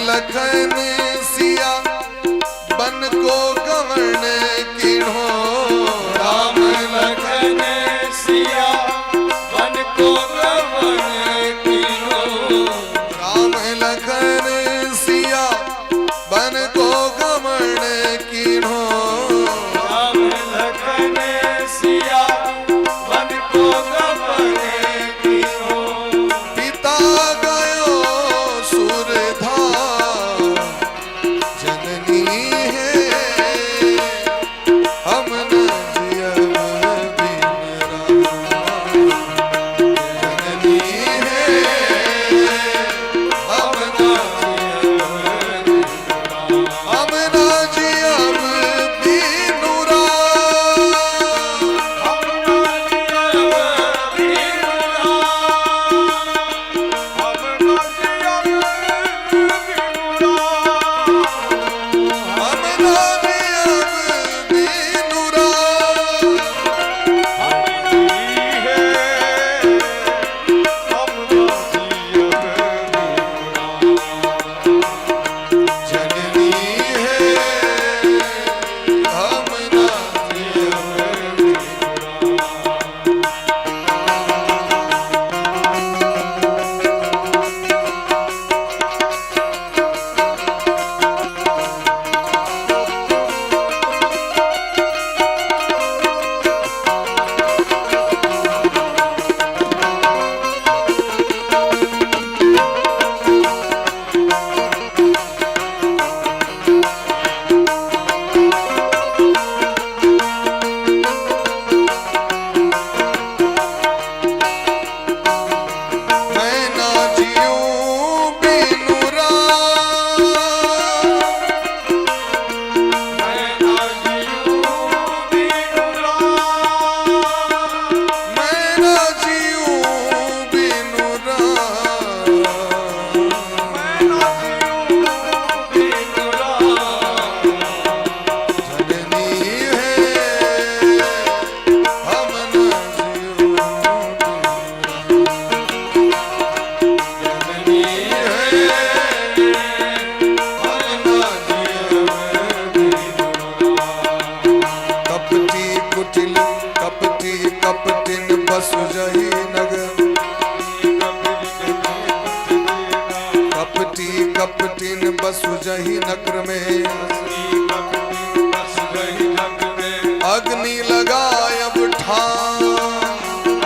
लखन सिया बन को गवर्ण बसुजहि नगर कपटी कपटिन बसुजहि नगर में अग्नि लगाय अब ठान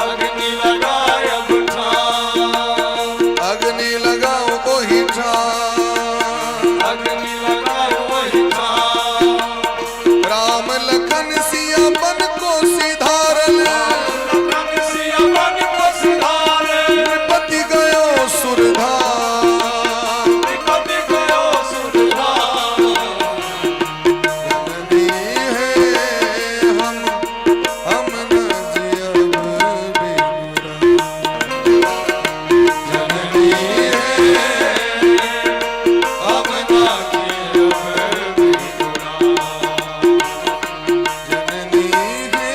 अग्नि लगाय अब ठान अग्नि लगाओ वही ठान अग्नि लगाओ वही ठान राम लखन सिया बन को सिधारल सिया बन को सिधारे पति गयो सुरधार पति गयो सुरधार जननी है हम न जियब बेनुरा जननी है अब ना जियब बेनुरा जननी है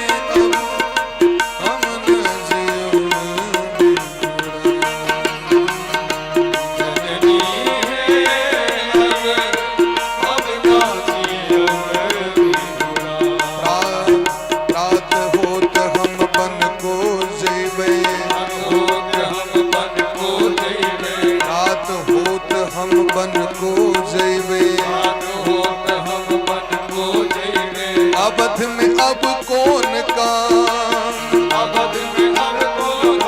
अब हम न जियब जननी है अब ना जियब बेनुरा रात होत हम बन को जइबे होत हम बन को जइबे रात होत हम बन को जइबे होत हम बन को जइबे अवध में अब कौन काम अवध में अब कौन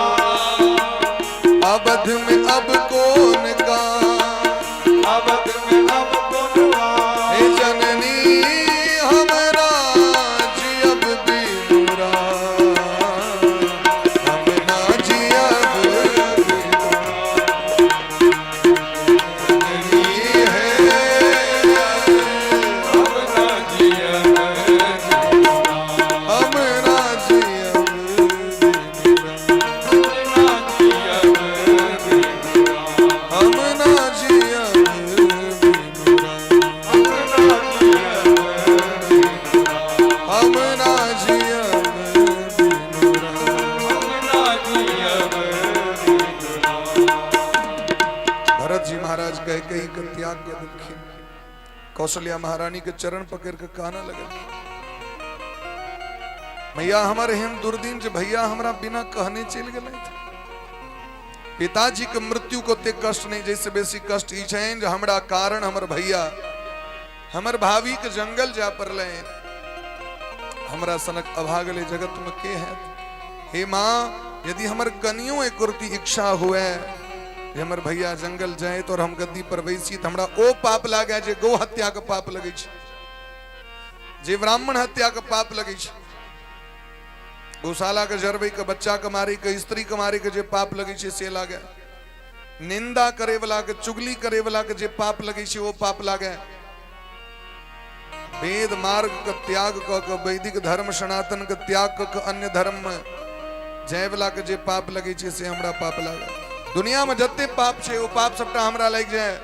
अवध में अब कौन काम अवध में अब कौन हे जननी हमरा जियब बिनुरा हम ना जियब जननी है अब ना जियब हम ना जियब बिनुरा अब ना जियब हम ना जियब बिनुरा हम ना जियब बिनुरा ना जियब भरत जी महाराज कह कही के त्याग के दुखी कौशल्या महारानी के चरण पकड़ के कहना लगल मैया हमारे हिम दुर्दीन जे भैया हमरा बिना कहने चल गए पिताजी के मृत्यु को ते कष्ट नहीं जैसे बेसी कष्ट ई छन जे हमरा कारण हमर भैया हमर भाभी के जंगल जा पड़ले हमरा सनक अभागले जगत में के है हे माँ यदि हमर कनियों एक कुर्ती इच्छा हुए जे हमर भैया जंगल जाए तो हम गद्दी पर बैसी तो हमरा ओ पाप लागे जे गौ हत्या के पाप लगे छै जे ब्राह्मण हत्या के पाप लगे छै गौशाला के जरबे के बच्चा के मारे के स्त्री के मारे के जे पाप लगे छै से लागे निंदा करे वाला के चुगली करे वाला के जे पाप लगे छै वो पाप लागे वेद मार्ग के त्याग क के वैदिक धर्म सनातन के त्याग क के अन्य धर्म में जय वाला के जे पाप लगे छै से हमरा पाप लागे दुनिया में जते पाप छै वो पाप सबटा हमरा लग जाए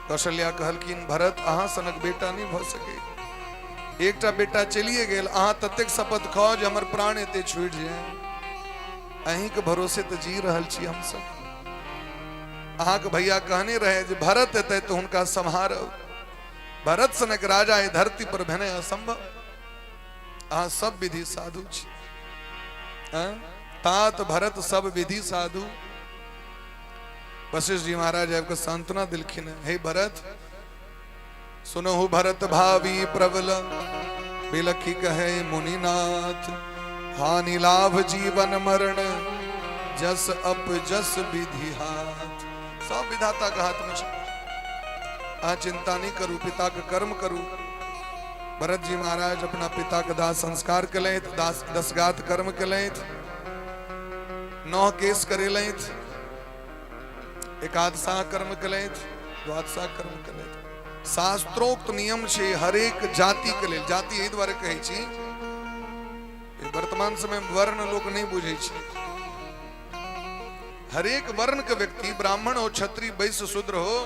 कौशल्या कहलखिन भरत अहाँ सनक बेटा नहीं भ सके एकटा बेटा चलिए गेल अहाँ ततेक शपथ खाओ जे हमर प्राण एते छूट जाए अहीं के भरोसे तो जी रहल छी हम सब अहाँ के भैया कहने रहे जे भरत एते तो हुनका संहारब भरत सनक राजा ए धरती पर भेने असंभव अहाँ सब विधि साधु छी तात भरत सब विधि साधु वशिष्ठ जी महाराज आपको सांत्वना दिलखिन हे भरत सुनहु भरत भावी प्रबल बिलखी कहे मुनिनाथ हानि लाभ जीवन मरण जस अप जस विधि हाथ सब विधाता का हाथ में आ चिंता नहीं करू पिता के कर्म करू भरत जी महाराज अपना पिता के दास संस्कार कलेत दास दसगात कर्म कलेत 9 केस करेलेत एकादशा कर्म कलेत द्वादशा कर्म कलेत शास्त्रोक्त नियम छे हरेक जाति के लेल जाति एहि द्वारे कहै छी वर्तमान समय में वर्ण लोग नहीं बुझे छी हरेक वर्ण के व्यक्ति ब्राह्मण हो क्षत्रिय वैश्य शूद्र हो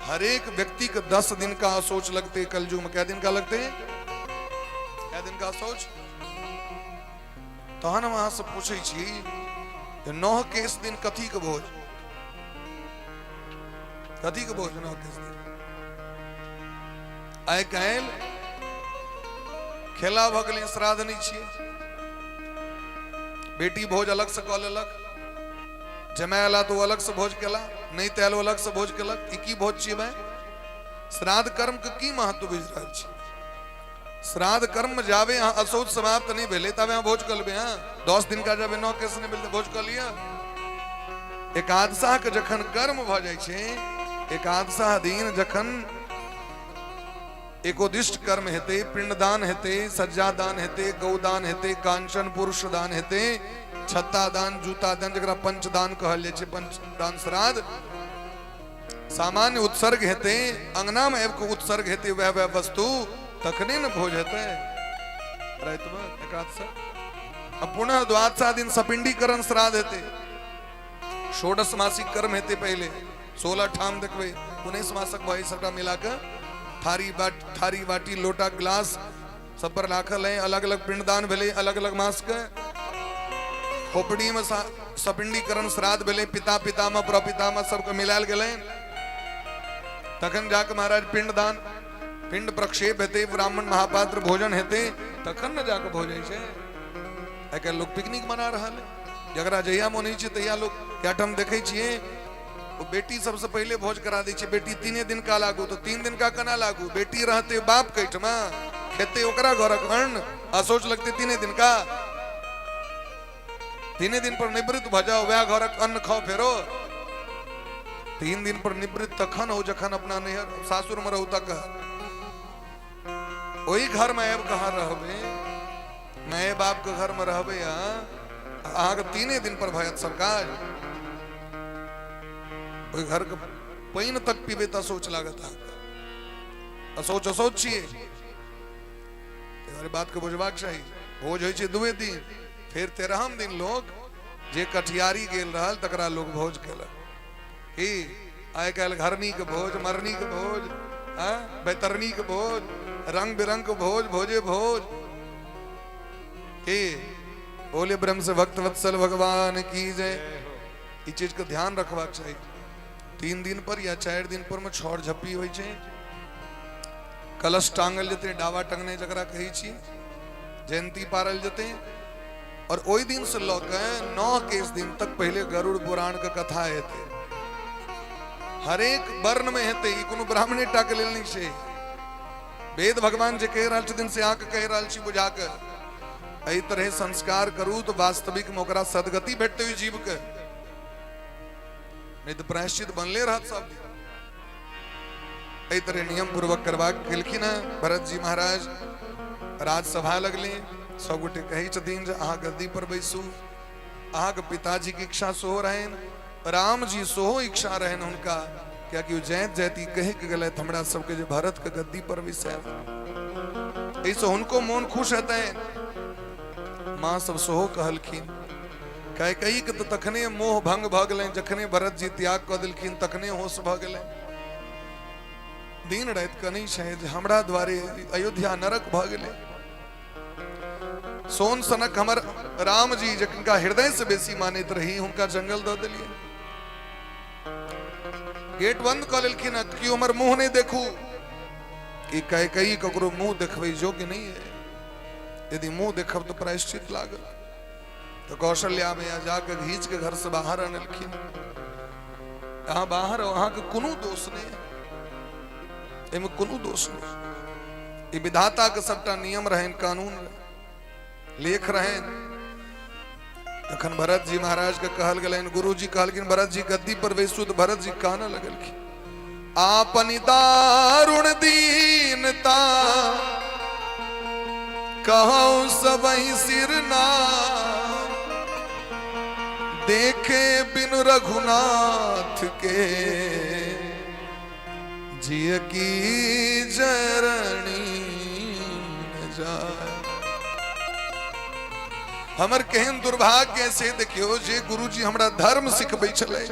हरेक व्यक्ति के 10 दिन का असोच लगते कलयुग में क्या दिन का लगते क्या दिन का असोच तहन हम अहाँ से पूछे छी 9 केस दिन कथी के भोज कथी के भोज 9 केस दिन आइ काल्हि खेला भऽ गेलै श्राद्ध नहीं छियै बेटी भोज अलग से कऽ लेलक, जमायला तो अलग से भोज केला, नहीं तैल अलग से भोज केलक। ई की भोज छियै भाई? श्राद्ध कर्म के की महत्व बुझि रहल छी? श्राद्ध कर्म में जाबे अहाँ अशौच समाप्त नहीं भेले तब अहाँ भोज कलबे। हाँ 10 दिन का जाबे 9 केस नहीं भेले भोज कऽ लिअ। एकादशा के जखन कर्म भ जाइ छै, एकादशा दिन जखन एकोदिष्ट कर्म हेते, पिंडदान हेते, सज्जादान हेते, गौदान हेते, कांचन पुरुष दान हेते, छत्ता दान, जूता दान जकरा पंचदान कहल जाइ छै, पंचदान श्राद्ध, सामान्य उत्सर्ग हेते, अंगना में आबि के उत्सर्ग हेते, वह वस्तु तखने न भोज हेते राति में एकादशा। अब पुनः द्वादशा दिन सपिंडीकरण श्राद्ध हेते, षोडश मासिक कर्म हेते, पहले 16 ठाम देखबे, 19 मासक भाई सबटा मिलाकर थारी बाटी लोटा गिलास सब पर राखल है, अलग अलग पिंडदान भेले, अलग अलग मास के खोपड़ी में सपिंडीकरण श्राद्ध भेले, पिता पितामह प्रपितामह सबके मिलायल गेले। तखन जाके महाराज पिंडदान, पिंड प्रक्षेप हेते, ब्राह्मण महापात्र भोजन हेते, तखन न जाके भोज होइ छै। आइ काल्हि लोग पिकनिक मना रहल है, जकरा जहिया मोन होइ छै तहिया लोग कैटम देखै छियै, वो बेटी सबसे पहले भोज करा दै छै। बेटी 3 दिन का लागू तो 3 दिन का कना लागू, बेटी रहते बाप कैठमा खेते ओकरा घरक अन्न, असोच लगते 3 दिन का, 3 दिन पर निवृत्त भ जाओ, वह घरक अन्न खाओ फेरो। 3 दिन पर निवृत्त तखन हो जखन अपना नैहर सासुर में रहू तक, वही घर में आब कहाँ रहबे, माय बाप के घर में रहबे, अहाँ के 3 दिन पर भयत सब काज। ओहि घर के पाइन तक पीबे त सोच लागत, असोच असोच छिए। बात के बुझबाक चाही। भोज होइ छै 2 दिन, फिर 13हम दिन लोग जे कटियारी गेल रहल तकरा लोग भोज केलक। की आइ काल्हि घरनी के भोज, मरनी के भोज, बैतरनी के भोज, रंग बिरंग के भोज, भोजे भोज। की बोले ब्रह्म से भक्त वत्सल भगवान की जय। ई चीज के ध्यान रखबाक चाही। 3 दिन पर या 4 दिन पर में छौड़ झप्पी होइ छै, कलश टांगल जेते, डावा टंगने जकरा कहै छी, जयंती पारल जेते। और ओहि दिन से लऽ के 9 दिन तक पहले गरुड़ पुराण के कथा हेते, हरेक वर्ण में हेते। ई कोनो ब्राह्मणे टा के लेल नहीं छै, वेद भगवान जे कह रहल छथिन से आके कह रहल छी बुझा के। एहि तरह संस्कार करू तो वास्तविक में ओकरा सदगति भेटते हुई जीव के, नहीं तो प्रायश्चित बनले रहत सब। एहि तरह नियम पूर्वक करवा केलखिन है भरत जी महाराज। राजसभा लगले, सब गोटे कहै छथिन जे अहाँ गद्दी पर बैसू। अहाँ के पिताजी की इच्छा सेहो रहन, राम जी सेहो इच्छा रहन हुनका, कियाकि ओ जैत जैती कहि के गेलथि हमरा सबके जे भरत के गद्दी पर बैसायब, एहिसँ हुनको मोन खुश हेतनि। माँ सब सेहो कहलखिन, कैकेयी के तो तखने मोह भंग भ गेलनि, जखने भरत जी त्याग कऽ देलखिन तखने होश भ गेलनि। दिन राति कनै छै जे हमरा द्वारे अयोध्या नरक भ गेलै। सोन सनक हमर राम जी जिनका हृदय से बेसी मानैत रही, हुनका जंगल दऽ देलियै। गेट बंद कऽ लेलखिन, केओ हमर मुंह नहीं देखू। कि कैकेयी ककरो मुंह देखबै योग्य नहीं है, यदि मुंह देखब तो प्रायश्चित लागल। तो कौशल्या मैया जाकर घींच के घर से बाहर आनलखिन। यहाँ बाहर वहां के कोनो दोष नहीं, एमे कोनो दोष नहीं। ये विधाता के सबटा नियम रहन, कानून लेख रहन। तखन भरत जी महाराज के कहल गेलन, गुरु जी कहलखिन भरत जी गद्दी पर बैसू, तो भरत जी काना लगलखिन। आपनी दारुण दीनता कहूं सबहि सिरना, देखे बिनु रघुनाथ के जिय की जरनी न जाय। हमर केहन दुर्भाग्य से देखियो जे गुरुजी हमरा धर्म सिखबै छलै,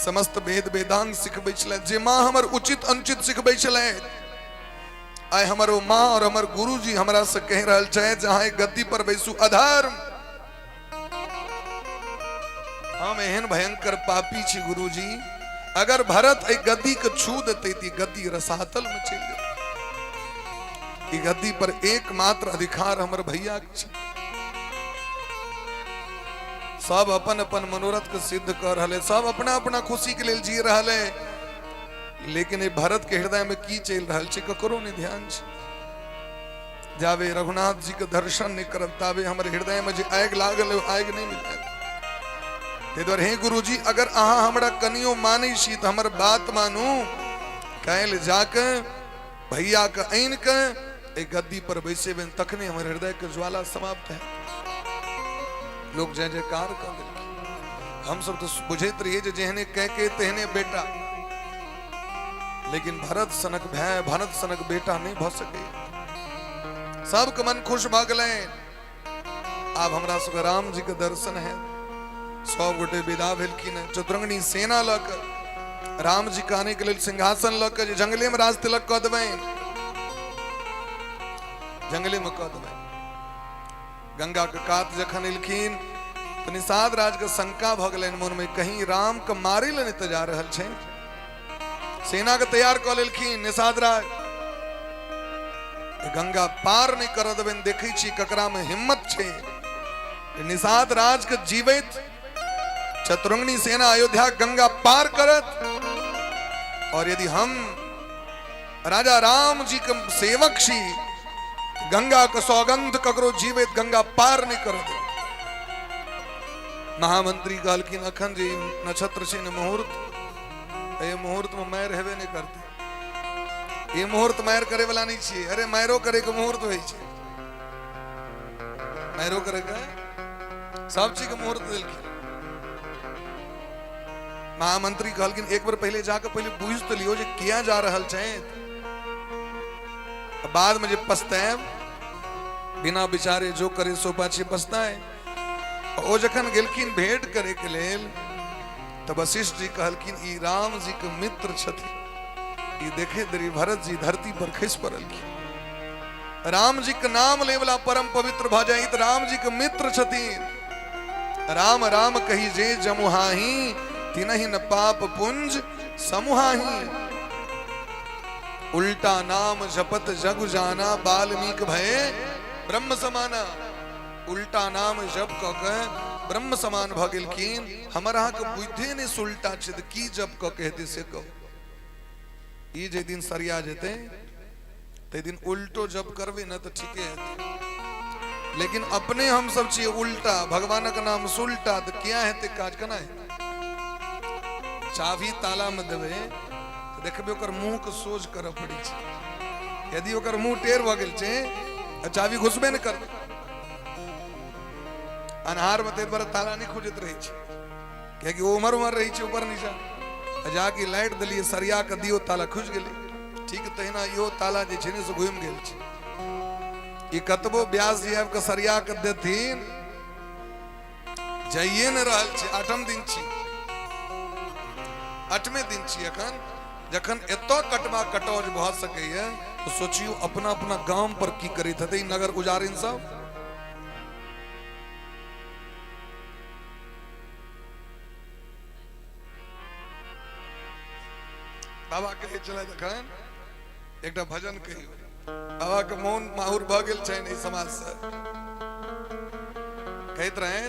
समस्त वेद वेदांग सिखबै छलै, जे माँ हमर उचित अनुचित सिखबै छलै। आइ हमर ओ माँ और हमर गुरुजी हमरा से कह रहल छै जहाँ गद्दी पर बैसू अधर्म। हम एहन भयंकर पापी छी गुरुजी, अगर भरत ए गद्दी के छू देते ती गद्दी रसातल में चल जेतै। ई गद्दी पर एकमात्र अधिकार हमर भैया के छै। सब अपन अपन मनोरथ के सिद्ध कर रहे, सब अपना अपना खुशी के लिए जी रहे, लेकिन ये भरत के हृदय में की चल रहा है ककरो नहीं ध्यान छे। जावे रघुनाथ जी के दर्शन नहीं करब तावे हमारे हृदय में जो आग लागल आग नहीं मिलता। ते द्वारे हे गुरु जी अगर अहाँ हमरा कनियो मानी छी तो हमर बात मानू, कैल जाके भैया के आन के एक गद्दी पर बैसे बिन तखने हमारे हृदय के ज्वाला समाप्त है। लोग जय जयकार कर देलखिन। हम सब तो बुझैत रहिए जे जेहने कह के तेहने बेटा, लेकिन भरत सनक भय भरत सनक बेटा नहीं भ सके। सबके मन खुश भ गए। अब हमरा सबके राम जी के दर्शन है। 100 गोटे विदा भेलखिन। चतुरंगनी सेना लक राम जी के आने के लिए सिंहासन लक जंगले में राज तिलक कह देबै, जंगले में कह देबै। गंगा के कात जखन एलखिन तो निषाद राज के शंका भ गए मन में, कहीं राम के मारे ले नहीं तो जा रहल छै। सेना के तैयार कऽ लेलखिन निषाद राज, गंगा पार नहीं कर देबे। देखै छी ककरा में हिम्मत छै। निषाद राज के जीवित चतुरंगनी सेना अयोध्या गंगा पार करत। और यदि हम राजा राम जी के सेवक छी, गंगा के सौगंध ककरो जीवित गंगा पार नहीं कर दे। महामंत्री कहलखिन अखन जी नक्षत्र छै न मुहूर्त, ये मुहूर्त में मैर हेबे नहीं करते। ये मुहूर्त मैर करे वाला नहीं छे। अरे मैरो करे के मुहूर्त होई छे, मैरो करे के सब चीज के मुहूर्त देलखिन। महामंत्री कहलखिन एक बार पहले जाकर पहले बुझ तो लियो जे किया जा रहल छै, बाद में जे पछताएब बिना विचारे जो करे सो पाछे पछताए। ओ जखन गेलखिन भेंट करे के लेल तो वशिष्ठ जी कहलखिन ई राम जी के मित्र छथिन। ई देखे दरी भरत जी धरती पर खसि पड़लखिन। राम जी के नाम ले वाला परम पवित्र भ जाई तो राम जी के मित्र छथिन। राम राम कही जे जमुहाही, तिनहि न पाप पुंज समुहाही। उल्टा नाम जपत जग जाना, बाल्मीक भय ब्रह्म समाना। उल्टा नाम जप क के ब्रह्म समान भ गेलखिन। हमरा के बुद्धि ने उल्टा छिद की जप क कहते से कहो। ई जे दिन सरिया जेते ते दिन उल्टो जप करबे न तो ठीके हेते, लेकिन अपने हम सब छिए उल्टा। भगवान का नाम सुल्टा तो क्या हेते काज केना है। चाभी ताला में देबे तो देखबे ओकर मुंह के सोज करऽ पड़ी छै। यदि ओकर मुंह टेढ़ भ गेल छै चाभी घुसबे न करबे। अनहार में तेरे बार ताला नहीं खुजत रही छै, कियाकि उमर उमर रही छै ऊपर नीचा। जाके लाइट दिलिए सरिया के दियो ताला खुज गेले। ठीक तहिना यो ताला जे छै ने से घुम गेल छै। ई कतबो व्यास जी आब के सरिया के देथिन जाइए न रहल छै। 8म दिन छी, 8वें दिन छी अखन। जखन एतो कटवा कटौज भ सकैए तो सोचियो अपना अपना गांव पर की करैत हेतै नगर उजारिन सब। बाबा कहे चला तखन एकटा भजन कहियो। बाबा के मौन माहुर भ गेल छै नहीं समाज से। कहत रहे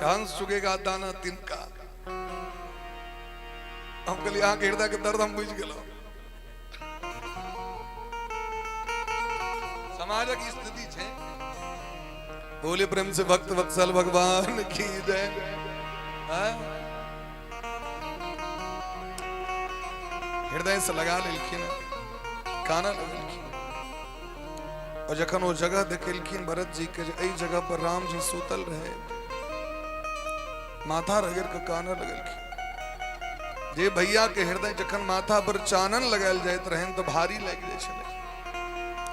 हंस चुगेगा दाना तिनका। हम कहलिए अहाँ के हृदय के दर्द हम बुझ गेलो। समाज की स्थिति छै। बोले प्रेम से भक्त वत्सल भगवान की जय। हृदय से लगा लेलखिन, काना लगलखिन। और जखन वो जगह देखेलखिन भरत जी के एई जगह पर राम जी सुतल रहे, माथा रगड़ के काना लगलखिन। जे भैया के हृदय जखन माथा पर चानन लगायल जाइत रहन तो भारी लग जाय छले।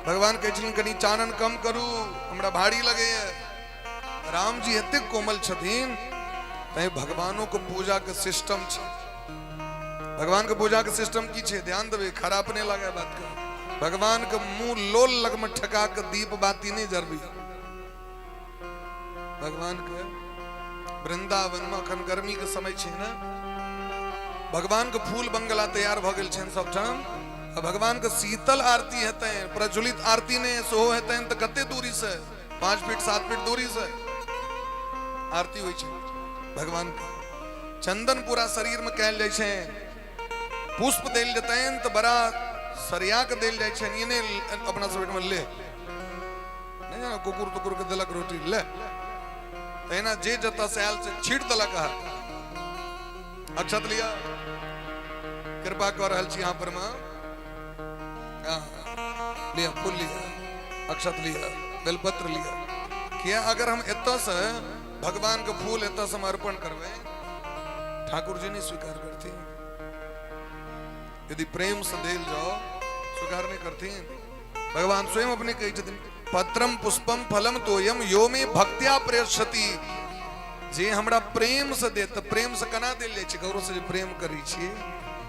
भगवान कहै छथिन कनी चानन कम करू, हमरा भारी लगे। राम जी एते कोमल छथिन तै भगवानों को पूजा के सिस्टम छै। भगवान के पूजा के सिस्टम की छे ध्यान देबे, खराब नहीं लगे बात का। भगवान के मुंह लोल लग में ठका के दीप बाती नहीं जरबी। भगवान के वृंदावन में अखन गर्मी के समय छे ना, भगवान के फूल बंगला तैयार भ गेल छन सब ठाम। भगवान के शीतल आरती हेतै, प्रज्वलित आरती ने सेहो हेतै त कते दूरी से 5 फीट 7 फीट दूरी से आरती होई छै। भगवान चंदन पूरा शरीर में कैल जाय छै, पुष्प देल जतैन तो बड़ा सरिया के देल जाय छै, ये ने अपना सब में ले नहीं जाना कुकुर टुकुर के देलक रोटी ले तहिना जे जता से आयल से छीट देलक है। अक्षत लिया, कृपा कर रहल छी यहाँ पर में लिया, फूल लिया, अक्षत लिया, बेलपत्र लिया। किया अगर हम एतऽ से भगवान के फूल एतऽ से अर्पण करबै ठाकुर जी नहीं स्वीकार करती, यदि प्रेम से देल जाओ स्वीकार नहीं करती। भगवान स्वयं अपने कही छथिन पत्रम पुष्पम फलम तोयम यो में भक्त्या प्रयच्छति, जे हमरा प्रेम से दे तो प्रेम से कना देल जाय छै। गौरव से जे प्रेम करी छी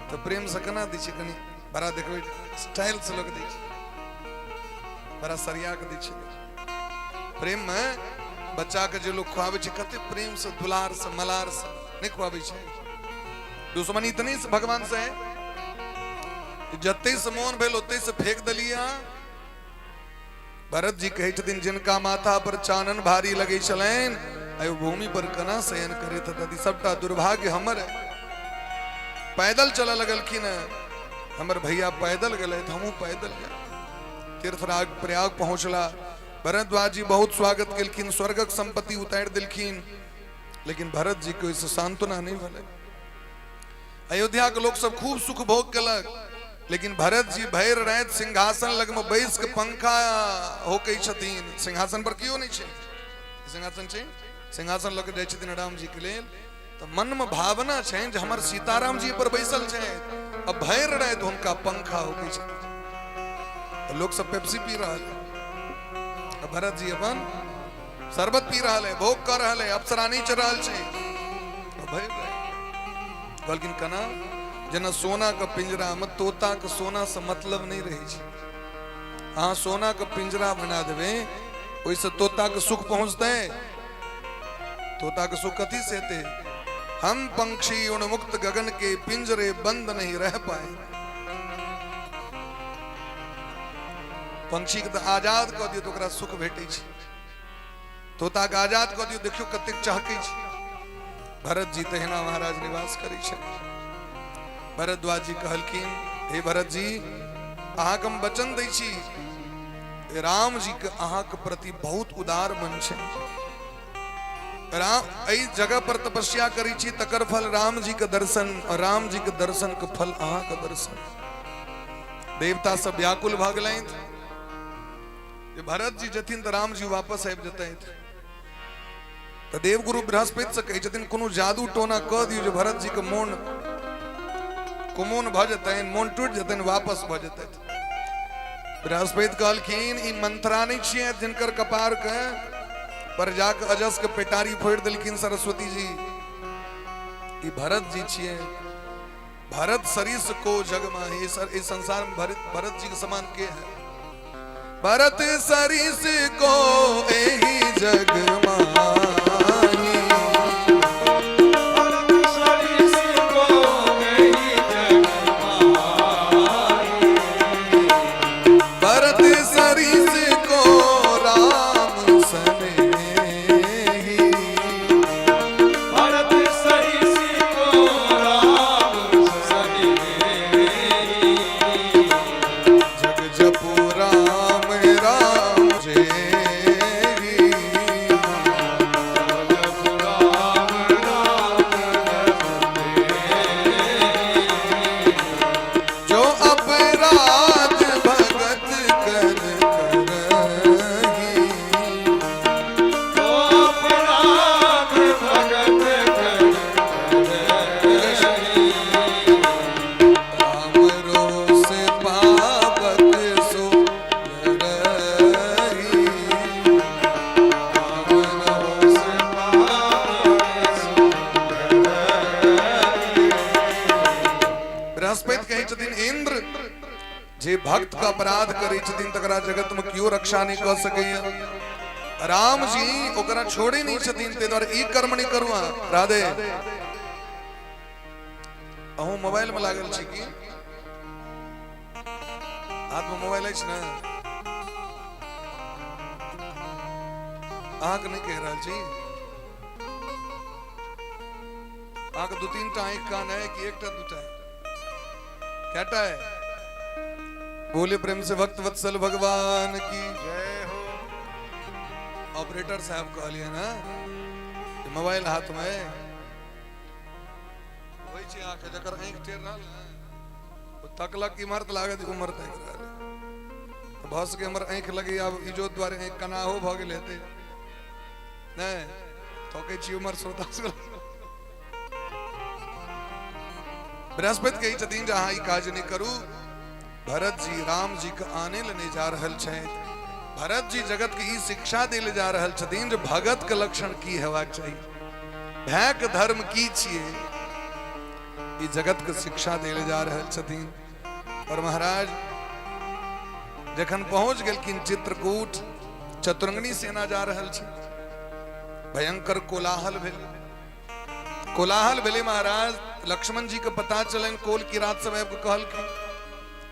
तो प्रेम से कना दै छै, कनी बड़ा देखबै स्टाइल से लोग दै छै, बड़ा सरिया के दै छै। प्रेम में बच्चा के जे लोग खुआबै छै कते प्रेम से दुलार से मलार से नहीं खुआबै छै। दुश्मनी इतनी से भगवान से है जते से मोन भेल ओते से फेंक दलिया। भरत जी कहे छथिन जिनका माथा पर चानन भारी लगे छलैन आयो भूमि पर कना शयन करे तति सबटा दुर्भाग्य हमर है। पैदल चला लगलखिन, हमर भैया पैदल गए, हमहू पैदल गए। तीर्थराज प्रयाग पहुंचला, भरद्वाज जी बहुत स्वागत केलखिन, स्वर्गक संपत्ति उतार दिलखिन, लेकिन भरत जी को इससे सांत्वना नहीं भले। अयोध्या के लोग सब खूब सुख भोग केलक, लेकिन भरत जी भैर रात सिंहासन लग में बैस के पंखा होके छथिन। सिंहासन पर क्यों नहीं छे, सिंहासन छे, सिंहासन लग जाय छथिन राम जी के लेल, तो मन में भावना छे जे हमर सीताराम जी पर बैसल छे, अब भैर रात उनका पंखा होके छे। तो लोग सब पेप्सी पी रहा है, भरत जी अपन शरबत पी रहा है, भोग कर रहा है, अप्सरा नहीं चढ़ रहा है। बल्कि कना जना सोना का पिंजरा में तोता के सोना से मतलब नहीं रही है। हाँ सोना का पिंजरा बना देवे वैसे तोता के सुख पहुंचते, तोता के सुख कथी से थे, हम पंक्षी उन्मुक्त गगन के पिंजरे बंद नहीं रह पाए। पंक्षी के तो आजाद कर दियो तो ओकरा सुख भेटे छै, तोता के आजाद कर दियो देखियो कतेक चहकै छै। भरत जी तहिना महाराज निवास करै छै। भरद्वाज जी कहलखिन हे भरत जी अहाँ के हम वचन दै छी, राम जी के अहाँ के प्रति बहुत उदार मन छै। राम एहि जगह पर तपस्या करै छी तकर फल राम जी के दर्शन, और राम जी के दर्शन के फल अहाँ के दर्शन। देवता सब व्याकुल भ गेलैन, भरत जी जथिन तो राम जी वापस आबि जतैन। तो देवगुरु बृहस्पति से कहै छथिन कोनो जादू टोना कह दियो जे भरत जी के मोन कुमोन भ जतैन, मोन टूट जतैन, वापस भ जतैन। बृहस्पति कहलखिन ई मंत्रा नहीं छियै जिनकर कपार के पर जाके अजस के पेटारी फोड़ देलखिन सरस्वती जी, ई भरत जी छियै। भरत सरिस को जग माही, इस संसार में भरत जी के समान के है। भरत सरिस को एही जग माही, भरत सरिस को राम सनेही, भरत सरिस को राम सनेही, जग जपू राम राम जेही, जप राम राम जप जो अपराध भगत कर करही, तो अपराध भगत कर राम रोष पावक सो रही, राम रोष पावक बृहस्पति कहे छथिन इंद्र जे भक्त का अपराध करे छथिन तकरा जगत में क्यों रक्षा नहीं कर सकैया। राम जी ओकरा छोड़े नहीं छथिन, ते द्वारे ई कर्म नहीं करुआ। राधे अहूँ मोबाइल में लागल छी की हाथ में मोबाइल अछि ना, अहाँ के नहीं कह रहल छी आंख दो तीन टा आंख कान है कि एक टा दूटा है क्या है? बोले प्रेम से भक्त वत्सल भगवान की जय हो। ऑपरेटर साहब कह लिया ना मोबाइल हाथ में वही ची आंख है जकर आंख टेढ़ रहल वो तकलक की मरत लागत उमर तक रहल तो भस के हमर आंख लगी अब इजोत द्वारे आंख कना हो भ गेल हेते नहीं तो के छी उमर 17 बृहस्पति कही छथिन जहां ई काज नहीं करू भरत जी राम जी के आने लेने जा रहल छै। भरत जी जगत के ई शिक्षा देले जा रहल छथिन जो भगत के लक्षण की हेबाक चाहिए भैक धर्म की छिए ई जगत के शिक्षा देले जा रहल छथिन। और महाराज जखन पहुंच गेलखिन चित्रकूट चतुरंगनी सेना जा रहल छै भयंकर कोलाहल भेले महाराज लक्ष्मण जी के पता चलन कोल की रात समय कहलखिन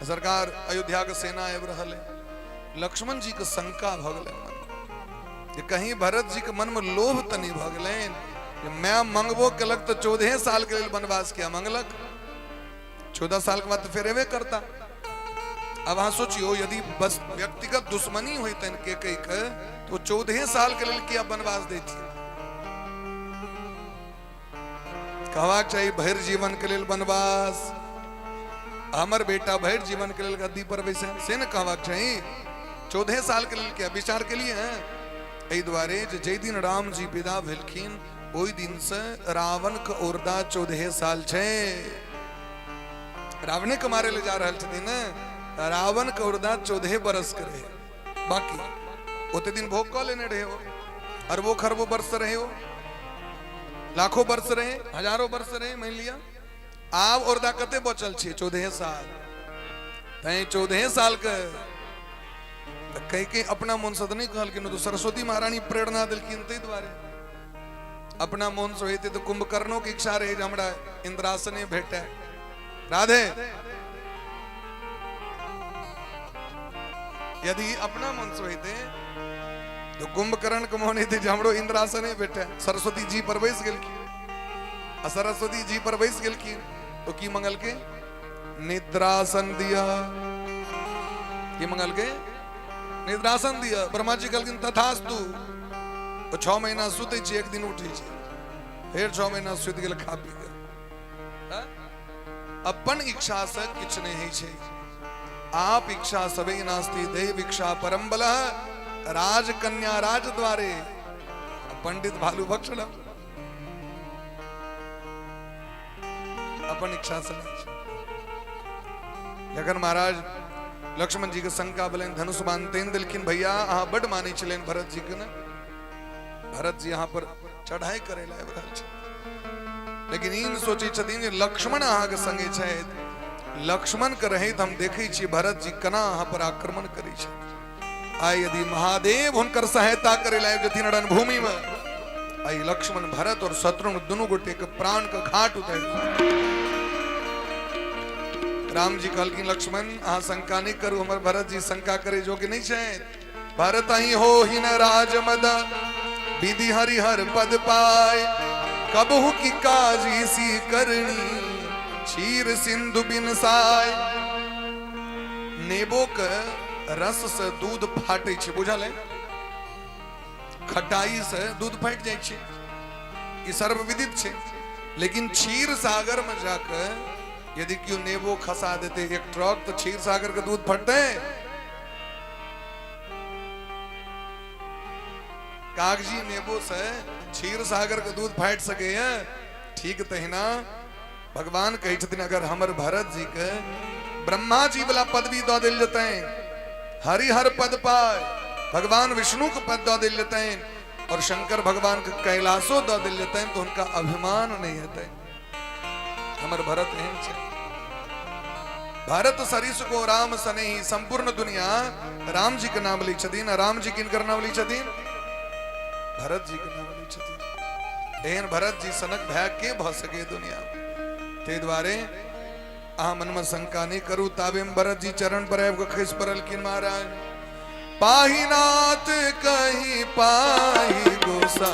सरकार अयोध्या के सेना आबि रहल है। लक्ष्मण जी के शंका भ गेलै मन जे कहीं भरत जी के मन में लोभ त नहीं भ गेलैन जे मैं मंगबो केलक तो 14 साल के लिए वनवास किया मंगलक 14 साल के बाद तो फिर एबे करता। अब हाँ सोचियो यदि बस व्यक्तिगत दुश्मनी हुई तन के कई के तो 14 साल के लिए किया वनवास देती कहवाक चाहिए भैर जीवन के लिए वनवास हमर बेटा भैर जीवन के लिए गद्दी पर बैसे से न कहवाक चाहिए 14 साल के लिए क्या विचार के लिए है एहि द्वारे जे दिन राम जी विदा भेलखिन ओहि दिन से रावण के ओरदा 14 साल छे रावणे के मारे ले जा रहल छथिन न रावण के ओरदा 14 बरस के रहे बाकी ओते दिन भोग क लेने रहे हो अरबों खरबों वर्ष रहे हो लाखों वर्ष रहे हजारों वर्ष रहे मान लिया आब ओरदा कते बचल छे 14 साल तै 14 साल के कई के अपना मन से नहीं कहलखिन तो सरस्वती महारानी प्रेरणा दिलखिन तै द्वारे अपना मन से होते तो कुंभकर्णों की इच्छा रहे हमरा इंद्रासने भेटे राधे यदि अपना मन से होते तो कुंभकर्ण के मोहन थे हमरो इंद्रासने बैठे सरस्वती जी पर बैस गेलखिन सरस्वती जी पर बैस गेलखिन तो की मंगल के निद्रासन दिया की मंगल के निद्रासन दिया ब्रह्मा जी कहलखिन तथास्तु तो 6 महीना सुते छी एक दिन उठे छी फिर 6 महीना सुत गेल खा पी के अपन इच्छा से किछ नहीं है छे आप इच्छा सबे नास्ति देव इच्छा परम बलः राजकन्या राज द्वारे पंडित भालू भक्षण अपन इच्छा से जखन महाराज लक्ष्मण जी के शंका बलन धनुष बाण तेन दिलखिन भैया अहाँ बड़ माने चलेन भरत जी के न भरत जी यहाँ पर चढ़ाई करे ला आबि रहल छै लेकिन इन सोचे छथिन जे लक्ष्मण अहाँ के संगे छै लक्ष्मण के रहैत हम देखै छी भरत जी केना अहाँ पर आक्रमण करै छै आई यदि महादेव हुनकर सहायता करे ला आबि जथिन रणभूमि में आई लक्ष्मण भरत और शत्रुघ्न दुनू गोटे के प्राण के घाट उतारि राम जी कहलखिन लक्ष्मण अहाँ शंका नहीं करू हमर भरत जी शंका करे जो कि नहीं छै भरत ही हो ही न राज मद विधि हरिहर पद पाए कबहु की काजी सी करनी क्षीर सिंधु बिनसाय नेबो के रस से दूध फाटे छै बुझल है खटाई से दूध फाट जाय छै ई सर्वविदित छै लेकिन क्षीर सागर में जाकर यदि क्यों नेबो खसा देते एक ट्रक तो क्षीर सागर का दूध फटते कागजी नेबो से क्षीर सागर का दूध फाट सके ठीक तहिना भगवान कही छथिन अगर हमर भरत जी के ब्रह्मा जी वाला पदवी दो दिल जते हरिहर पद पाए भगवान विष्णु को पद दो दिल जते और शंकर भगवान के कैलाशो दो दिल जते तो उनका अभिमान नहीं होते हमर भरत एहन छै भारत सरिस को राम सने ही संपूर्ण दुनिया राम जी के नाम ली छथिन राम जी किनकर नाम ली छथिन भरत जी के नाम ली छथिन एहन भरत जी सनक भय के भ सके दुनिया ते द्वारे अहाँ मन में शंका नहीं करू ताबे में भरत जी चरण पर आबि के खसि पड़लखिन महाराज पाहिनाथ कहीं पाहि गोसाई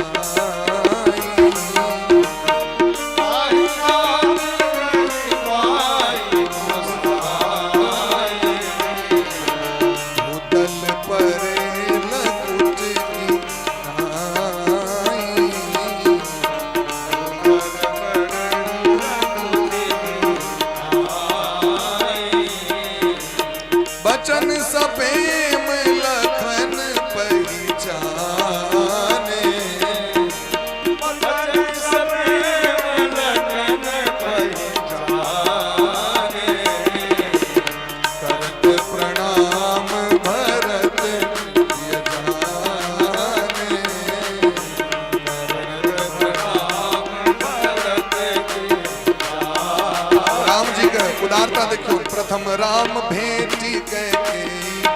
उदारता देखो। प्रथम राम भेटी कैके,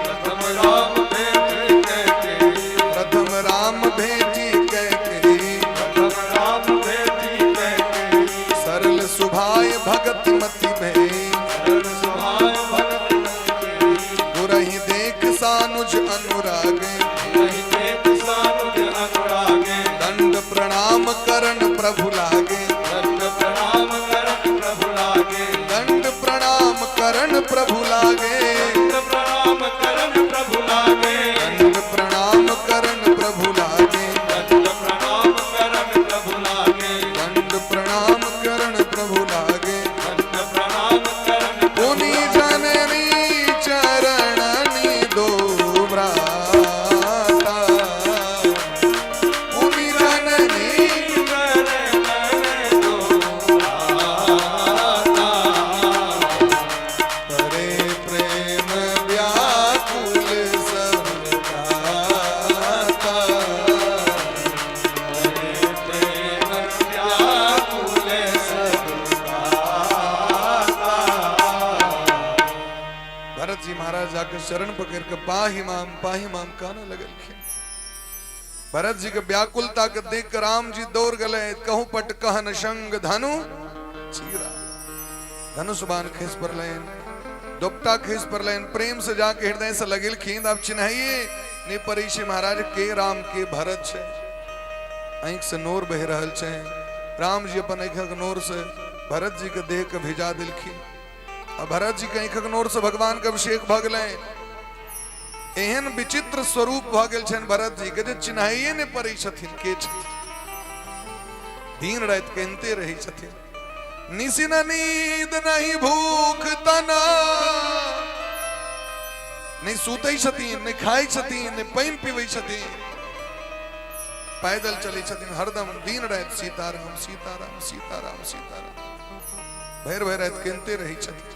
प्रथम राम भेटी कैके, प्रथम राम भेटी कैके, प्रथम राम भेटी कैके, सरल सुभाय भगत मति भय, सरल सुभाय भगत मति गुरहि देख सानुज अनुरागे, नहीं देख सानुज अनुरागे, दंड प्रणाम करण प्रभु लागे, दंड प्रणाम करन प्रभु लागे, दंड प्रणाम करण प्रभु लागे, दंड प्रणाम करन प्रभु लागे, दंड प्रणाम करण प्रभु लागे, दंड प्रणाम करन प्रभु लागे, दंड प्रणाम करण प्रभु लागे। दंड प्रणाम करन पुनि जननी चरणनि दो भ्राता, पुनि जननी करे प्रेम व्याकुल सब गाता। भरत जी महाराज जाकर शरण पकड़ के पाही माम काना लगल। भरत जी के व्याकुलता के देख कर राम जी दौड़ गए। कहूं पट कहन संग धनु चीरा, धनुष बाण खींच पर लेन, दोपटा खींच पर लेन, प्रेम से जाके हृदय से लगिल खींद। आप चिन्हिए ने परिषि महाराज के राम के भरत छे। आंख से नोर बह रहल छे। राम जी अपन आंख के नोर से भरत जी के देह के भिजा दिलखिन। और भरत जी के आंख के नोर से भगवान के अभिषेक भ गए। एहन विचित्र स्वरूप भ गेल छन भरत जी के जे चिन्हाइए ने पड़ै छथिन के छथिन। दिन रात कहते रही छथिन। निसी न नींद नहीं भूख तना, नहीं सुतै छथिन, नहीं खाई छथिन, नहीं पानि पीबै छथिन, पैदल चलै छथिन हरदम दिन रात सीताराम सीताराम सीताराम सीताराम भैर भैर रात कहते रही छथिन।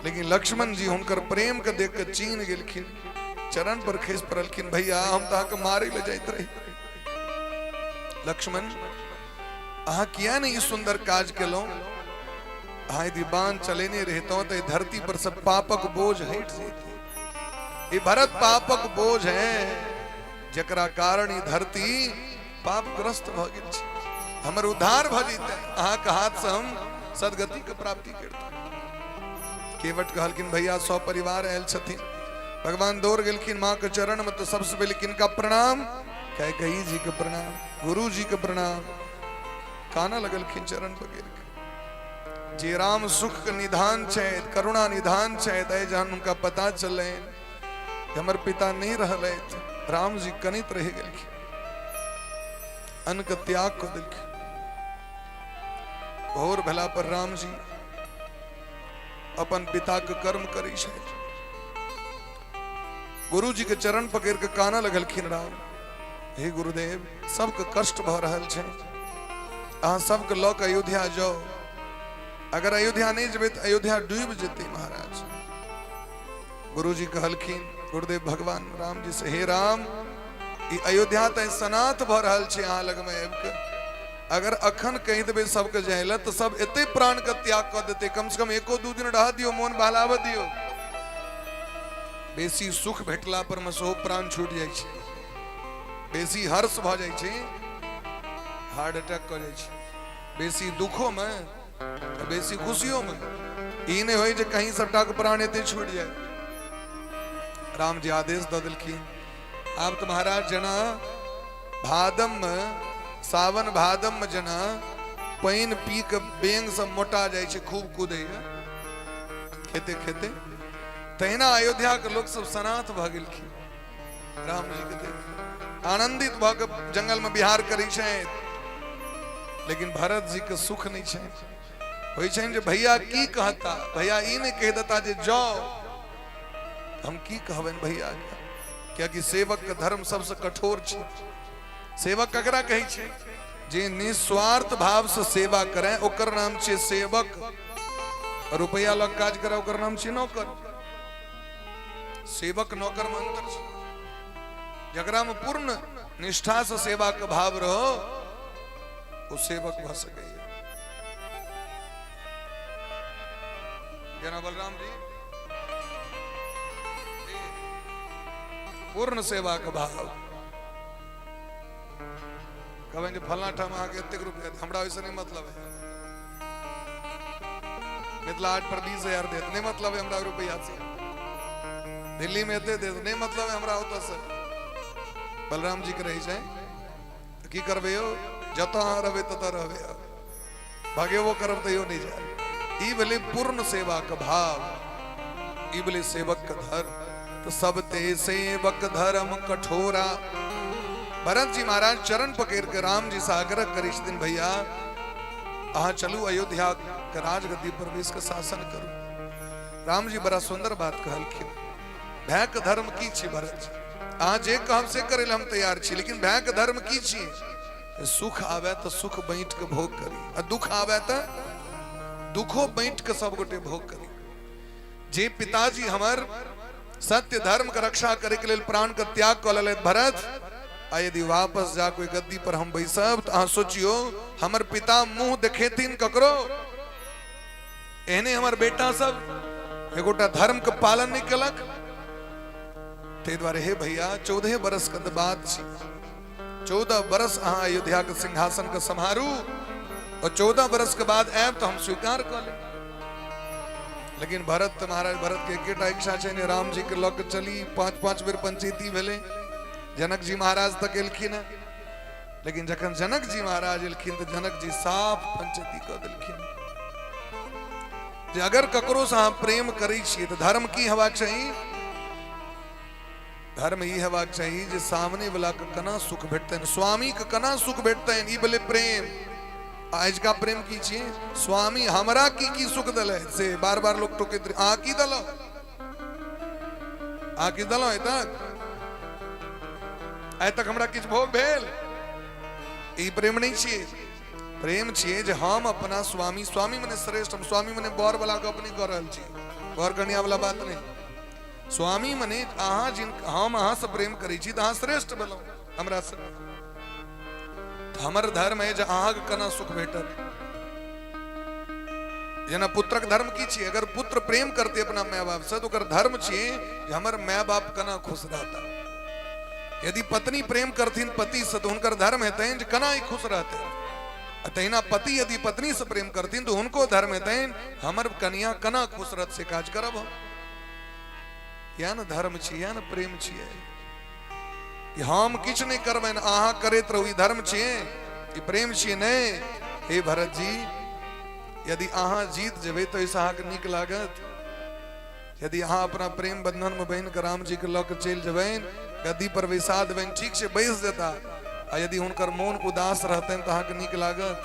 लेकिन लक्ष्मण जी हुनकर प्रेम के देख के चीन गेलखिन, चरण पर खींच पड़लखिन। भैया हम तो अहाँके मारे ले जाइत रही। लक्ष्मण अहाँ किया नहीं सुंदर काज केलौं? अहाँ यदि बाण चलेने रहतों तो धरती पर सब पापक बोझ हट जेते। ये भरत पापक बोझ है जकरा कारण ई धरती पापग्रस्त भ गेल छै। हमर उद्धार भ जेतै, अहाँ के हाथ से हम सदगति के प्राप्ति करते। केवट कहलखिन भैया सौ परिवार आयल छथिन। भगवान दौड़ गेलखिन माँ के चरण में। तो सबसे पहले किनका प्रणाम? कैकेयी जी के प्रणाम, गुरु जी के प्रणाम। काना लगलखिन चरण पर गिर के। जे राम सुख के निधान छै, करुणा निधान छै, दय जहन उनका पता चले हमर पिता नहीं रहले, राम जी कनित रह गेलखिन, अन्न के त्याग कर देलखिन। भोर भेला पर राम जी अपन पिता के कर्म करी छथि। गुरु जी के चरण पकड़ के काना लगलखिन राम, हे गुरुदेव सबके कष्ट भ रहल छै, अहाँ सबके लऽ के अयोध्या जाओ। अगर अयोध्या नहीं जेबै तो अयोध्या डूब जेतै महाराज। गुरु जी कहलखिन गुरुदेव भगवान राम जी से, हे राम ई अयोध्या तो सनाथ भ रहल छै अहाँ लग में आबि के। अगर अखन कहि देबै सबके जाय लए तो सब एते प्राण के त्याग कर देते। कम से कम एको दू दिन रह दियो, मोन बहलाव दियो। बेसी सुख भेटला पर में सेहो प्राण छूट जाइ छै, बेसी हर्ष भ जाइ छै हार्ट अटैक कर जाइ छै, बेसी दुखों में बेसी खुशियों में ई नहीं होय जे कहीं सबटा के प्राण एते छूट जाए। राम जी आदेश द देलखिन, आब तो महाराज जना भादम में, सावन भादम में जना पानि पी के बेंग सब मोटा जाय छै, खूब कूदे खेते खेते, तहिना अयोध्या के लोग सब सनाथ भ गेलखिन। राम जी के देख आनंदित भ के जंगल में विहार करै छै। लेकिन भरत जी के सुख नहीं छै। होय छै जे भैया की कहता, भैया ई नहीं कह देता जे जाओ, हम की कहबन भैया, क्या कि सेवक के धर्म सबसे कठोर छै। सेवक ककरा कहै छै? जे निस्वार्थ भाव से सेवा करे ओकर नाम छै सेवक। रुपया लग काज करे ओकर नाम छै नौकर। सेवक नौकर में अंतर छै। जकरा में पूर्ण निष्ठा से सेवा के भाव रहो वो सेवक भ सकैया। जना बलराम जी पूर्ण सेवा का भाव कहें जो फलना ठाम आके इतने रुपया हमरा वैसे नहीं मतलब है मिथिला 8 पर 20,000 दे नहीं मतलब है हमरा रुपया से दिल्ली में दे नहीं मतलब है हमरा होता से बलराम जी के रही जाए तो की करबे हो जता रहे तता रहे भागे वो करब तो यो नहीं जाए ई भले पूर्ण सेवा का भाव ई भले सेवक का धर्म तो सब ते सेवक धर्म कठोरा भरत जी महाराज चरण पकड़ के राम जी से आग्रह करिश दिन भैया आहा चलू अयोध्या के राजगद्दी पर भी इसका शासन करूं राम जी बड़ा सुंदर बात कहलखिन भैक धर्म की छी भरत जी आज एक कहब से करे हम तैयार छी लेकिन भैक धर्म की छी सुख आवे तो सुख बैठ के भोग करी आ दुख आवे तो दुखो बैठ के सब गोटे भोग करी जे पिताजी हमर सत्य धर्म का रक्षा करे के लिए प्राण का त्याग कर ले भरत आ यदि वापस जा कोई गद्दी पर हम बैसब तो अहाँ सोचियो हमर पिता मुंह देखेथिन ककरो एहने हमर बेटा सब एगोटा धर्म के पालन नहीं कलक ते द्वारे हे भैया 14 बरस के बाद 14 बरस अहाँ अयोध्या के सिंहासन का संभारू और 14 बरस के बाद आब तो हम स्वीकार कर ले लेकिन भरत महाराज भरत के एकेटा इच्छा छै राम जी के लग चली 5-5 बेर पंचायती भेले जनक जी महाराज तक एलखिन लेकिन जखन जनक जी महाराज एलखिन तो जनक जी साफ पंचायती कह देलखिन जे अगर ककरो से अहाँ प्रेम करै छी तो धर्म की हेबाक चाही धर्म ई हेबाक चाही जे सामने वाला के कना सुख भेटतैन स्वामी के कना सुख भेटतैन ई भेलै प्रेम आज का प्रेम की छी स्वामी हमरा की सुख दले से बार बार लोग टोके आ की दलो आइ तक हमरा किछ भोग भेल ई प्रेम नहीं छिए प्रेम छिए जे हम अपना स्वामी स्वामी मने श्रेष्ठ हम स्वामी मने बर वाला के अपनी कर रहल छी बर कन्या वाला बात नहीं स्वामी मने अहाँ जिन हम अहाँ से प्रेम करै छी त अहाँ श्रेष्ठ भेलौ हमरा से हमर धर्म है जे अहाँ के कना सुख भेटत जना पुत्रक धर्म की छी अगर पुत्र प्रेम करते अपना माय बाप से तो कर धर्म छी जे हमर माय बाप कना खुश रहता यदि पत्नी प्रेम करथिन पति से तो उनकर धर्म हेतैन जे कना ही खुश रहते तहिना पति यदि पत्नी से प्रेम करथिन तो उनको धर्म हेतैन हमर कन्या कना खुश रहत से काज करब या न धर्म छी या न प्रेम छियै हम किछ नहीं करबैन अहाँ करैत रहू ई धर्म छियै ई प्रेम छियै नहीं हे भरत जी यदि अहाँ जीत जेबै तो इस अहाँ के नीक लागत यदि अहाँ अपना प्रेम बंधन में बहन के राम जी के लऽ के चलि जेबैन गद्दी पर बैसा देबैन ठीक से बैस देता आ यदि हुनकर मोन उदास रहतैन तो अहाँ के नीक लागत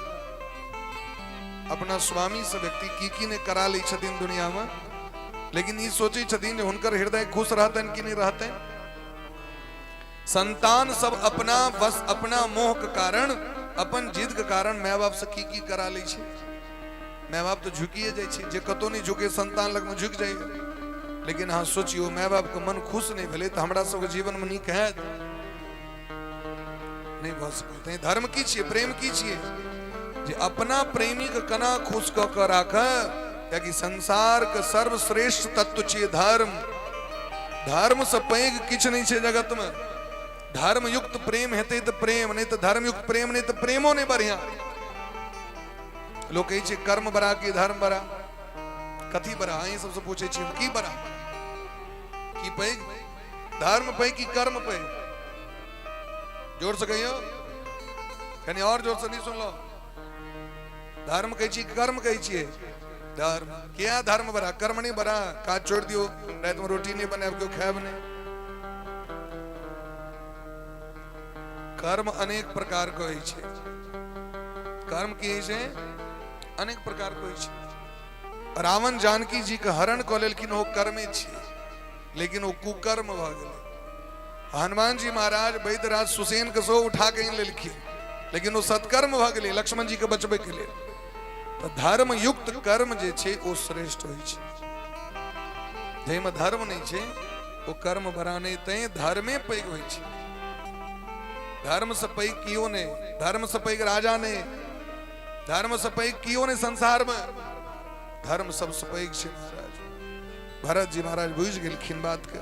अपना स्वामी से व्यक्ति की ने करा लै छथिन दुनिया में लेकिन ई सोचै छथिन जे हुनकर हृदय खुश रहतैन कि नहीं रहतैन संतान सब अपना बस अपना मोह के कारण अपन जिद के कारण माय बाप से की करा लै छै माय बाप तो झुकिए जाइ छै जे कतो नहीं झुके संतान लग में झुक जाइए लेकिन हाँ सोचियो माय बाप के मन खुश नहीं भेले तो हमरा सबके जीवन में नीक हैत नहीं भऽ सकते धर्म की छियै प्रेम की छियै जे अपना प्रेमी के कना खुश क के राखै कियाकि संसार के सर्वश्रेष्ठ तत्व छियै धर्म धर्म से पैघ किछ नहीं छै जगत में धर्म युक्त प्रेम हेतै तो प्रेम नहीं तो धर्म युक्त प्रेम नहीं तो प्रेमो नहीं बढ़िया लोग कहै छै कर्म बड़ा कि धर्म बड़ा कथी बड़ा अहीं सबसे पूछे छी की बड़ा की पैघ धर्म पैघ की कर्म पैघ जोर से कहियो कनी और जोर से नहीं सुन लो धर्म कहै छी कर्म कहै छियै धर्म क्या धर्म बड़ा कर्म नहीं बड़ा काज छोड़ दियो रात में रोटी नहीं बनाब क्यों खाब नहीं कर्म अनेक प्रकार के होइ छै कर्म की छै अनेक प्रकार के होइ छै रावण जानकी जी के हरण क लेलखिन ओ कर्मे छियै लेकिन वो कुकर्म भ गेलै हनुमान जी महाराज वैद्यराज सुसेन के सो उठा के लेलखिन लेकिन वो सत्कर्म भ गेलै लक्ष्मण जी के बचबे के लिए तो धर्म युक्त कर्म जे छै ओ श्रेष्ठ होइ छै जैमे धर्म नहीं छै ओ कर्म बड़ा नहीं तै धर्मे पैघ होइ छै धर्म से पैघ कियो नहीं धर्म से पैघ राजा नहीं धर्म से पैघ कियो नहीं संसार में धर्म सबसे पैघ छै महाराज। भरत जी महाराज बुझ गेलखिन बात के।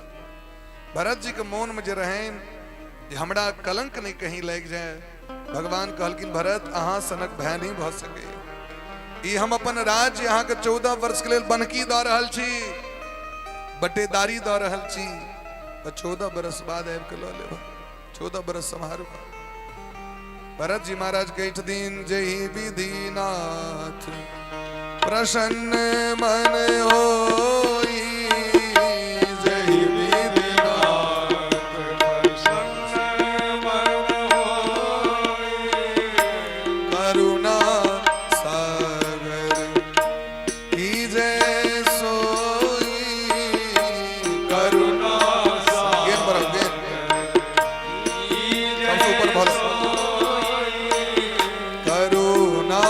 भरत जी के मोन में जे रहन जे हमरा कलंक नहीं कहीं लग जाए, भगवान कहलखिन भरत अहाँ सनक भय नहीं भ सके। ई हम अपन राज्य यहाँ के 14 वर्ष के लिए बनकी द रहल छी, बटेदारी द रहल छी, 14 बरस बाद आबि के ल लेब, 14 बरस सम्हारू। भरत जी महाराज कहै छथिन जहि विधिनाथ प्रसन्न मन होई, जहि विधिनाथ प्रसन्न मन होई, करुणा सागर कीजे सोई, करुणा सागर सबसे ऊपर बोलो, करुणा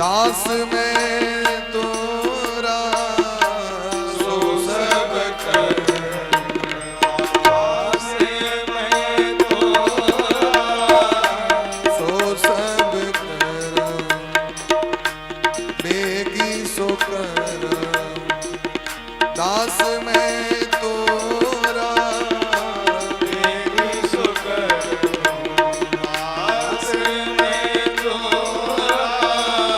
दास में तोरा सो सब कर, दास में तोरा सो सब कर, बेगी सो कर, दास में तोरा बेगी सो कर, दास में तोरा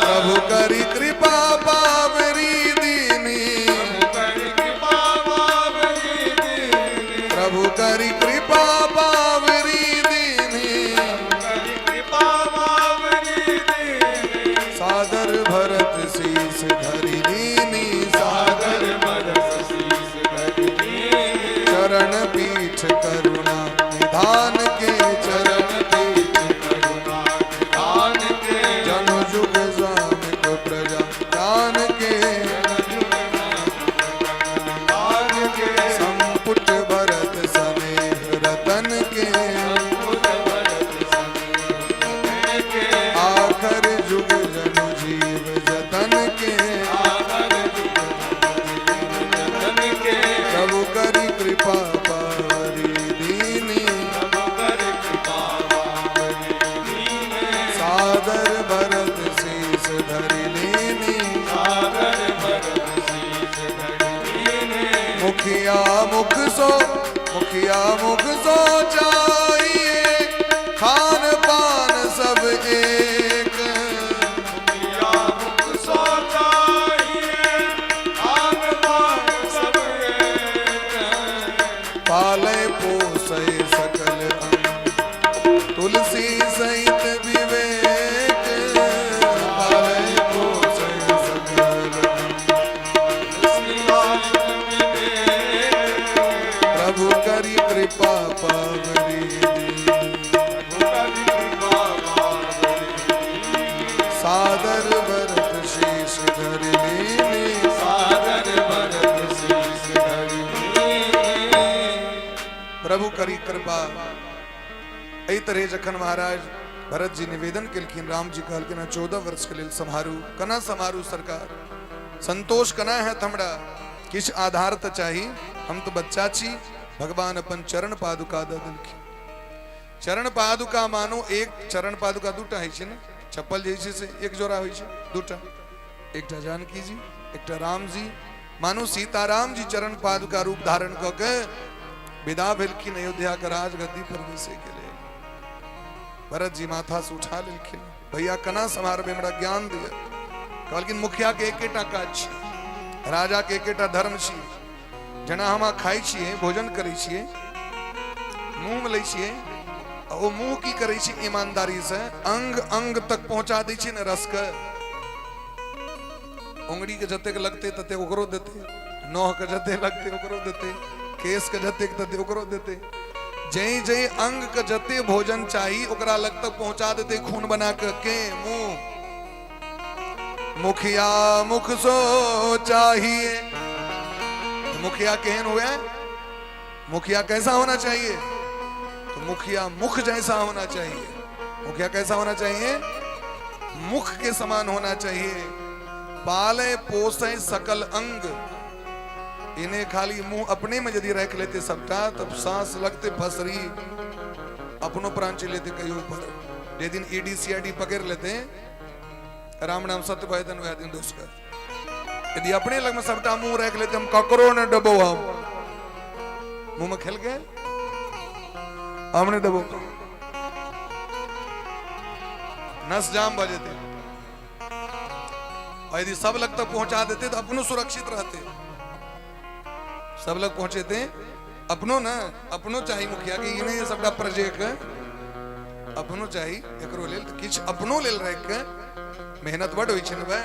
प्रभु करी कृपा पावरी दीनी, प्रभु करी कृपा पावरी दीनी, सादर भरत शीस धरि दीनी, सादर भरत शीस धरि दीनी, चरण पीठ करुणा निधान के, चरण पीठ करुणा निधान के, जन जुग प्रजा दान के, संपुट भरत स्नेह रतन के, आखर जुग जनु जीव जतन के, प्रभु करी कृपा पावरी दीनी, सादर भरत शीस धरि लेनी, मुखिया मुख सो चाहिए, खान पान सब एक, मुखिया मुख सो चाहिए, खान पान सब एक, पाले पोसे सकल अंग, तुलसी सहित विवेक, पाले पोसे सकल प्रभु करी कृपा पावरी, सादर भरत शीस धरि लीनी, सादर भरत शीस धरि लीनी, प्रभु करी कृपा। एहि तरह जखन महाराज भरत जी निवेदन केलखिन, राम जी कहलखिन 14 वर्ष के लिए सम्हारू, कना सम्हारू सरकार, संतोष कना है हमरा, किछ आधार तो चाही, हम तो बच्चा छी। भगवान अपन चरण पादुका द देलखिन। चरण पादुका मानो एक चरण पादुका दूटा है छै ने, चप्पल जैसे से एक जोड़ा होइ छै, दूटा, एकटा जानकी जी एकटा राम जी, मानो सीताराम जी चरण पादुका रूप धारण क के विदा भेलखिन अयोध्या के राजगद्दी पर बैसे के लिए। भरत जी माथा से उठा लेलखिन, भैया कना समारबे, हमरा ज्ञान दिया। कहलखिन मुखिया के एकेटा काज छै, राजा के एकेटा धर्म छी, जेना हम खाइ छियै, भोजन करै छियै, मुंह में लै छियै ओ मुंह की करे छी ईमानदारी से अंग अंग तक पहुंचा दी छी न रस के उंगली के जते के लगते तते ओकरो देते नोह के जते लगते ओकरो देते केस के जते के तते ओकरो देते जय जय अंग के जते भोजन चाहिए ओकरा लग तक पहुंचा देते खून बना के मुंह मुखिया मुख सो चाहिए मुखिया केहन हुए मुखिया कैसा होना चाहिए तो मुखिया मुख जैसा होना चाहिए मुखिया कैसा होना चाहिए मुख के समान होना चाहिए पाले पोसे सकल अंग इन्हें खाली मुंह अपने में यदि रख लेते सबटा तब सांस लगते फसरी अपनों प्राण चले लेते कहीं ऊपर जे दिन ईडी सीआईडी पकड़ लेते राम नाम सत्य भयदन वह दिन दुष्कर यदि अपने लग में सबटा मुंह रख लेते हम ककरो न डबो हम मुंह में खेल गए हमने डबो नस जाम बजेते और यदि सब लग तक पहुंचा देते तो अपनों सुरक्षित रहते सब लोग पहुंचे थे अपनों ना अपनों चाहिए मुखिया कि इन्हें सबटा प्रोजेक्ट अपनों चाहिए एकरो लेल किछ अपनों लेल रख के मेहनत बड़ होई छै न भाई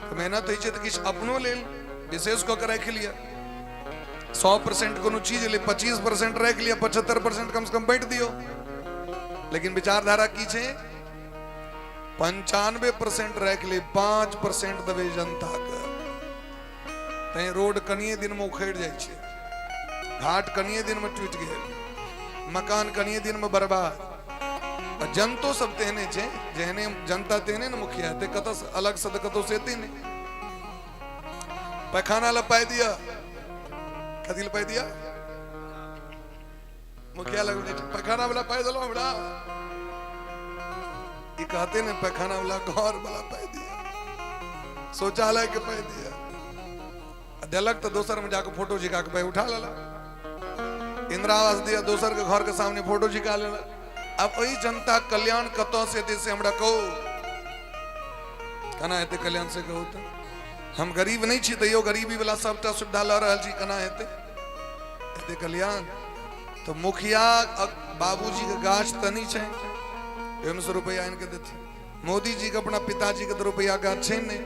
तो मेहनत होई छै तो किछ अपनों लेल विशेष को रख लिया 100% कोनो चीज ले 25% रख लिया 75% कम से कम बैठ दियो लेकिन विचारधारा की छे 95% रख ले 5% दबे जनता के तै रोड कनिए दिन में उखड़ जाय छे घाट कनिए दिन में टूट गेल मकान कनिए दिन में बर्बाद जनतो सब तेने छे जेहने जनता तेने न मुखिया ते कत अलग सद कतो सेती ने पैखाना लपाई दिया कदी लपाई दिया मुखिया लग पैखाना वाला पाई दलो हमरा ई कहते ने पैखाना वाला घर वाला पाई दिया शौचालय के पाई दिया दिलक तो दोसर में जाकर फोटो झिका के उठा लेला इंदिरा आवास दिया दोसर के घर के सामने फोटो झिका लेला अब वही जनता कल्याण कतो से दे से हमरा कहो कना हेते कल्याण से कहो तो हम गरीब नहीं छी तैयो गरीबी वाला सबटा सुविधा ल रहल छी कना हेते हेते कल्याण तो मुखिया बाबूजी के गाछ तनी छै 100 रुपया इनके देती मोदी जी के अपना पिताजी के 2 रुपया गाछ छै ने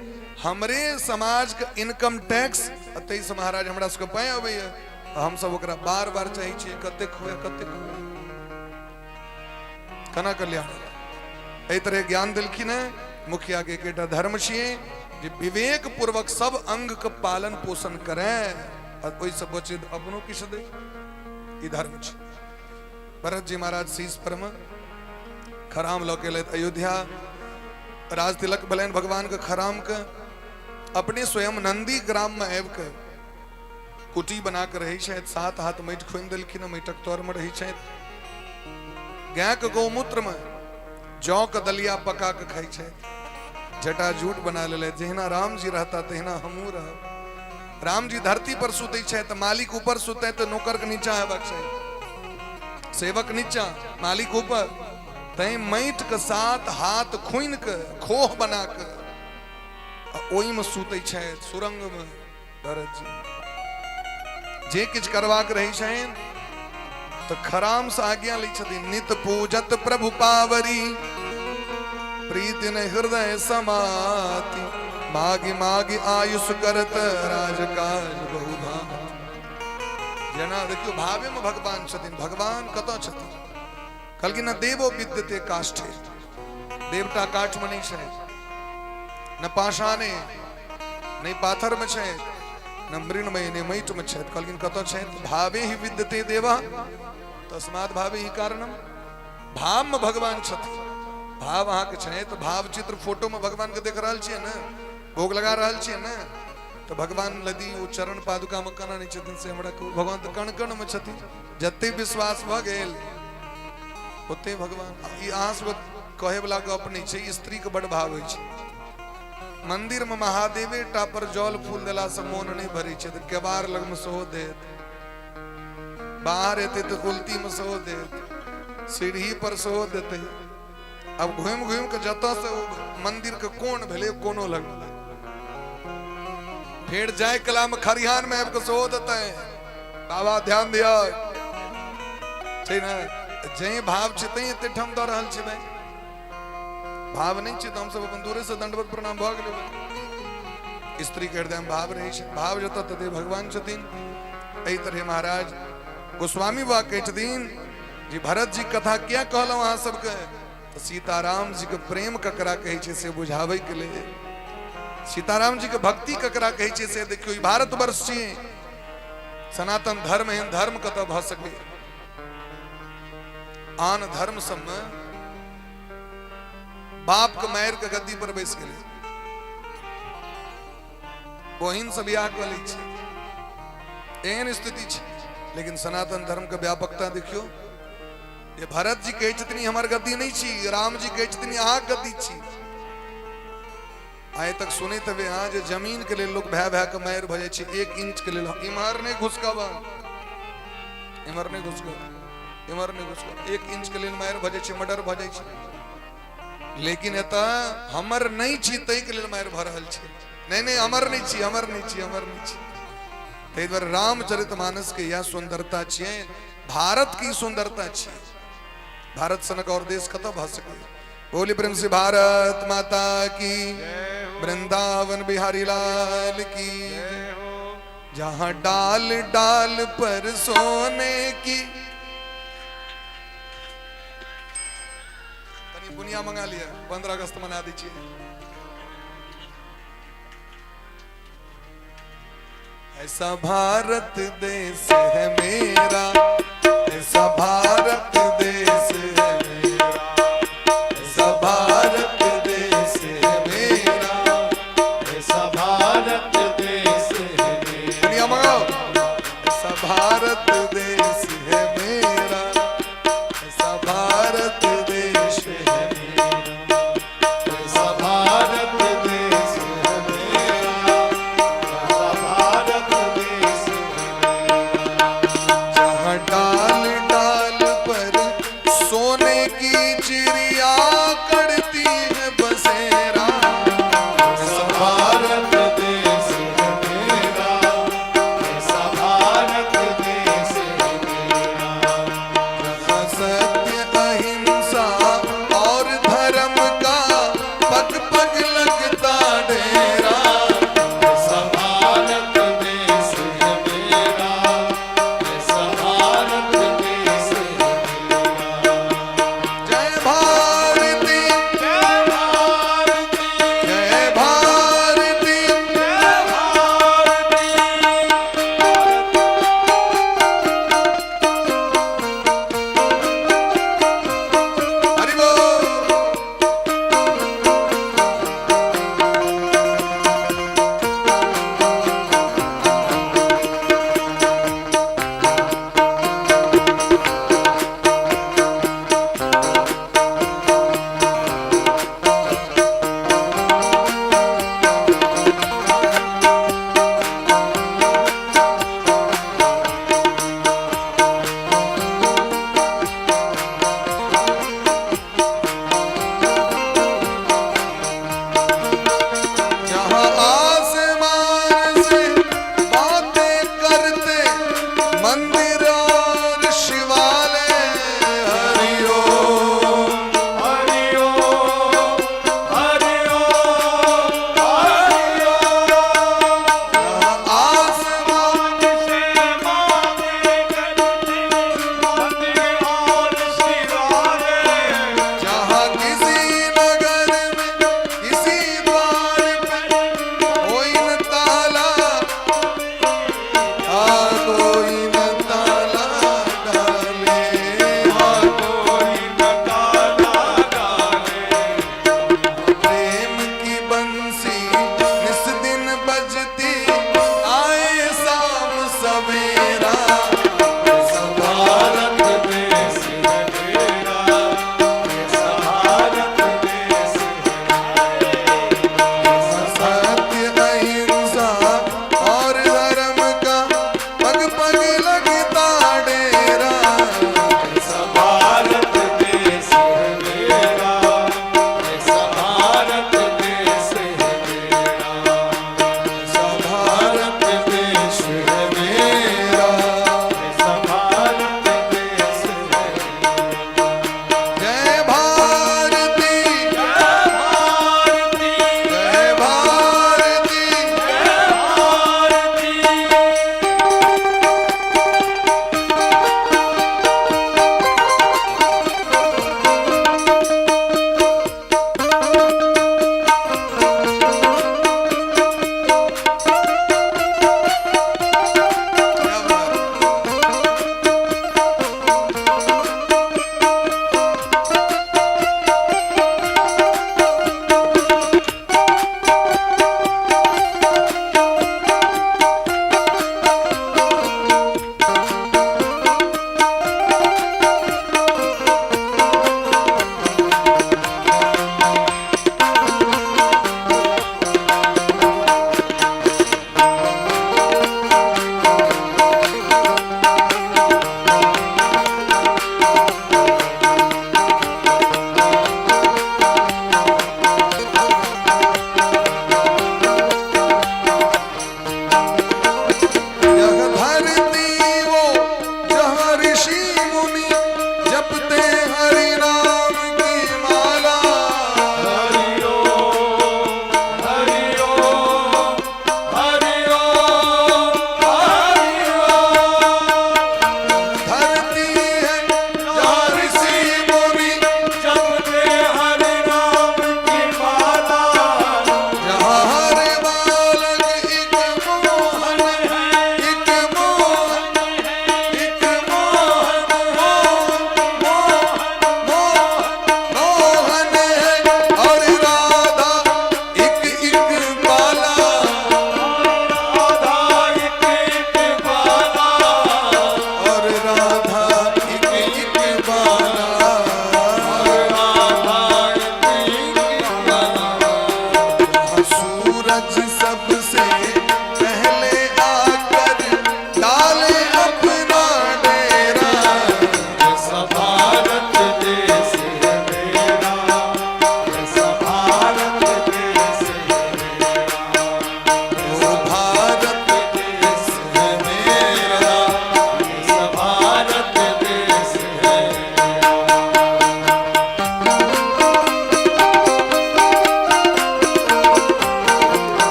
हमरे समाज के इनकम टैक्स अतै से महाराज हमरा सबके पाए अबै हम सब ओकरा बार बार चाहि छी कते खोए कना कल्याण एहि तरह ज्ञान दिलखिन मुखिया के केटा धर्म छिए जे विवेक पूर्वक सब अंग के पालन पोषण करे और ओइ सब बचे अपनो किछ दे ई धर्म छै भरत जी महाराज शीश पर में खराम लऽ के लेत अयोध्या राज तिलक भलन भगवान के खराम के अपने स्वयं नंदी ग्राम में आबि के कुटी बना के रही छथि 7 हाथ माटि खुनि देलखिन माटिक तौर में रही छथि गाय के गौमूत्र में जौ के दलिया पका के खाई छथि जटा जूट बना ले जहिना राम जी रहता तहिना हमू रह राम जी धरती पर सुते छथि मालिक ऊपर सुते तो नौकर के नीचा हेबाक चाही सेवक नीचा मालिक ऊपर तै माटि के 7 हाथ खुनि के खोह बना के ओई में सुते छथि सुरंग में भरत जी जे किछ करवाक रही छनि तो खराम से आज्ञा ली छथिन नित पूजत प्रभु पावरी प्रीति न हृदय समाति मागी मागी आयुष करत राजकाज बहुभांति जना देखियो भावे में भगवान छथिन भगवान कतौ छथिन कहलखिन न देवो विद्यते काष्ठे देवता काठ में नहीं छै न पाषाणे नहीं पाथर में छै न मृणमय ने माटि में छै कहलखिन कतौ छै भावे ही विद्यते देवा तस्मात् भावे ही कारणम भाव में भगवान छथिन भाव अहाँ के छै तो भाव चित्र फोटो में भगवान के देख रहल छियै न भोग लगा रहल छियै न तो भगवान यदि ओ चरण पादुका में कना नहीं छथिन से हमरा भगवान तो कण कण में छथिन जते विश्वास भ गेल ओते भगवान ई अहाँ सब कहे वाला गप नहीं छै स्त्री के बड़ भाव होइ छै मंदिर में महादेवे टा पर जल फूल देला से मोन नहीं भरी छै तो केवार लग में सो देत बाहर एते तो कुलती में सो देत सीढ़ी पर सो देते अब घूम घूम के जत से मंदिर के कोण भेले कोनो लग फिर जाए कला में खरिहान में आपको सो देते हैं बाबा ध्यान दिया छै ना जय भाव चिते ते ठम दो रहल छी भाई भाव नहीं छी तो हम सब अपन दूरे से दंडवत प्रणाम भ गेलै स्त्री के हृदय में भाव रहे छै भाव जत तते भगवान छथिन एही तरह महाराज गोस्वामी बा कहै छथिन जी भरत जी कथा क्या कहलौ अहाँ सबके तो सीताराम जी के प्रेम ककरा कहै छै से बुझाबै के लिए सीताराम जी के भक्ति ककरा कहै छै से देखियो भारत वर्ष छी सनातन धर्म एहन धर्म कत भ सकै आन धर्म सब में बाप के मायर के गद्दी पर बैस गेलै बहिन सब बियाह क लै छै एहन स्थिति छै लेकिन सनातन धर्म के व्यापकता देखियो ये भरत जी कहै छथिन हमर गद्दी नहीं छी राम जी कहै छथिन अहाँ गद्दी छी आए तक सुने तबे हाँ जो जमीन के लिए लोग भय भय के मायर भ जाय छै 1 इंच के लिए इमहर नहीं घुसकाबा इमहर नहीं घुसका इमहर नहीं घुसका 1 इंच के लिए मायर भ जाय छै मर्डर भ जाय छै लेकिन एता हमर नहीं छी तै के लिए मायर भ रहल छै नहीं हमर नहीं छी हमर नहीं छी हमर नहीं छी तै द्वारा रामचरितमानस के यह सुंदरता छियै भारत की सुंदरता छियै भारत सनक और देश कत भ सके बोली प्रेम से भारत माता की वृंदावन बिहारी लाल की जहां डाल डाल पर सोने की तनी बुनिया मंगा लिया 15 अगस्त मना दीजिए ऐसा भारत देश है मेरा ऐसा भारत देश है मेरा ऐसा भारत देश है मेरा ऐसा भारत देश है मेरा दुनिया मंगाओ ऐसा भारत देश है मेरा ऐसा भारत देश है मेरा ऐसा भारत देश है मेरा ऐसा भारत देश है मेरा जहाँ डाल डाल पर सोने की चिड़िया करती है बसेरा ऐसा भारत देश है मेरा ऐसा भारत देश है मेरा जहाँ सत्य अहिंसा और धर्म का पग पग लगता डेरा ऐसा भारत देश है मेरा ऐसा भारत देश है मेरा जय भारत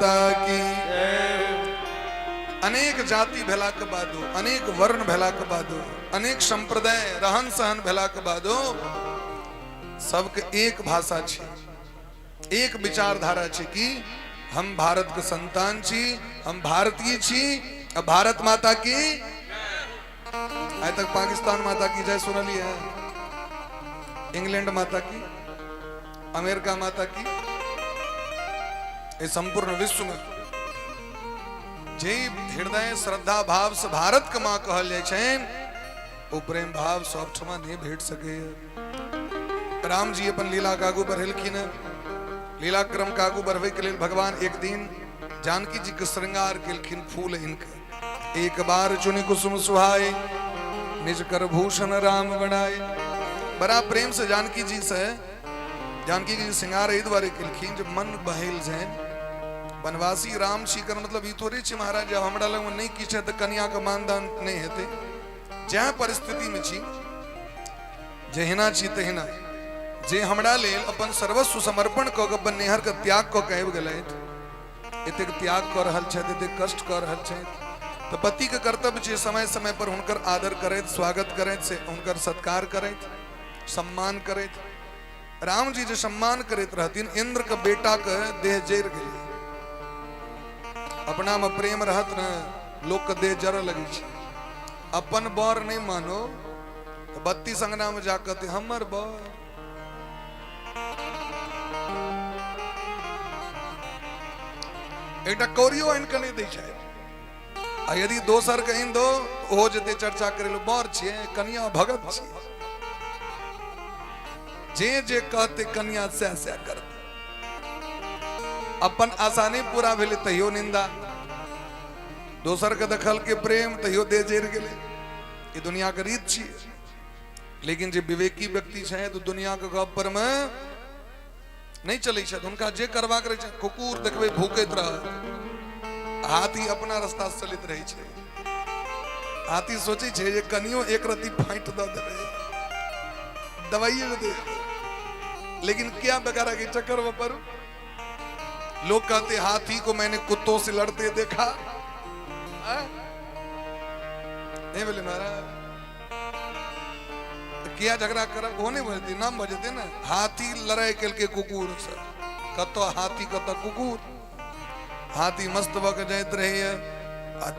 माता की। अनेक जाति भेला के बादो, अनेक वर्ण भेला के बादो, अनेक संप्रदाय रहन सहन भेला के बादो सबके एक भाषा छी, एक विचारधारा छी कि हम भारत के संतान छी, हम भारतीय छी। अब भारत माता की, आज तक पाकिस्तान माता की जय सुनली है, इंग्लैंड माता की, अमेरिका माता की, इस संपूर्ण विश्व में जे हृदय श्रद्धा भाव से भारत के मां कहल जाय छेन, ओ प्रेम भाव सब ठमा नहीं भेट सके। राम जी अपन लीला कागू बढ़ेलखिन, लीला क्रम कागू बढ़वे के लिए भगवान एक दिन जानकी जी के श्रृंगार केलखिन फूल इनके। एक बार चुनि कुसुम सुहाए, निज कर भूषण राम बनाए। बड़ा प्रेम से जानकी जी से, जानकी जी श्रृंगार एहि द्वारे केलखिन जब मन बहेल जाए। वनवासी राम छी कर मतलब ई थोड़े छी महाराज जब हमरा लग नहीं किछ है तो कन्या का मानदान नहीं हेते। जहाँ परिस्थिति में छी, जहिना छी तहिना, जे हमरा लेल अपन सर्वस्व समर्पण क के अपन नेहर के त्याग क के आबि गेलथि, एतेक त्याग क रहल छथि, एतेक कष्ट क रहल छथि, तो पति के कर्तव्य छै समय समय पर हुनकर आदर करैत, स्वागत करैत, से हुनकर सत्कार करैत, सम्मान करैत। राम जी जे सम्मान करैत रहथिन, इंद्र के बेटा के देह जरि गेलै। अपना में प्रेम रहत न लोक के देह जरऽ लगे छै। अपन बर नहीं मानो तो बत्ती संगना में जाकर हमर बर। एकटा कौरियो इनके नहीं दै छै। आ यदि दोसर के इन दो हो जते चर्चा करे लो बर छिए, कन्या भगत छिए, जे जे कहते कन्या से करते। अपन आसानी पूरा भेले तहियो निंदा, दोसर के दखल के प्रेम तहियो दे जरि गेले। ये दुनिया के रीत छिए। लेकिन जे विवेकी व्यक्ति छै तो दुनिया के गप पर में नहीं चले छै। उनका जे करवा करे छै, कुकुर देखबे भूकैत रह, हाथी अपना रास्ता से चलित रहे छै। हाथी सोचे छै जे कनियो एक रति फाइट द देबे, दवाई दे, लेकिन क्या बेकारा के चक्कर में पड़ू। लोग कहते हाथी को मैंने कुत्तों से लड़ते देखा। नहीं बोले महाराज किया झगड़ा कर होने बजती नाम बजते ना। हाथी लड़ाई कल के कुकुर से, कतो हाथी कतो कुकुर। हाथी मस्त बक जाइत रही है,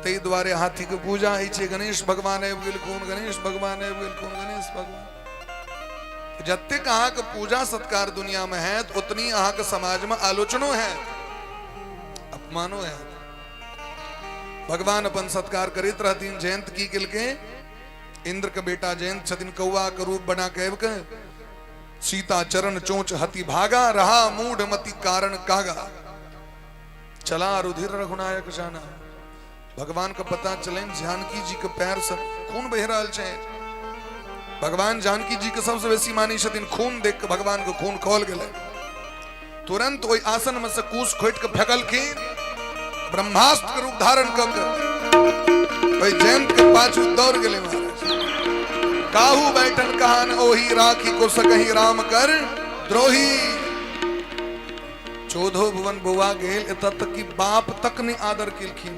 ते द्वारे हाथी के पूजा है छे। गणेश भगवान आबि गेल कोन, गणेश भगवान आबि गेल कोन, गणेश भगवान। जतेक अहाँ के पूजा सत्कार दुनिया में है, तो उतनी अहाँ के समाज में आलोचनो है, अपमानो है। भगवान अपन सत्कार करित रहतीन। जयंत की किल के इंद्र के बेटा जयंत छथिन, कौआ के रूप बना के आबि के सीता चरण चोंच हति भागा, रहा मूढ़ मति कारण कागा, चला रुधिर रघुनायक जाना। भगवान का पता चले जानकी जी के पैर से खून बह रहल छै। भगवान जानकी जी के सबसे बेसी मानी छथिन। खून देख के भगवान के खून खोल गेले। तुरंत ओई आसन में से कूस खोट के फेंकलखिन, ब्रह्मास्त्र के रूप धारण कर ओई जयंत के पाछू दौड़ गेले। महाराज काहू बैठन कहान ओही, राखी को सकही राम कर द्रोही। चौदह भुवन बुआ गेल, एत तक की बाप तक नहीं आदर केलखिन,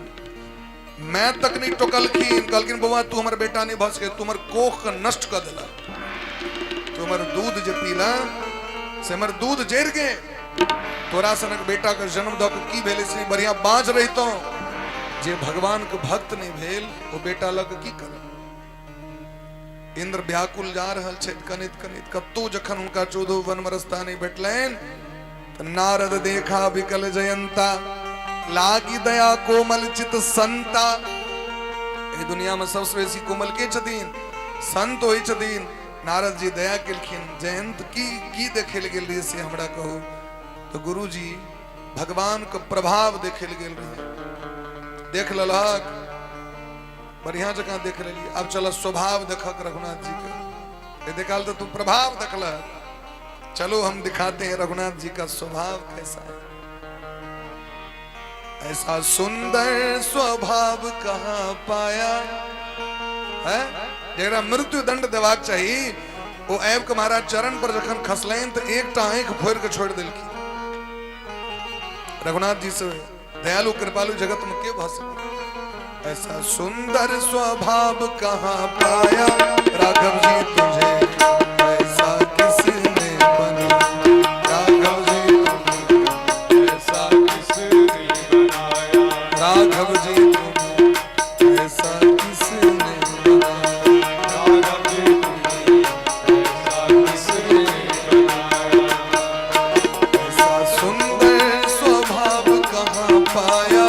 मैं तक नहीं टोकलखिन। कहलखिन बउआ तू हमर बेटा नहीं भस के, तुमर कोख के नष्ट कर देला, तुमर दूध जे पीला से हमर दूध जरि गे। तोरा सनक बेटा के जन्म द के की भेले से बढ़िया बाँच रहितो। जे भगवान के भक्त नहीं भेल, वो बेटा लग की करे। इंद्र व्याकुल जा रहल छै, कनित कनित कत्तो जखन हुनका 14 वन में रास्ता नहीं भेटलैन, नारद देखा विकल जयंता, लागी दया कोमल चित संता। ए दुनिया में सबसे बेसी कोमल के छथिन, संत होई छथिन। नारद जी दया केलखिन। जयंत की देखे ले गेल रही से हमरा कहू। तो गुरु जी भगवान के प्रभाव देखे ले गेल रही, देख ललहक, बढ़िया जगह देख लेली। अब चलो स्वभाव देखक रघुनाथ जी के। देखाल तो तू प्रभाव देखल, चलो हम दिखाते हैं रघुनाथ जी का स्वभाव कैसा है। ऐसा सुंदर स्वभाव कहाँ पाया है। जरा मृत्यु दंड देवाक चाहिए, वो ऐब के महाराज चरण पर जखन खसलैन तो एक आंख फोड़ के छोड़ दिलखिन। रघुनाथ जी से दयालु कृपालु जगत में के भास ऐसा सुंदर स्वभाव कहाँ पाया राघव जी तुझे ऐसा किसने बनाया राघव जी तुझे ऐसा किसने बनाया राघव जी तुझे ऐसा किसने बनाया राघव जी तुम्हें ऐसा किसने बनाया ऐसा सुंदर स्वभाव कहाँ पाया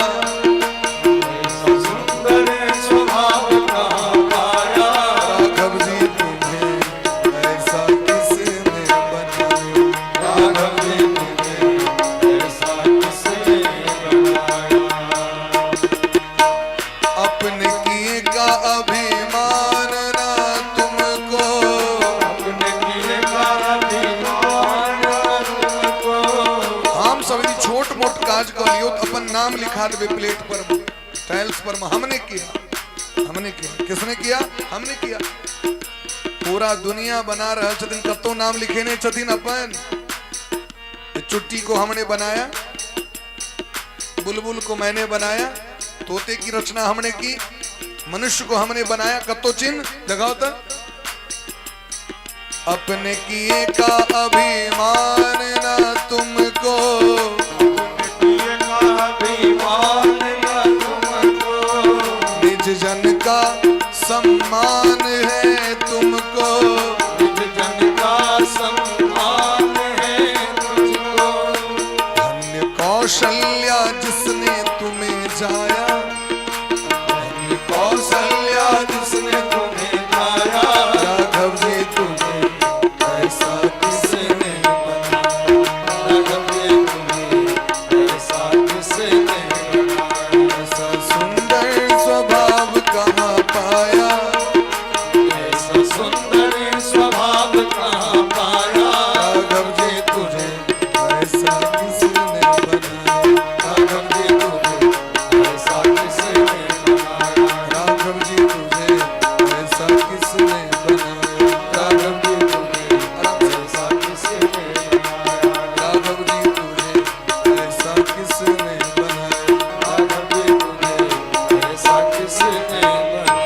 ऐसा सुंदर स्वभाव कहाँ पाया राघव जी तुम्हें ऐसा किसने बनाया राघव जी तुम्हें ऐसा किसने बनाया अपने किए का अभिमान ना तुमको अपने किए का अभिमान तुमको हम सब छोट मोट काज कर लियो तो अपन नाम लिखा देवे प्लेट पर टाइल्स पर हमने किया किसने किया हमने किया पूरा दुनिया बना रहा छथिन कतो नाम लिखे ने छथिन अपन चुट्टी को हमने बनाया बुलबुल को मैंने बनाया तोते की रचना हमने की मनुष्य को हमने बनाया कतो चिन्ह लगाओ तो अपने किए का अभिमान ना तुमको किए का अभिमान न तुमको निज जन का सम्मान है तुमको निज जन का सम्मान है तुझको धन्य कौशल्या जिसने तुम्हें जाया धन्य कौशल्या जिसने तुम्हें पाया राघव जी तुम्हें ऐसा किसने बनाया राघव जी तुम्हें ऐसा किसने बनाया ऐसा सुंदर स्वभाव कहाँ पाया ऐसा सुंदर स्वभाव कहाँ पाया राघव जी तुझे ऐसा किसने बनाया राघव जी तुम्हें ऐसा किसने बनाया राघव जी तुझे ऐसा किसने बनाया राघव जी तुम्हें ऐसा किसने बनाया राघव जी तुझे ऐसा किसने बनाया राघव जी तुम्हें ऐसा किसने बनाया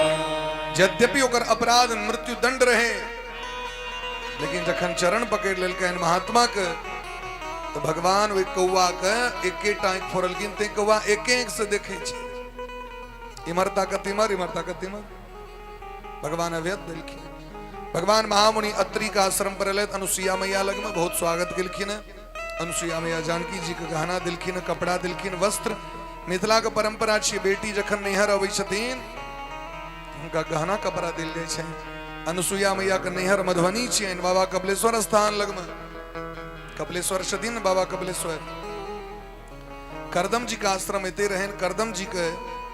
यद्यपि ओकर अपराध मृत्यु दंड रहे लेकिन जखन चरण पकड़ लेलकन महात्मा के तो भगवान वे कौआ के एके टाइक फोड़लखिन ते कौआ एके एक से देखे छी इमरता का तिमर भगवान अभेद दिलखिन भगवान महामुनि अत्रि का आश्रम पर रहलैथ अनुसुईया मैया लग में बहुत स्वागत केलखिन अनुसुईया मैया जानकी जी के गहना दिलखिन कपड़ा दिलखिन वस्त्र मिथिला के परंपरा छियै बेटी जखन नैहर अबै छथिन उनका गहना कपड़ा दिल जाय छै अनुसुईया मैया के नैहर मधुबनी छियनि बाबा कपिलेश्वर स्थान लग में कपिलेश्वर छथिन बाबा कपिलेश्वर करदम जी का आश्रम एते रहन करदम जी के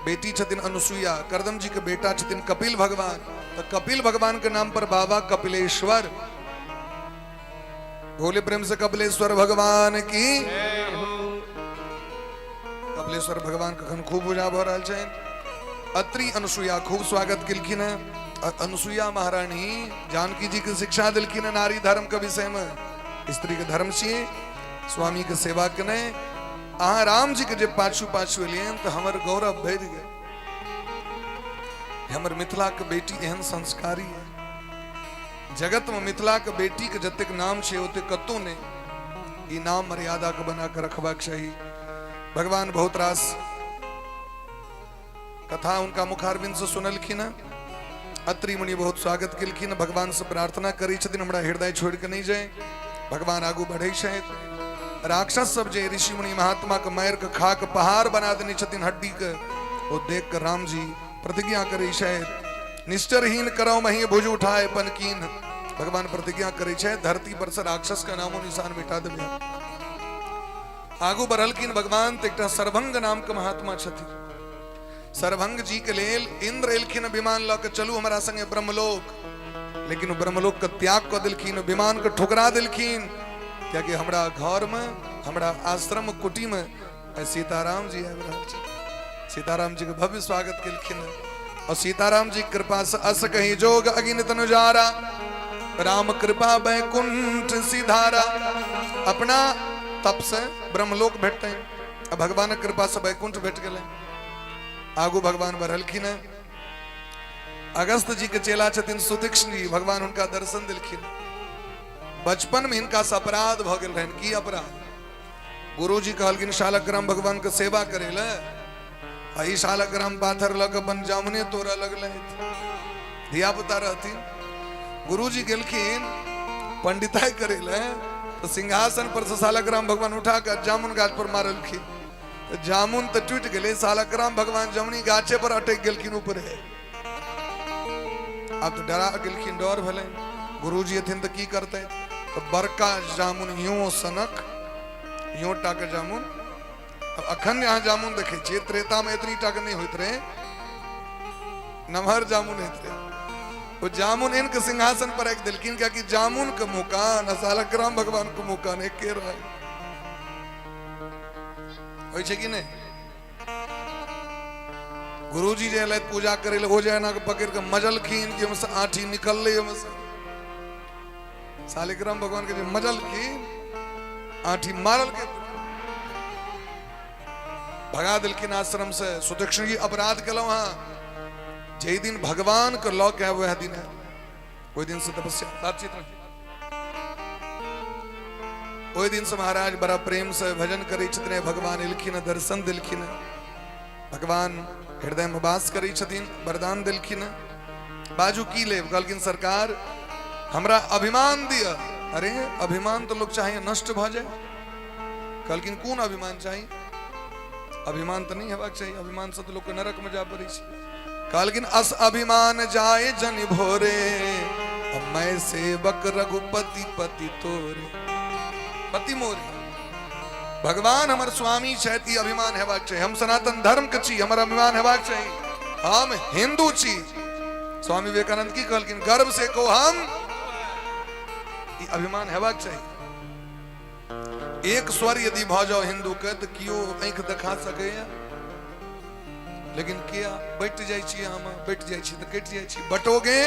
बेटी छथिन अनुसुईया करदम जी के बेटा छथिन कपिल भगवान तो कपिल भगवान के नाम पर बाबा कपिलेश्वर भोले प्रेम से कपिलेश्वर भगवान की कपिलेश्वर भगवान कखन खूब पूजा भ रहल छनि अत्रि अनुसुईया खूब स्वागत केलखिन अनुसुईया महारानी जानकी जी के शिक्षा दिलखिन नारी धर्म के विषय में स्त्री के धर्म छियै स्वामी के सेवा केने अहाँ राम जी के जे पाछू पाछू एलियन तो हमर गौरव बढ़ गए हमर मिथिला के बेटी एहन संस्कारी है जगत में मिथिला के बेटी के जतेक नाम छै ओते कतौ ने ई नाम मर्यादा के बना के रखबाक चाही भगवान बहुत रास कथा उनका मुखारबिंद से सुनलखिन अत्रि मुनि बहुत स्वागत केलखिन भगवान से प्रार्थना करै छथिन हमरा हृदय छोड़ के नहीं जाए भगवान आगू बढ़े छथि राक्षस सब जे ऋषि मुनि महात्मा के मार के खा के पहाड़ बना देने छथिन हड्डी के वो देख कर राम जी प्रतिज्ञा करे छथि निश्चरहीन करौ मही भुज उठाए पनकीन भगवान प्रतिज्ञा करे छथि धरती पर से राक्षस का नामो निशान मिटा देबे आगू बढ़लखिन भगवान तो एकटा सर्वभंग नाम के महात्मा छथिन सर्वभंग जी के लेल इंद्र एलखिन विमान ल के चलू हमारा संगे ब्रह्मलोक लेकिन ब्रह्मलोक के त्याग कर दिलखिन विमान के ठुकरा दिलखिन क्या कि हमरा घर में हमरा आश्रम कुटी में सीताराम जी आबि रहल छै सीताराम जी के भव्य स्वागत केलखिन और सीताराम जी कृपा से अस कहीं जोग अगिनत नुजारा राम कृपा बैकुंठ सिधारा अपना तप से ब्रह्मलोक भेटते अब भगवान कृपा से बैकुंठ भेट गए। आगू भगवान बढ़लखिन। अगस्त जी के चेला छथिन सुतीक्ष्ण जी, भगवान उनका दर्शन दिलखिन। बचपन में इनका से अपराध भ गेल रहन। की अपराध? गुरु जी कहलखिन शालग्राम भगवान के सेवा करे ले, आई शालग्राम पाथर लग अपन जामुने तोड़ा लगल। धिया पुता रहथिन। गुरु जी गेलखिन पंडिताई करे ले, तो सिंहासन पर से शालग्राम भगवान उठा कर जामुन गाछ पर मारलखिन। तो जामुन तो टूट गए, शालग्राम भगवान जमुनी गाछे पर अटक गेलखिन ऊपर। अब तो डरा गेलखिन, डर भले। गुरु जी अथिन तो की करते? तो बड़का जामुन यूं सनक, यूं टाक जामुन। अब अखन यहाँ जामुन देखे छे, त्रेता में इतनी टाक नहीं होते रहे, नमहर जामुन होते रहे। वो जामुन इनके सिंहासन पर एक दिलखिन, क्या कि जामुन का मुकान शालग्राम भगवान को मुकान एक के रहा है कि नहीं। गुरुजी जे लैत पूजा करे ले, हो जाए ना पकड़ के मजल खीन के हमसे आठी निकल ले। हमसे शालग्राम भगवान के जो मजल की आठी मारल के भगा दिलखिन आश्रम से। सुतीक्ष्ण जी अपराध कलो। हाँ, जे दिन भगवान को लौ के वह दिन है, वही दिन से तपस्या बातचीत रखी। वही दिन से महाराज बड़ा प्रेम से भजन करे छथिन। भगवान इलखिन, दर्शन दिलखिन। भगवान हृदय में वास करे छथिन, वरदान दिलखिन। बाजू की ले कहलखिन सरकार हमरा अभिमान दिया। अरे अभिमान तो लोग चाहिए नष्ट भ जाए। कहलखिन कौन अभिमान चाहिए? अभिमान तो नहीं हेबाक चाहिए, अभिमान से तो लोग नरक में जा पड़े। कहलखिन अस अभिमान जाए जन भोरे, मैं सेवक रघुपति पति तोरे। पति मोरे भगवान हमार स्वामी छथि, अभिमान हेबाक चाहिए। हम सनातन धर्म के छी, हमारा अभिमान हेबाक चाहिए। हम हिंदू छी। स्वामी विवेकानंद की कहलखिन गर्व से को हम, अभिमान हेबाक चाहिए। एक स्वर यदि भ जाओ हिंदू के तो कियो आंख दिखा सके, लेकिन किया बैठ जाए छी, हम बैठ जाए छी तो कट जाए छी। बटोगे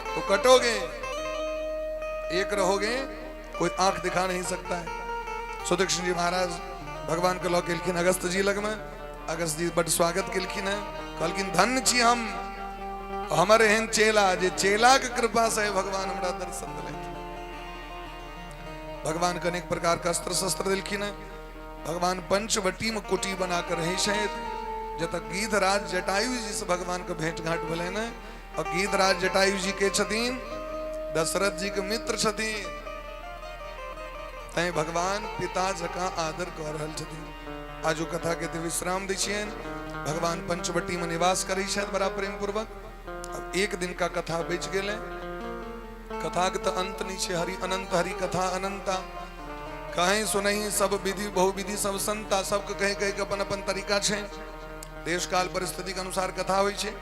तो कटोगे, एक रहोगे कोई आंख दिखा नहीं सकता है। सुतीक्ष्ण जी महाराज भगवान के लौ केलखिन अगस्त जी लग में। अगस्त जी बड़ स्वागत केलखिन है। कहलखिन धन्य छी हम, हमारे हेन चेला, जे चेला के कृपा से भगवान हमरा दर्शन दिले। भगवान के अनेक प्रकार का अस्त्र शस्त्र दिलखिन है। भगवान पंचवटी में कुटी बनाकर रहे शायद। जब तक गीधराज जटायु जी से भगवान को भेंट घाट भले न। और गीधराज जटायु जी के छतीन दशरथ जी के मित्र छतीन, तय भगवान पिता जका आदर कर रहल छथिन। आजू कथा के विश्राम दै छियन। भगवान पंचवटी में निवास करै छथि बड़ा प्रेम पूर्वक। अब एक दिन का कथा बच गेले। कथा के तो अंत नहीं छे। हरि अनंत, हरि कथा अनंता। कहीं सुनही सब विधि बहुविधि सब संता। सबके कहे कहे के अपन अपन तरीका छे। देश काल परिस्थिति के अनुसार कथा होइ छे।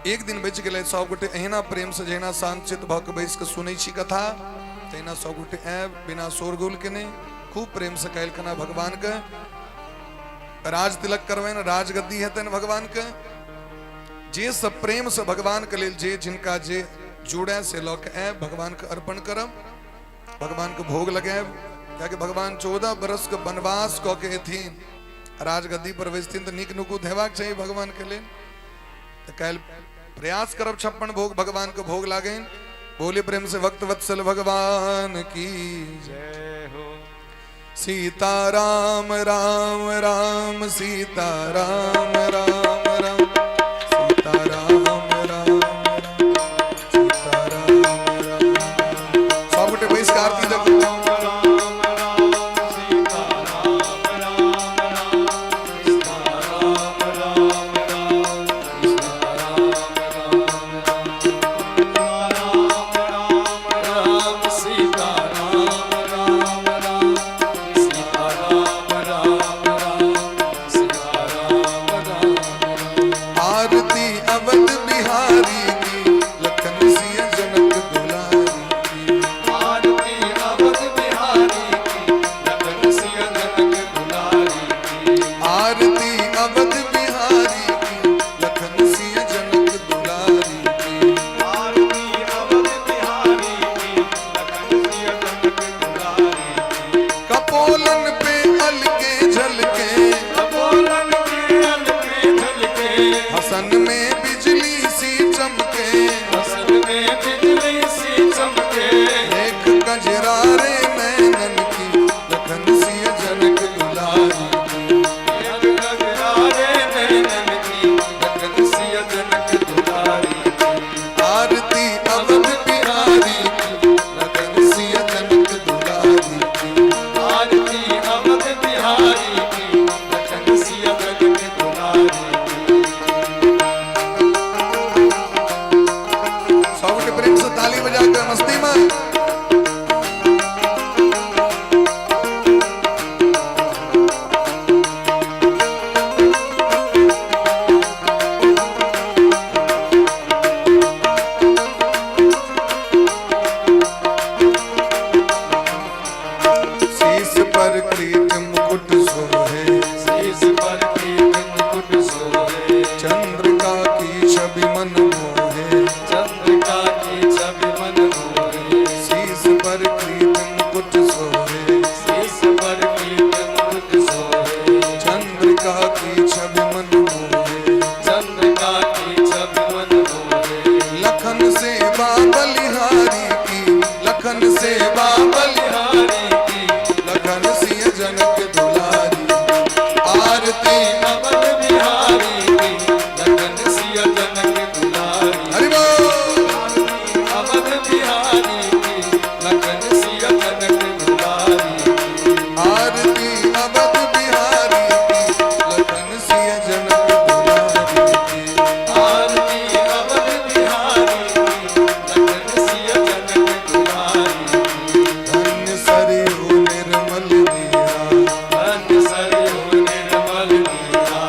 एक दिन बच गेले। सब गोटे एहिना प्रेम से जहिना शांतचित भ के बैस के सुनै छी कथा, तहिना सब गोटे आब बिना शोरगुल केने खूब प्रेम से कहलखिन भगवान के राज तिलक करबैन, राजगद्दी हेतन भगवान के। जे सब प्रेम से भगवान के लेल जे जिनका जे जुड़े से लौ के आब भगवान के अर्पण करब, भगवान के भोग लगाब। क्या भगवान 14 बरस के वनवास क के एथिन, राजगद्दी पर बैसथिन तो नीक नुकुत हेबाक चाहिए भगवान के लेल। तो काल्हि प्रयास करब 56 भोग भगवान के भोग लागेन। बोले प्रेम से भक्त वत्सल भगवान की जय हो। सीता राम राम राम सीता राम राम राम सीता राम राम सीता राम राम। सब गोटे बैस के आरती देखो। कपोलन पे अलके झलके हसन में बिजली सी चमके, हसन में बिजली सी चमके, एक कजरारे नैनन की लखन सी जनक दुलारी की, एक गगरारे नैनन की लखन सी जनक दुलारी की, आरती अवध बिहारी की लखन सी जनक दुलारी की, आरती अवध बिहारी की लखन सी जनक दुलारी की। सबके प्रेम से ताली बजाकर मस्ती में शीश पर किरीट मुकुट सोहे, शीश पर कीर्तन मुकुट सोहे, चंद्रिका की छवि मन मोहे, चंद्रिका की छवि मन मोहे, शीश पर किरीट मुकुट सोहे, शीश पर कीर्तन मुकुट सोहे, चंद्रिका की छवि मन मोहे, चंद्रिका की छवि मन मोहे, लखन से बलिहारी की, लखन से बलिहारी की लखन सिंह जनक दुलारी, आरती अवध बिहारी की लखन सिया जनक दुलारी, हरि बोल। अवध बिहारी की लखन सिया जनक दुलारी, आरती अवध बिहारी की लखन सिंह जनक दुलारी की, आरती अवध बिहारी की लखन सिया जनक दुलारी, धन्य सरयू निर्मल नीरा, धन्य सरयू निर्मल नीरा,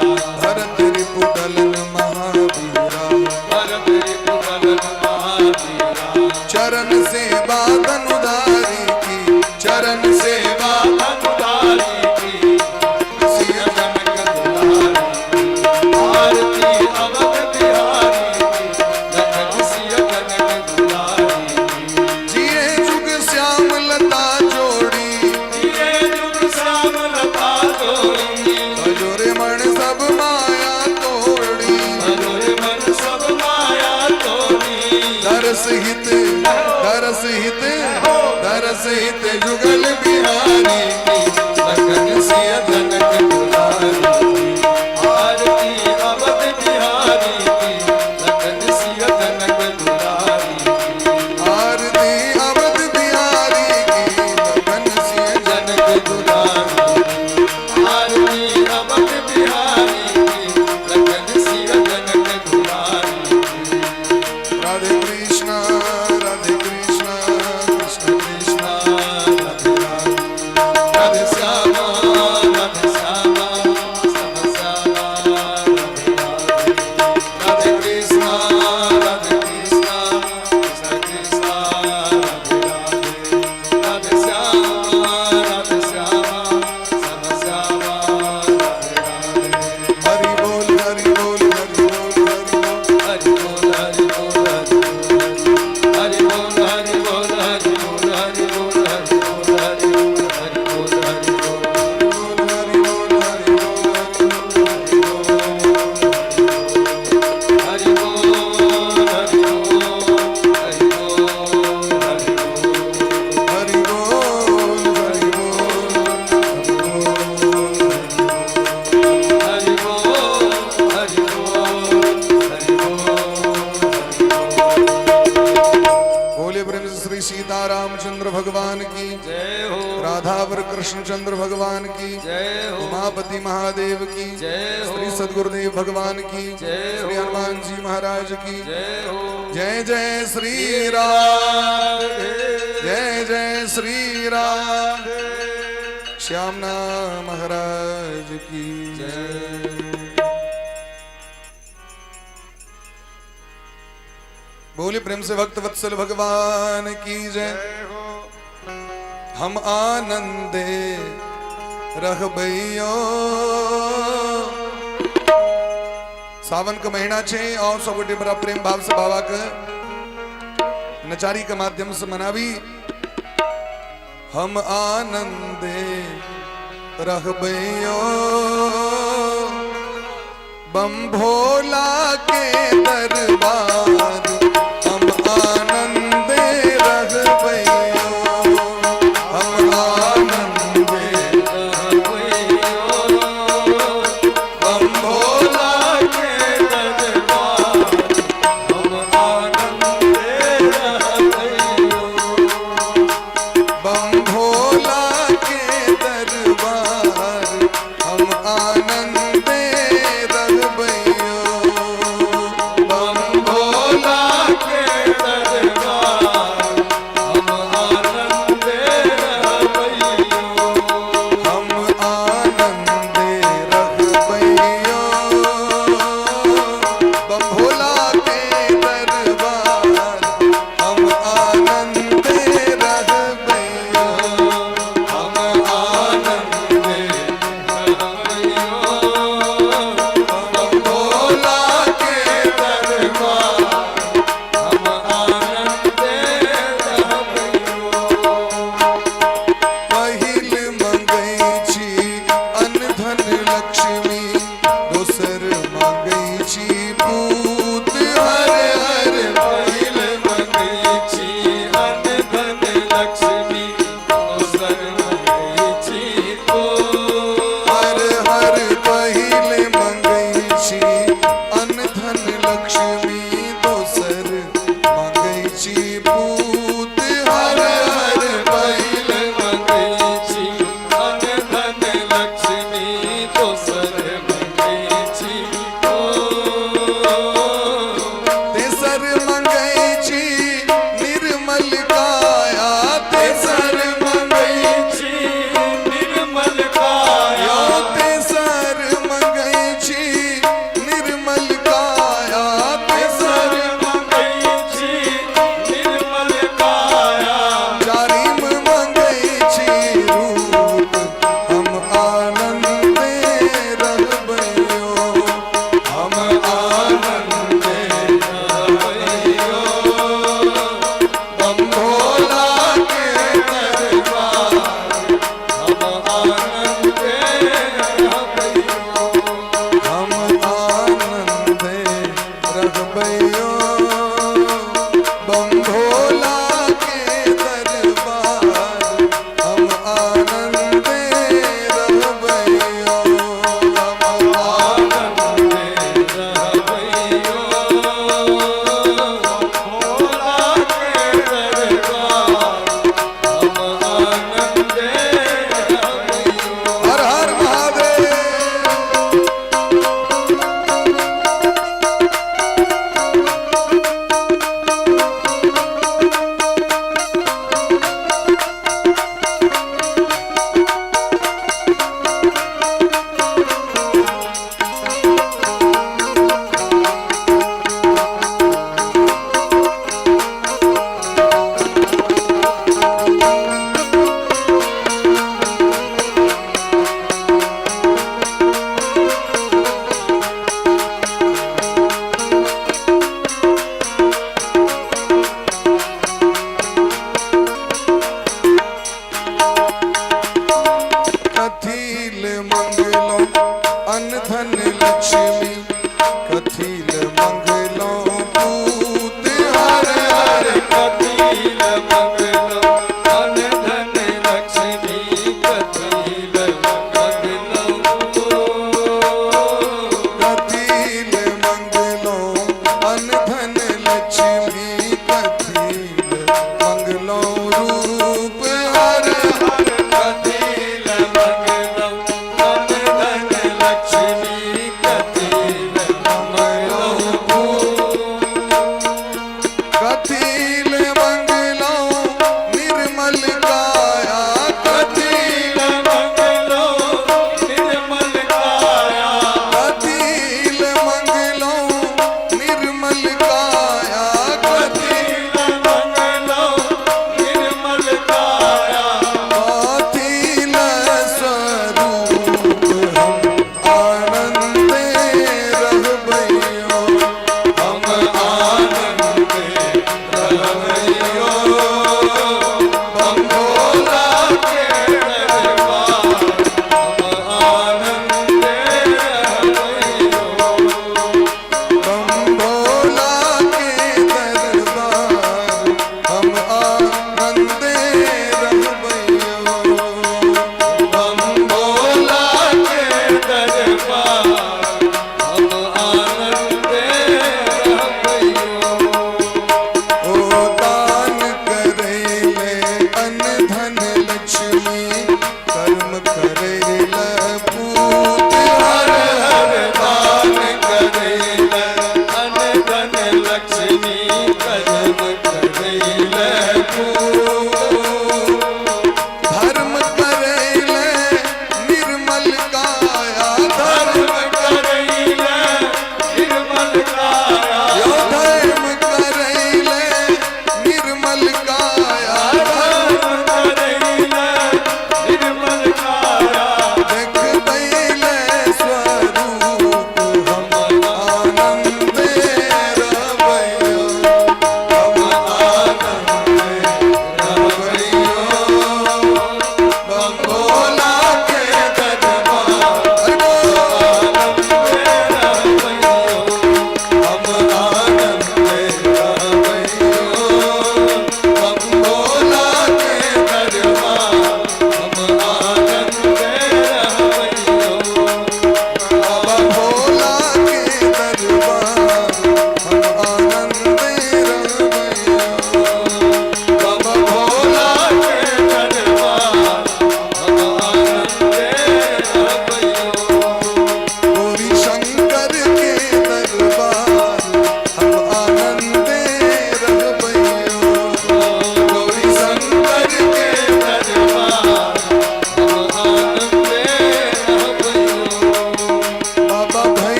भरत रिपुदलन महावीरा, भरत रिपुदलन महावीरा, चरण से बादन उदारी की, चरण से धनुधारी की सिया जनक दुलारी, आरती अवध बिहारी की लखन सिया जनक दुलारी, जिए जुग श्याम लता जोड़ी, जिए जुग श्याम लता जोड़ी, भजोरे मन सब माया तोड़ी, मनोरे मन सब माया तोड़ी, दरस हित दरस हित दरस हित जुगल बिहारी की, लखन सिया जनक दुलारी, आरती अवध बिहारी की लखन सिया जनक दुलारी, आरती अवध बिहारी की लखन सिंह जनक दुलारी, आरती अवध बिहारी की लखन सिया जनक दुलारी, राधे कृष्णा कृष्ण कृष्ण राधे राधे, राधे श्यामा राधे श्यामा, श्याम श्यामा राधे राधे, राधे कृष्णा कृष्ण कृष्ण राधे राधे, राधे श्यामा श्याम श्यामा राधे राधे, हरि बोल हरि बोल हरि बोल हरि बोल, हरि बोल हरि बोल हरि बोल, हरि बोल हरि बोल हरि बोल हरि बोल हरि बोल हरि बोल हरि बोल हरि बोल, हरि बोल हरि बोल हरि बोल हरि बोल हरि बोल हरि बोल, हरि बोल हरि बोल हरि बोल हरि बोल हरि बोल। बोले ब्रह्म श्री सीतारामचंद्र भगवान की, जय हो, राधावर कृष्णचंद्र भगवान की, जय हो, उमापति महादेव की, जय हो, श्री सदगुरुदेव भगवान की, जय हो, श्री हनुमान जी महाराज की, जय हो, जय जय श्री राम, जय जय श्री राम, श्यामना महाराज की जय। बोले प्रेम से भक्त वत्सल भगवान की जय। हम आनंदे रहबैयो। सावन का महीना छे और सब गोटे बड़ा प्रेम भाव से बाबा के नचारी के माध्यम से मनावी। हम आनंदे रहबैयो बम भोला लक्ष्मी दोसर मांगै छी पूत हर हर पहिल मंगै छी अन्न धन लक्ष्मी दोसर मंगै छी पूत हर हर पहिले मंगै छी अन्न धन लक्ष्मी दोसर मंगै छी पूत हर हर पहिल मंगै छी अन्न धन लक्ष्मी दोसर मंगै छी तेसर मंगै छी निर्मल काया तेसर मंगै छी निर्मल काया तेसर मंगै छी निर्मल काया तेसर मंगै छी निर्मल काया चारिम मंगै छी रूप हम आनंदे रहबैयो हम आनंदे रहबैयो हम भोला के दरबार हम आनंदे रहबैयो हम आनंदे रहबैयो बम भोला के दरबार हम आनंदे रहबैयो हम आनंदे रहबैयो भोला के दरबार हम आनंदे रहबैयो हर हर महादेव कथील मंगलो अन्न धन लक्ष्मी कथील मंगलो पूत हर हर कथील मंगलो अन्न धन लक्ष्मी कथील मंगलो कथील मंगलो अन्न धन लक्ष्मी कथील मंगलो रूप हर हर कथील मंगलो अन्न धन लक्ष्मी कथील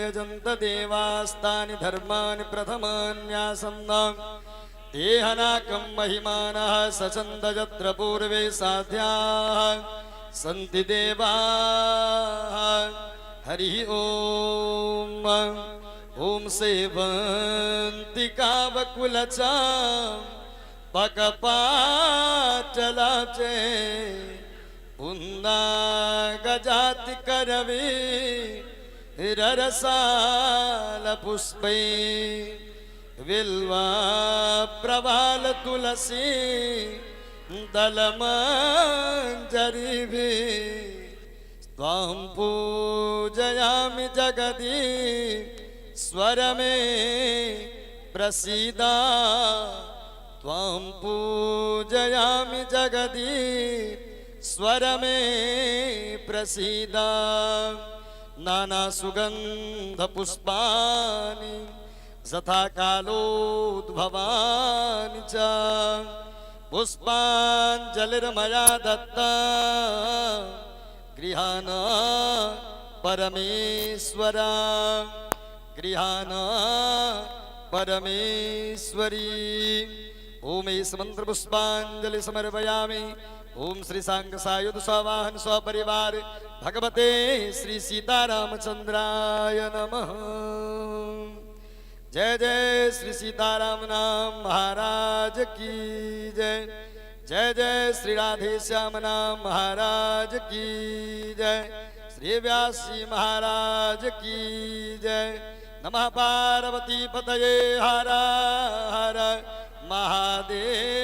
यजन्त देवास्तानि धर्माणि प्रथमान्यासन्नाम् देहनाकं महिमानः सचन्द यत्र पूर्वे साध्याः सन्ति देवाः हरि ओम ओम सेवन्ति कावकुलचा पकपाचलाचे पुन्ना गजाति करवे ररसाल पुष्पै विल्वा प्रवाल तुलसी दलमंजरी भी त्वां पूजयामि जगदी स्वर में प्रसीदा त्वां पूजयामि जगदी स्वर में प्रसीदा नाना सुगंध पुष्पानि यथा कालोद्भवानि च पुष्पाञ्जलिर्मया दत्ता गृहाण परमेश्वरा गृहाण परमेश्वरी ओम इस मंत्र पुष्पांजलि समर्पयामि ओम श्री सांग सायुध स्वावाहन स्वपरिवार भगवते श्री सीतारामचंद्राय नमः। जय जय श्री सीताराम नाम महाराज की जय। जय जय श्री राधे श्याम नाम महाराज की जय। श्री व्यासी महाराज की जय। नमः पार्वती पतये हर हर महादेव।